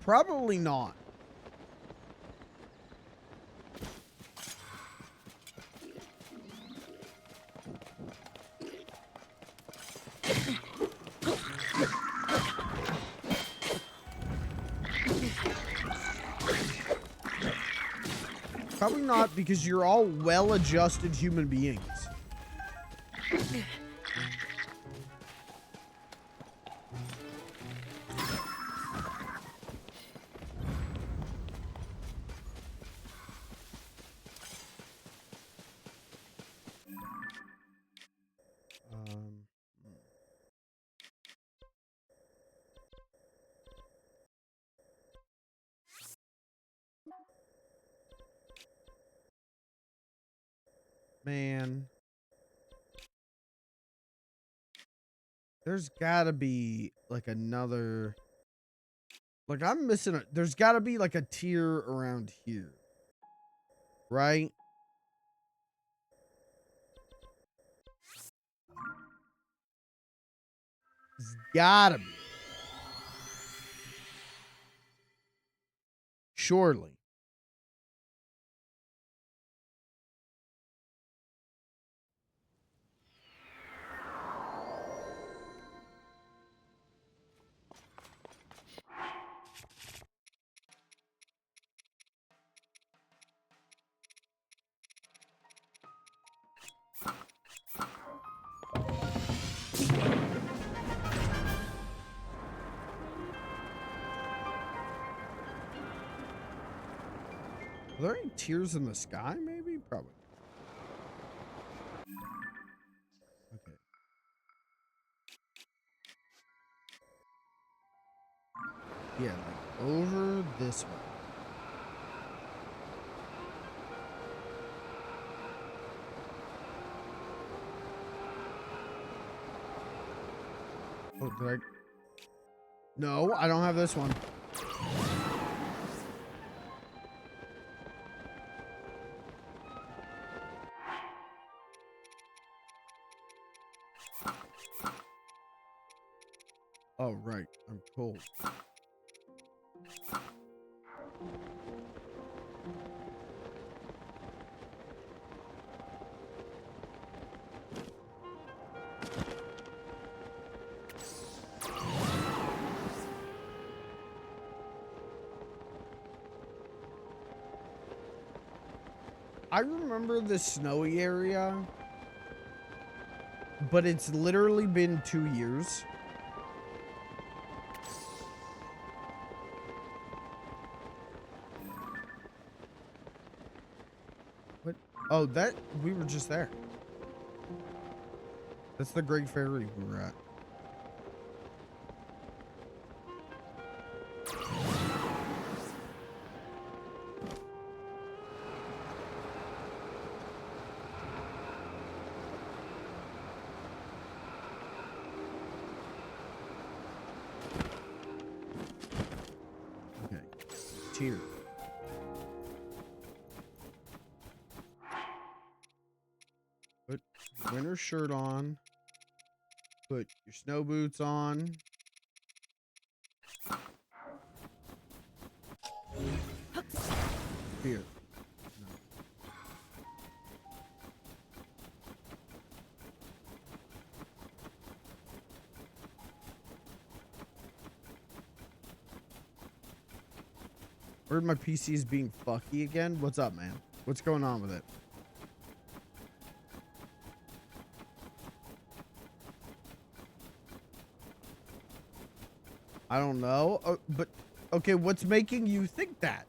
Speaker 1: Probably not. Probably not, because you're all well-adjusted human beings. Man. There's gotta be like another, like I'm missing a, there's gotta be like a tier around here, right? There's gotta be. Surely. Are there any tears in the sky? Maybe? Probably. Okay. Yeah, like over this way. Oh, did I? No, I don't have this one. Oh, right. I'm cold. I remember the snowy area, but it's literally been 2 years. What? Oh, we were just there. That's the Great Ferry we were at. Okay. Tier. Put winter shirt on. Put your snow boots on. Here. No. Heard my PC is being fucky again. What's up, man? What's going on with it? I don't know. But okay, what's making you think that?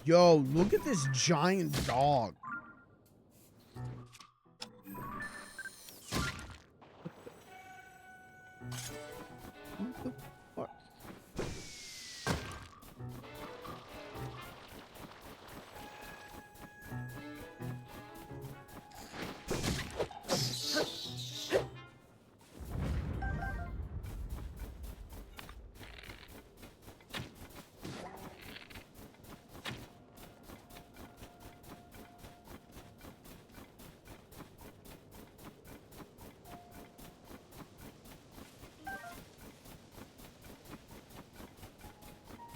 Speaker 1: Yo, look at this giant dog. What the fuck?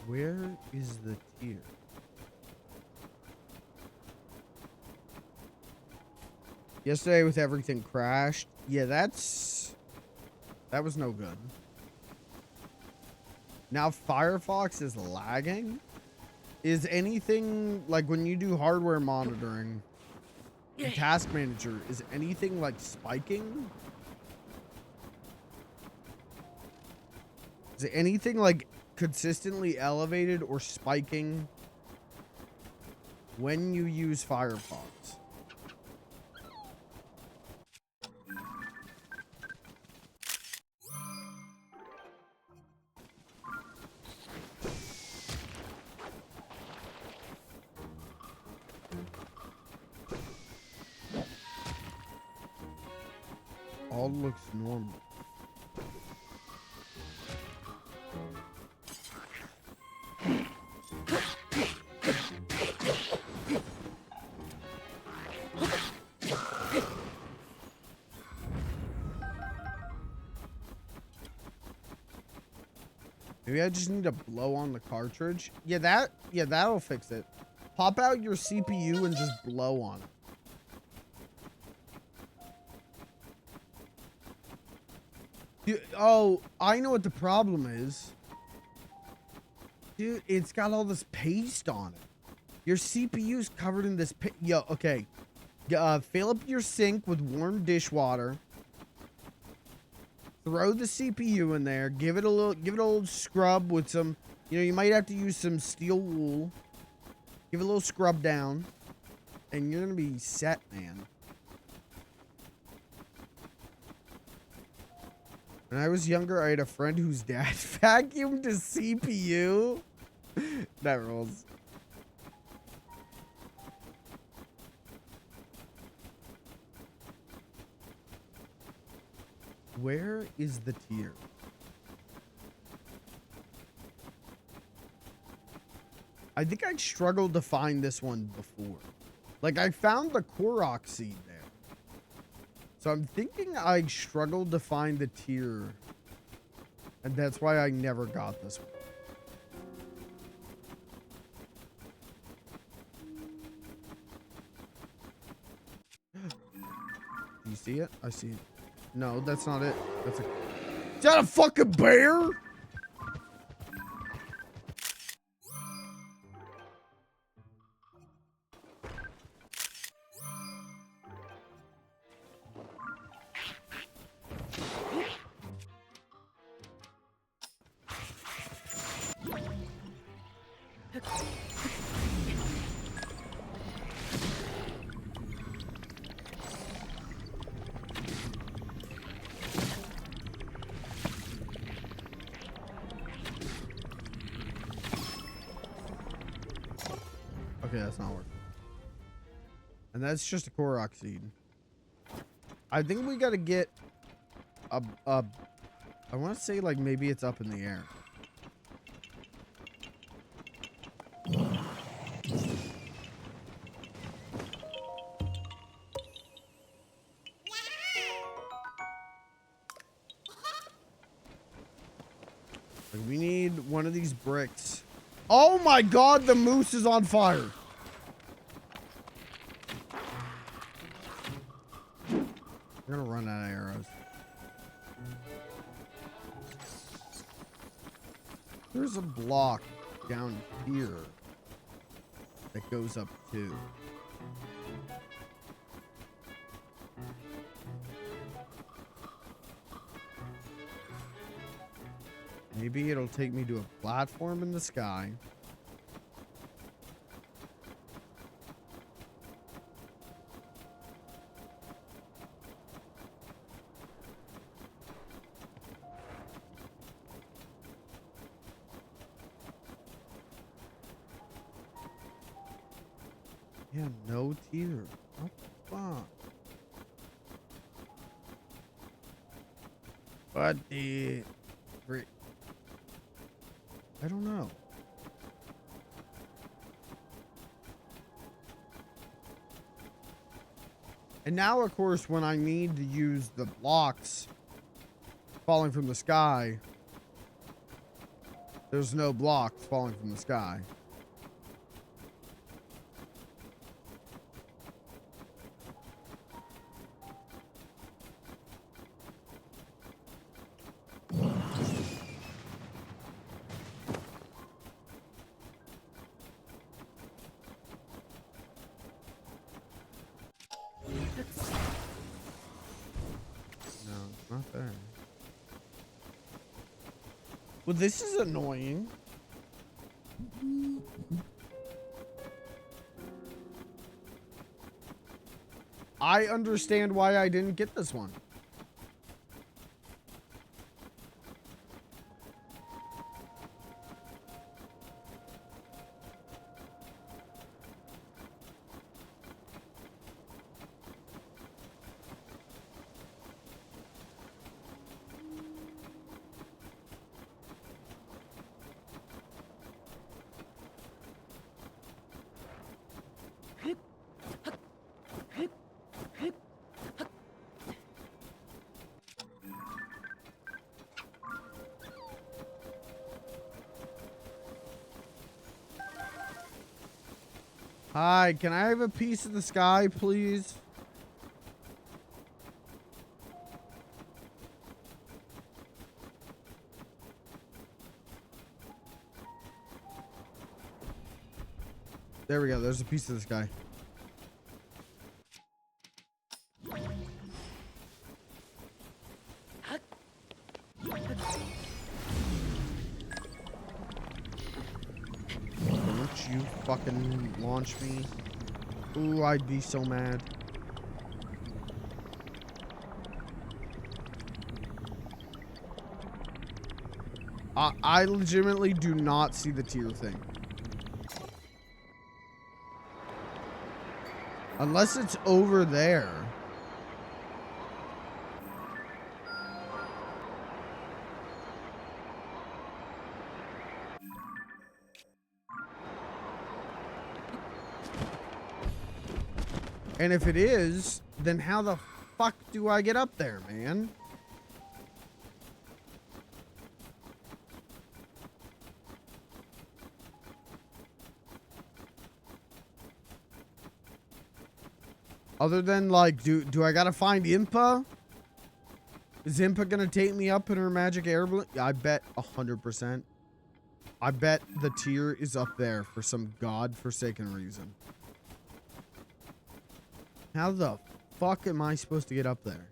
Speaker 1: Where is the tier? Yesterday with everything crashed. Yeah, that was no good. Now Firefox is lagging. Is anything like when you do hardware monitoring in Task Manager, is anything like spiking? Is anything like consistently elevated or spiking when you use Firefox? All looks normal. Maybe I just need to blow on the cartridge. Yeah, that'll fix it. Pop out your CPU and just blow on it. Dude, oh, I know what the problem is. Dude, it's got all this paste on it. Your CPU's covered in this paste. Yo, okay. Fill up your sink with warm dishwater. Throw the CPU in there. Give it a little scrub with some, you might have to use some steel wool. Give it a little scrub down. And you're going to be set, man. When I was younger, I had a friend whose dad vacuumed his CPU. That rolls. Where is the tier? I think I struggled to find this one before. Like, I found the Korok seed there. So I'm thinking I struggled to find the tier. And that's why I never got this one. Do you see it? I see it. No, that's not it. That's a... Is that a fucking bear? Okay, that's not working. And that's just a Korok seed. I think we gotta get I want to say like maybe it's up in the air. Like we need one of these bricks. Oh my god, the moose is on fire. We're gonna run out of arrows. There's a block down here that goes up too. Maybe it'll take me to a platform in the sky. Yeah, no tear. What the fuck? What the frick? I don't know. And now, of course, when I need to use the blocks falling from the sky, there's no blocks falling from the sky. Not there. Well, this is annoying. I understand why I didn't get this one. Hi, can I have a piece of the sky, please? There we go. There's a piece of the sky. Don't you fucking launch me. Ooh, I'd be so mad. I legitimately do not see the tier thing. Unless it's over there. And if it is, then how the fuck do I get up there, man? Other than like, do I gotta find Impa? Is Impa gonna take me up in her magic air balloon? Yeah, I bet 100%. I bet the tier is up there for some godforsaken reason. How the fuck am I supposed to get up there?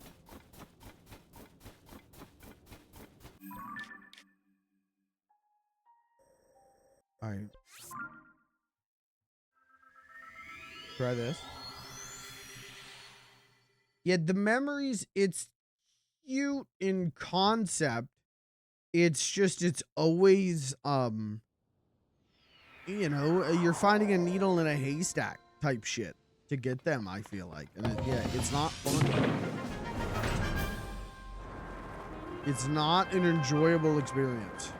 Speaker 1: Alright. Try this. Yeah, the memories, it's cute in concept. It's just, it's always, you know, you're finding a needle in a haystack type shit to get them, I feel like. And yeah, it's not fun. It's not an enjoyable experience.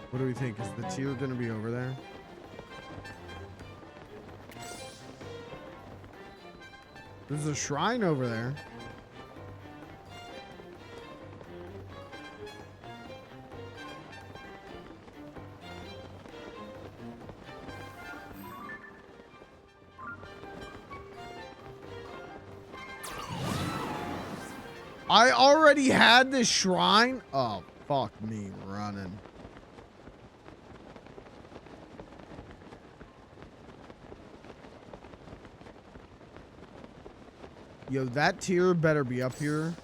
Speaker 1: What do we think? Is the tier gonna be over there? There's a shrine over there. I already had this shrine? Oh, fuck me running. Yo, that tier better be up here.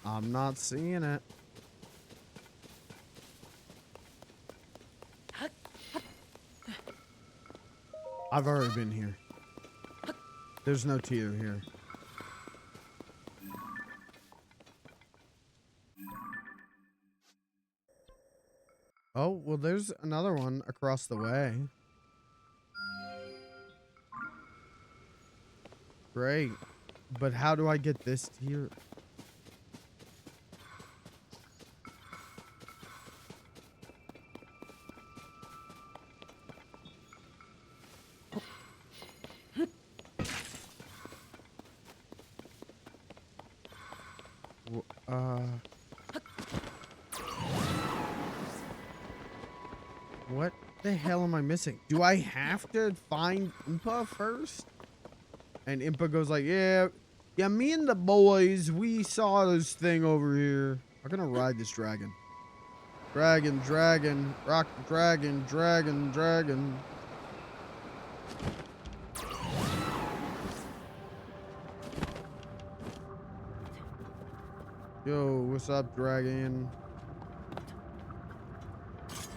Speaker 1: I'm not seeing it. I've already been here. There's no tier here. Oh, well, there's another one across the way. Great. But how do I get this tier? What the hell am I missing? Do I have to find Impa first? And Impa goes like, yeah, me and the boys, we saw this thing over here. I'm gonna ride this dragon. Dragon, rock dragon, dragon. Yo, what's up, dragon?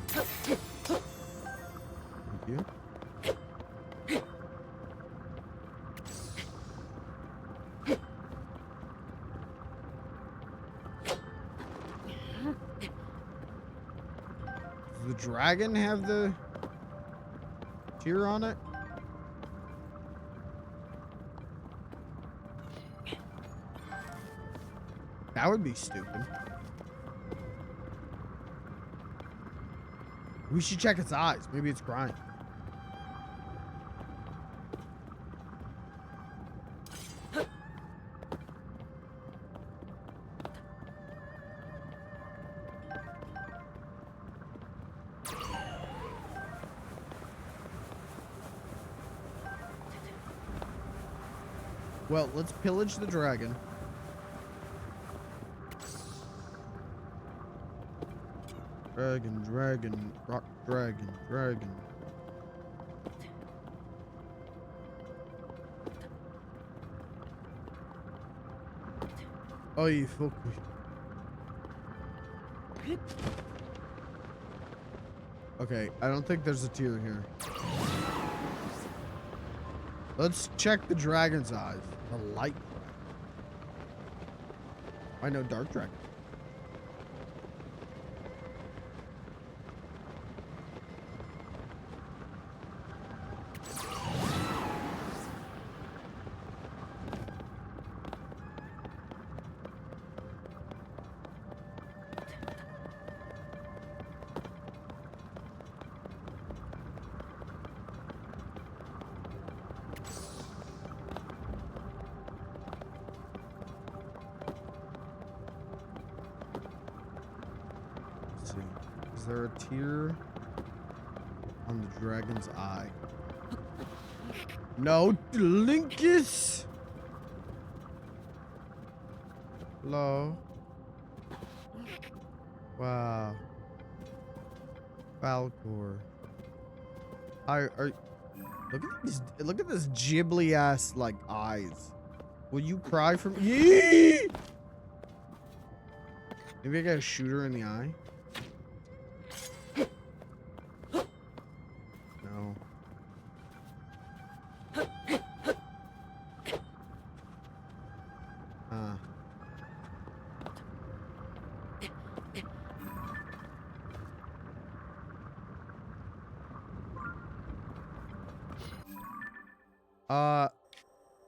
Speaker 1: Thank you. Does the dragon have the tier on it? That would be stupid. We should check its eyes. Maybe it's crying. Well, let's pillage the dragon. Dragon, rock dragon. Oh, you fuck me. Okay, I don't think there's a tier here. Let's check the dragon's eyes. The light dragon. I know dark dragon. Let's see. Is there a tear on the dragon's eye? No, Linkus. Hello. Wow. Falcor. Look at this Ghibli ass like eyes. Will you cry from Yee? Maybe I gotta shoot her in the eye. No.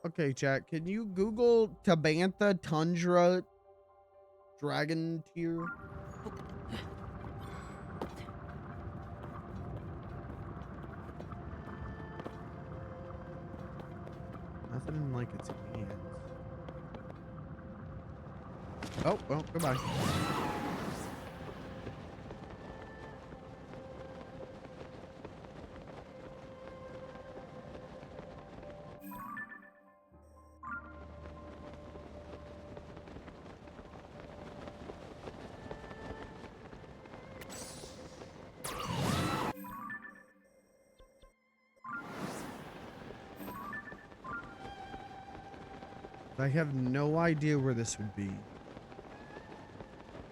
Speaker 1: Okay, chat. Can you Google Tabantha Tundra Dragon Tier? Nothing like its hands. Oh, well, goodbye. I have no idea where this would be.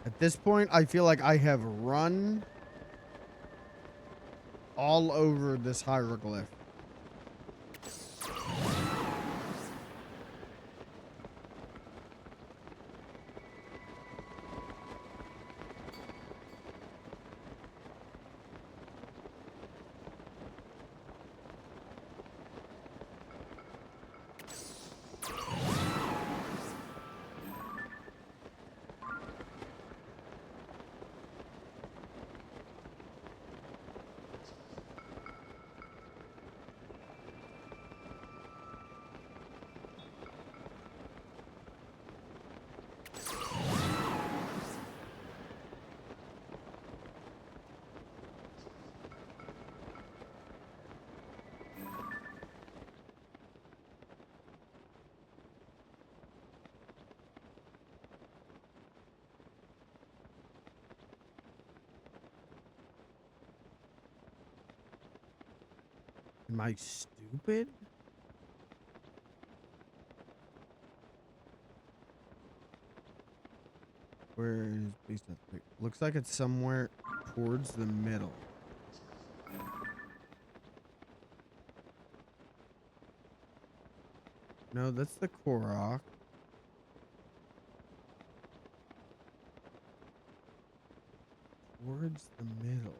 Speaker 1: At this point, I feel like I have run all over this hieroglyph. Am I stupid? Where is based on the pic? Looks like it's somewhere towards the middle. No, that's the Korok. Towards the middle.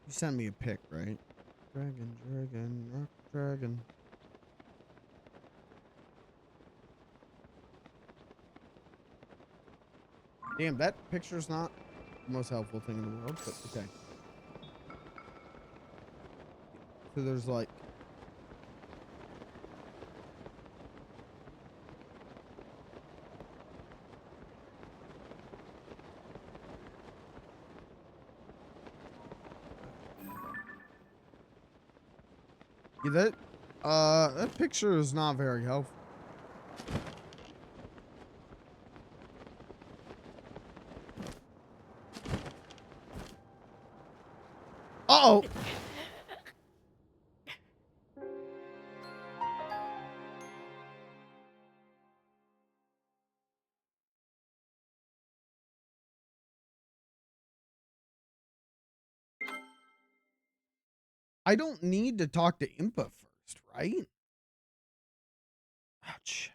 Speaker 1: You sent me a pic, right? Dragon, rock dragon. Damn, that picture's not the most helpful thing in the world, but okay. So there's like... Yeah, that picture is not very helpful. Uh-oh! I don't need to talk to Impa first, right? Ouch.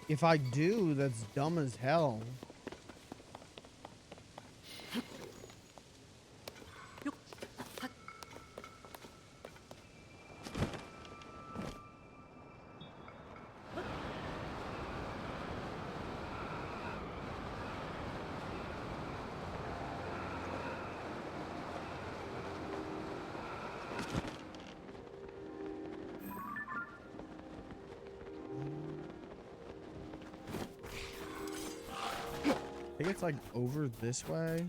Speaker 1: If I do, that's dumb as hell. I think it's like over this way.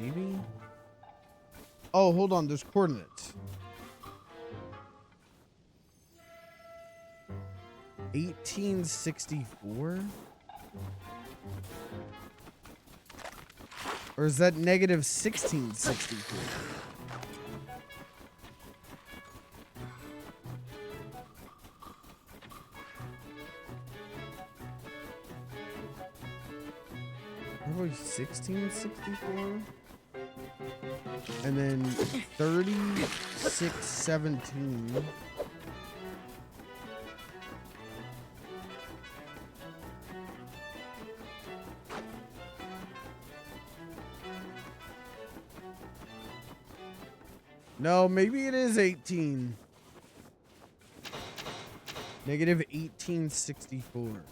Speaker 1: Maybe? Oh, hold on. There's coordinates. 1864? Or is that negative 1664? Probably 1664? And then 3617. No, maybe it is 18. Negative 1864.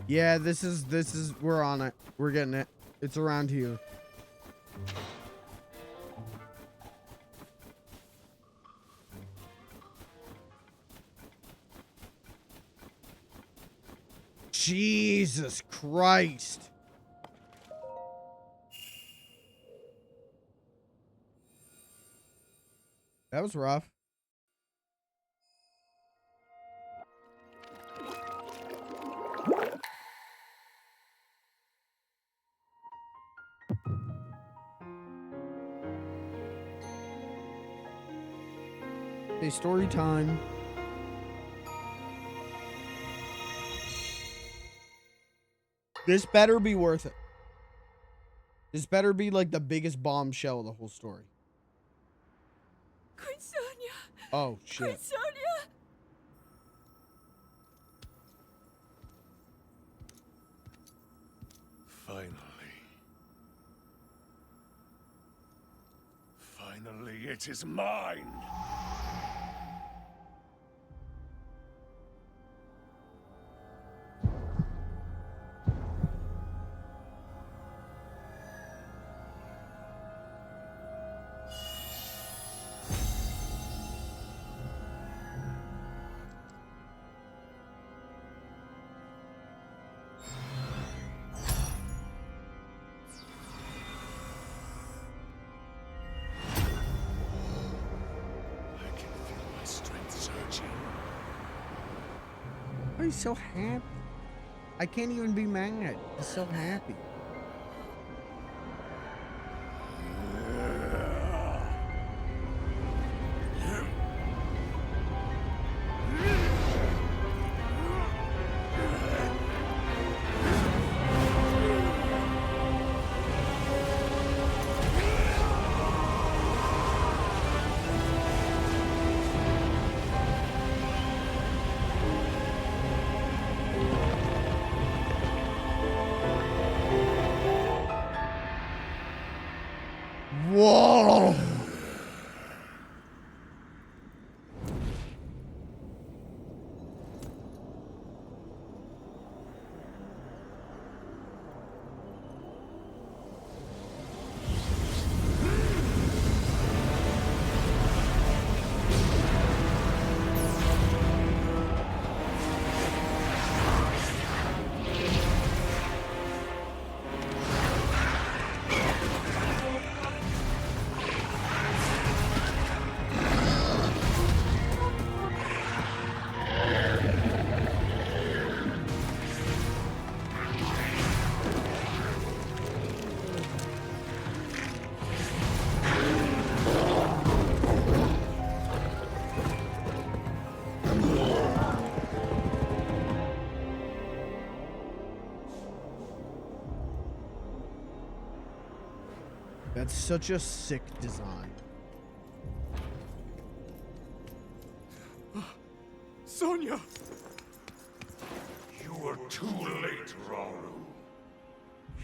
Speaker 1: Yeah, this is we're on it. We're getting it. It's around here. Jesus Christ. That was rough. Okay, story time. This better be worth it. This better be like the biggest bombshell of the whole story.
Speaker 4: Queen Sonia!
Speaker 1: Oh, shit.
Speaker 4: Queen Sonia!
Speaker 5: Finally, it is mine!
Speaker 1: Oh, he's so happy. I can't even be mad. He's so happy. That's such a sick design.
Speaker 2: Sonia!
Speaker 5: You were too late, Rauru.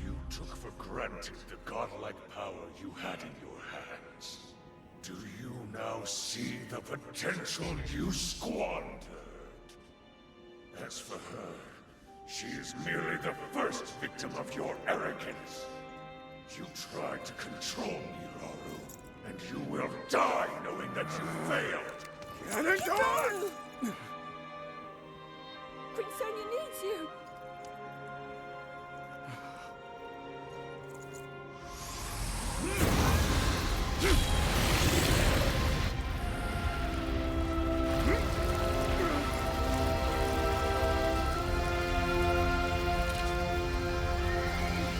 Speaker 5: You took for granted the godlike power you had in your hands. Do you now see the potential you squandered? As for her, she is merely the first victim of your arrogance. You tried to control me, Rauru, and you will die knowing that you failed.
Speaker 2: Ganondorf!
Speaker 4: Queen Sonia needs you!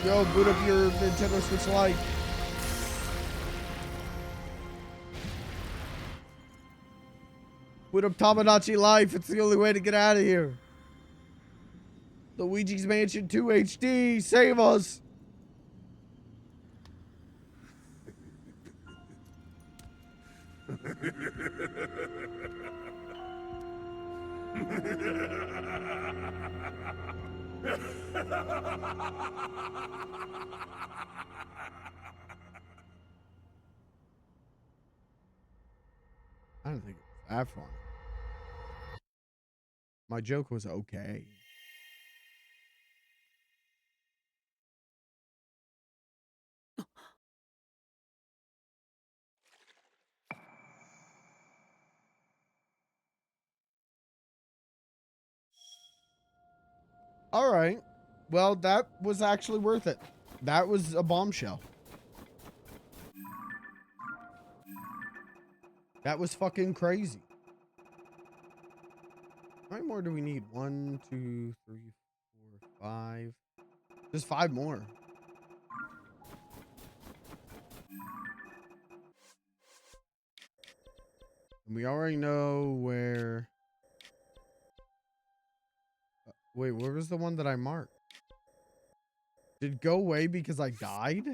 Speaker 1: Yo, boot up your Nintendo Switch Lite. Boot up Tamagotchi Life. It's the only way to get out of here. Luigi's Mansion 2 HD. Save us. I don't think it was that fun. My joke was okay. All right. Well, that was actually worth it. That was a bombshell. That was fucking crazy. How many more do we need? 1, 2, 3, 4, 5. Just 5 more. And we already know where... wait, where was the one that I marked? Did it go away because I died?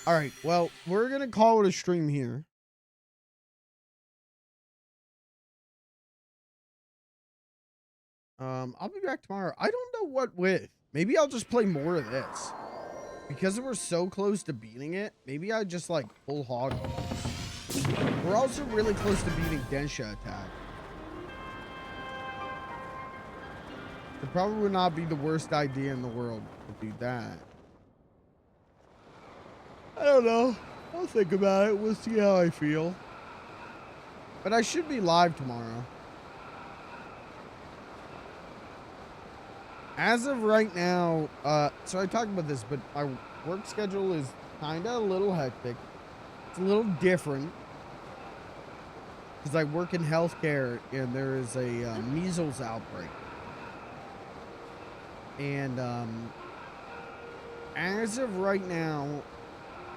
Speaker 1: All right, well, we're going to call it a stream here. I'll be back tomorrow. I don't know what with. Maybe I'll just play more of this. Because we're so close to beating it, maybe I just like full hog. We're also really close to beating Densha Attack. It probably would not be the worst idea in the world to do that. I don't know. I'll think about it. We'll see how I feel. But I should be live tomorrow. As of right now, so I talked about this, but my work schedule is kind of a little hectic. It's a little different. Because I work in healthcare and there is a measles outbreak. And as of right now,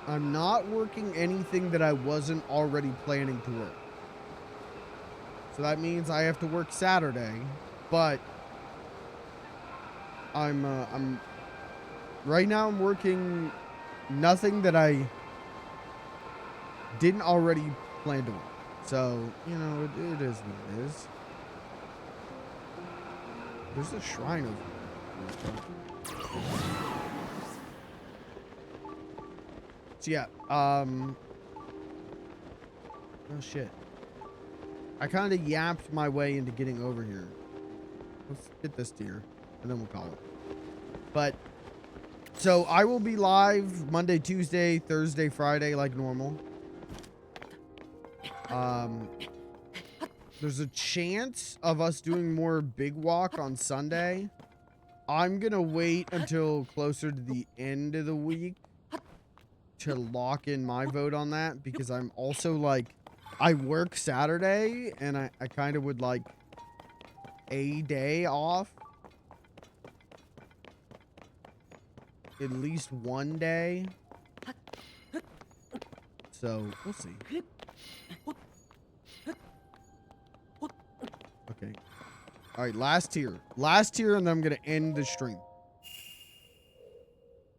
Speaker 1: I'm not working anything that I wasn't already planning to work. So that means I have to work Saturday, but I'm right now I'm working nothing that I didn't already plan to work. So, you know, it is what it is. There's a shrine over there. So yeah, oh shit. I kind of yapped my way into getting over here. Let's get this tier, and then we'll call it. But, so I will be live Monday, Tuesday, Thursday, Friday, like normal. There's a chance of us doing more Big Walk on Sunday. I'm gonna wait until closer to the end of the week to lock in my vote on that, because I'm also like, I work Saturday and I kind of would like a day off. At least one day. So we'll see. Okay, All right, last tier. Last tier, and then I'm going to end the stream.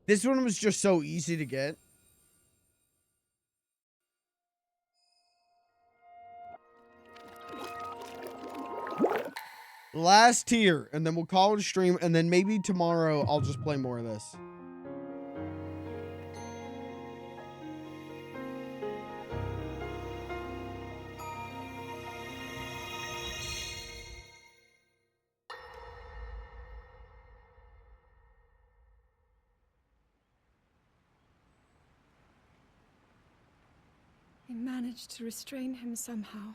Speaker 1: This one was just so easy to get. Last tier, and then we'll call it a stream, and then maybe tomorrow I'll just play more of this.
Speaker 4: I managed to restrain him somehow.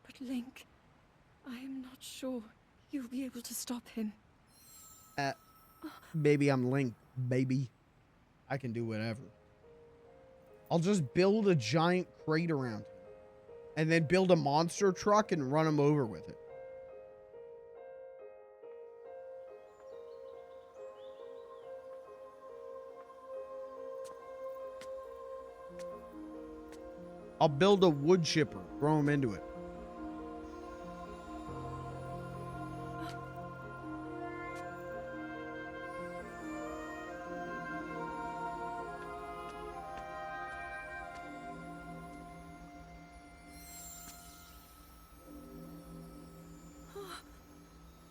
Speaker 4: But Link, I am not sure you'll be able to stop him.
Speaker 1: Baby, I'm Link, baby. I can do whatever. I'll just build a giant crate around him. And then build a monster truck and run him over with it. I'll build a wood chipper, throw him into it.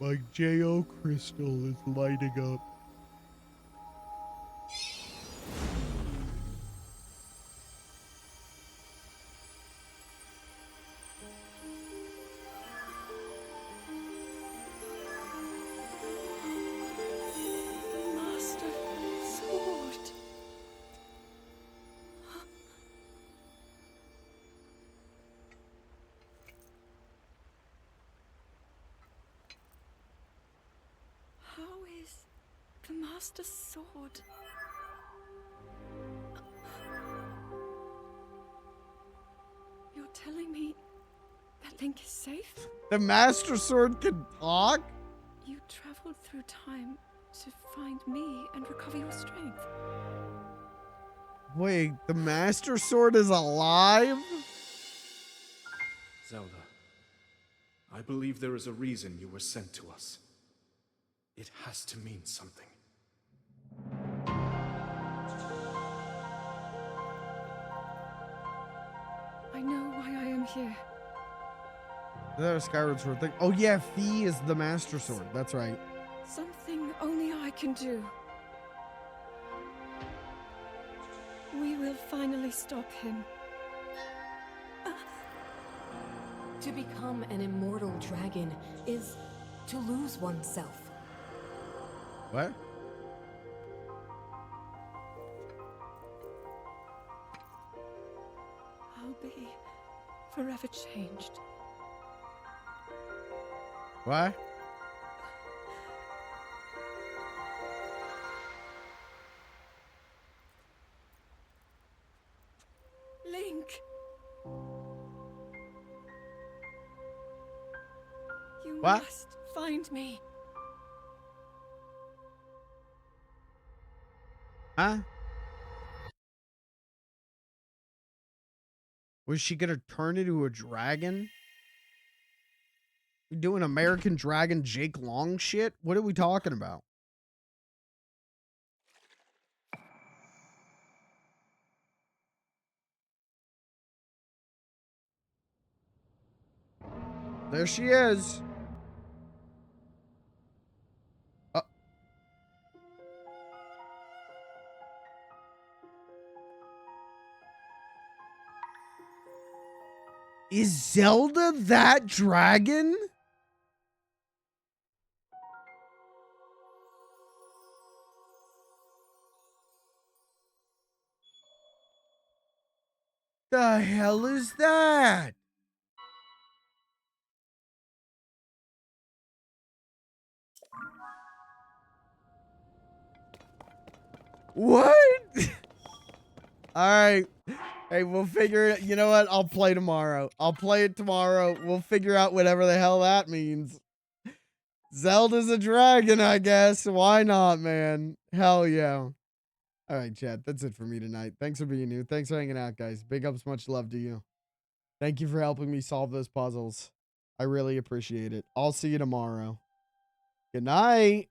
Speaker 1: My J.O. crystal is lighting up.
Speaker 4: Master Sword. How is the Master Sword? You're telling me that Link is safe?
Speaker 1: The Master Sword can talk?
Speaker 4: You traveled through time to find me and recover your strength.
Speaker 1: Wait, the Master Sword is alive?
Speaker 2: Zelda, I believe there is a reason you were sent to us. It has to mean something.
Speaker 4: I know why I am here.
Speaker 1: Is that a Skyward Sword thing? Oh yeah, Fee is the Master Sword. That's right.
Speaker 4: Something only I can do. We will finally stop him.
Speaker 6: To become an immortal dragon is to lose oneself.
Speaker 1: What?
Speaker 4: I'll be forever changed.
Speaker 1: What?
Speaker 4: Link! You
Speaker 1: What?
Speaker 4: must find me.
Speaker 1: Huh? Was she gonna turn into a dragon? You doing American Dragon Jake Long shit? What are we talking about? There she is. Is Zelda that dragon? The hell is that? What? All right. Hey, we'll figure it. You know what? I'll play tomorrow. I'll play it tomorrow. We'll figure out whatever the hell that means. Zelda's a dragon, I guess. Why not, man? Hell yeah. All right, chat. That's it for me tonight. Thanks for being here. Thanks for hanging out, guys. Big ups, much love to you. Thank you for helping me solve those puzzles. I really appreciate it. I'll see you tomorrow. Good night.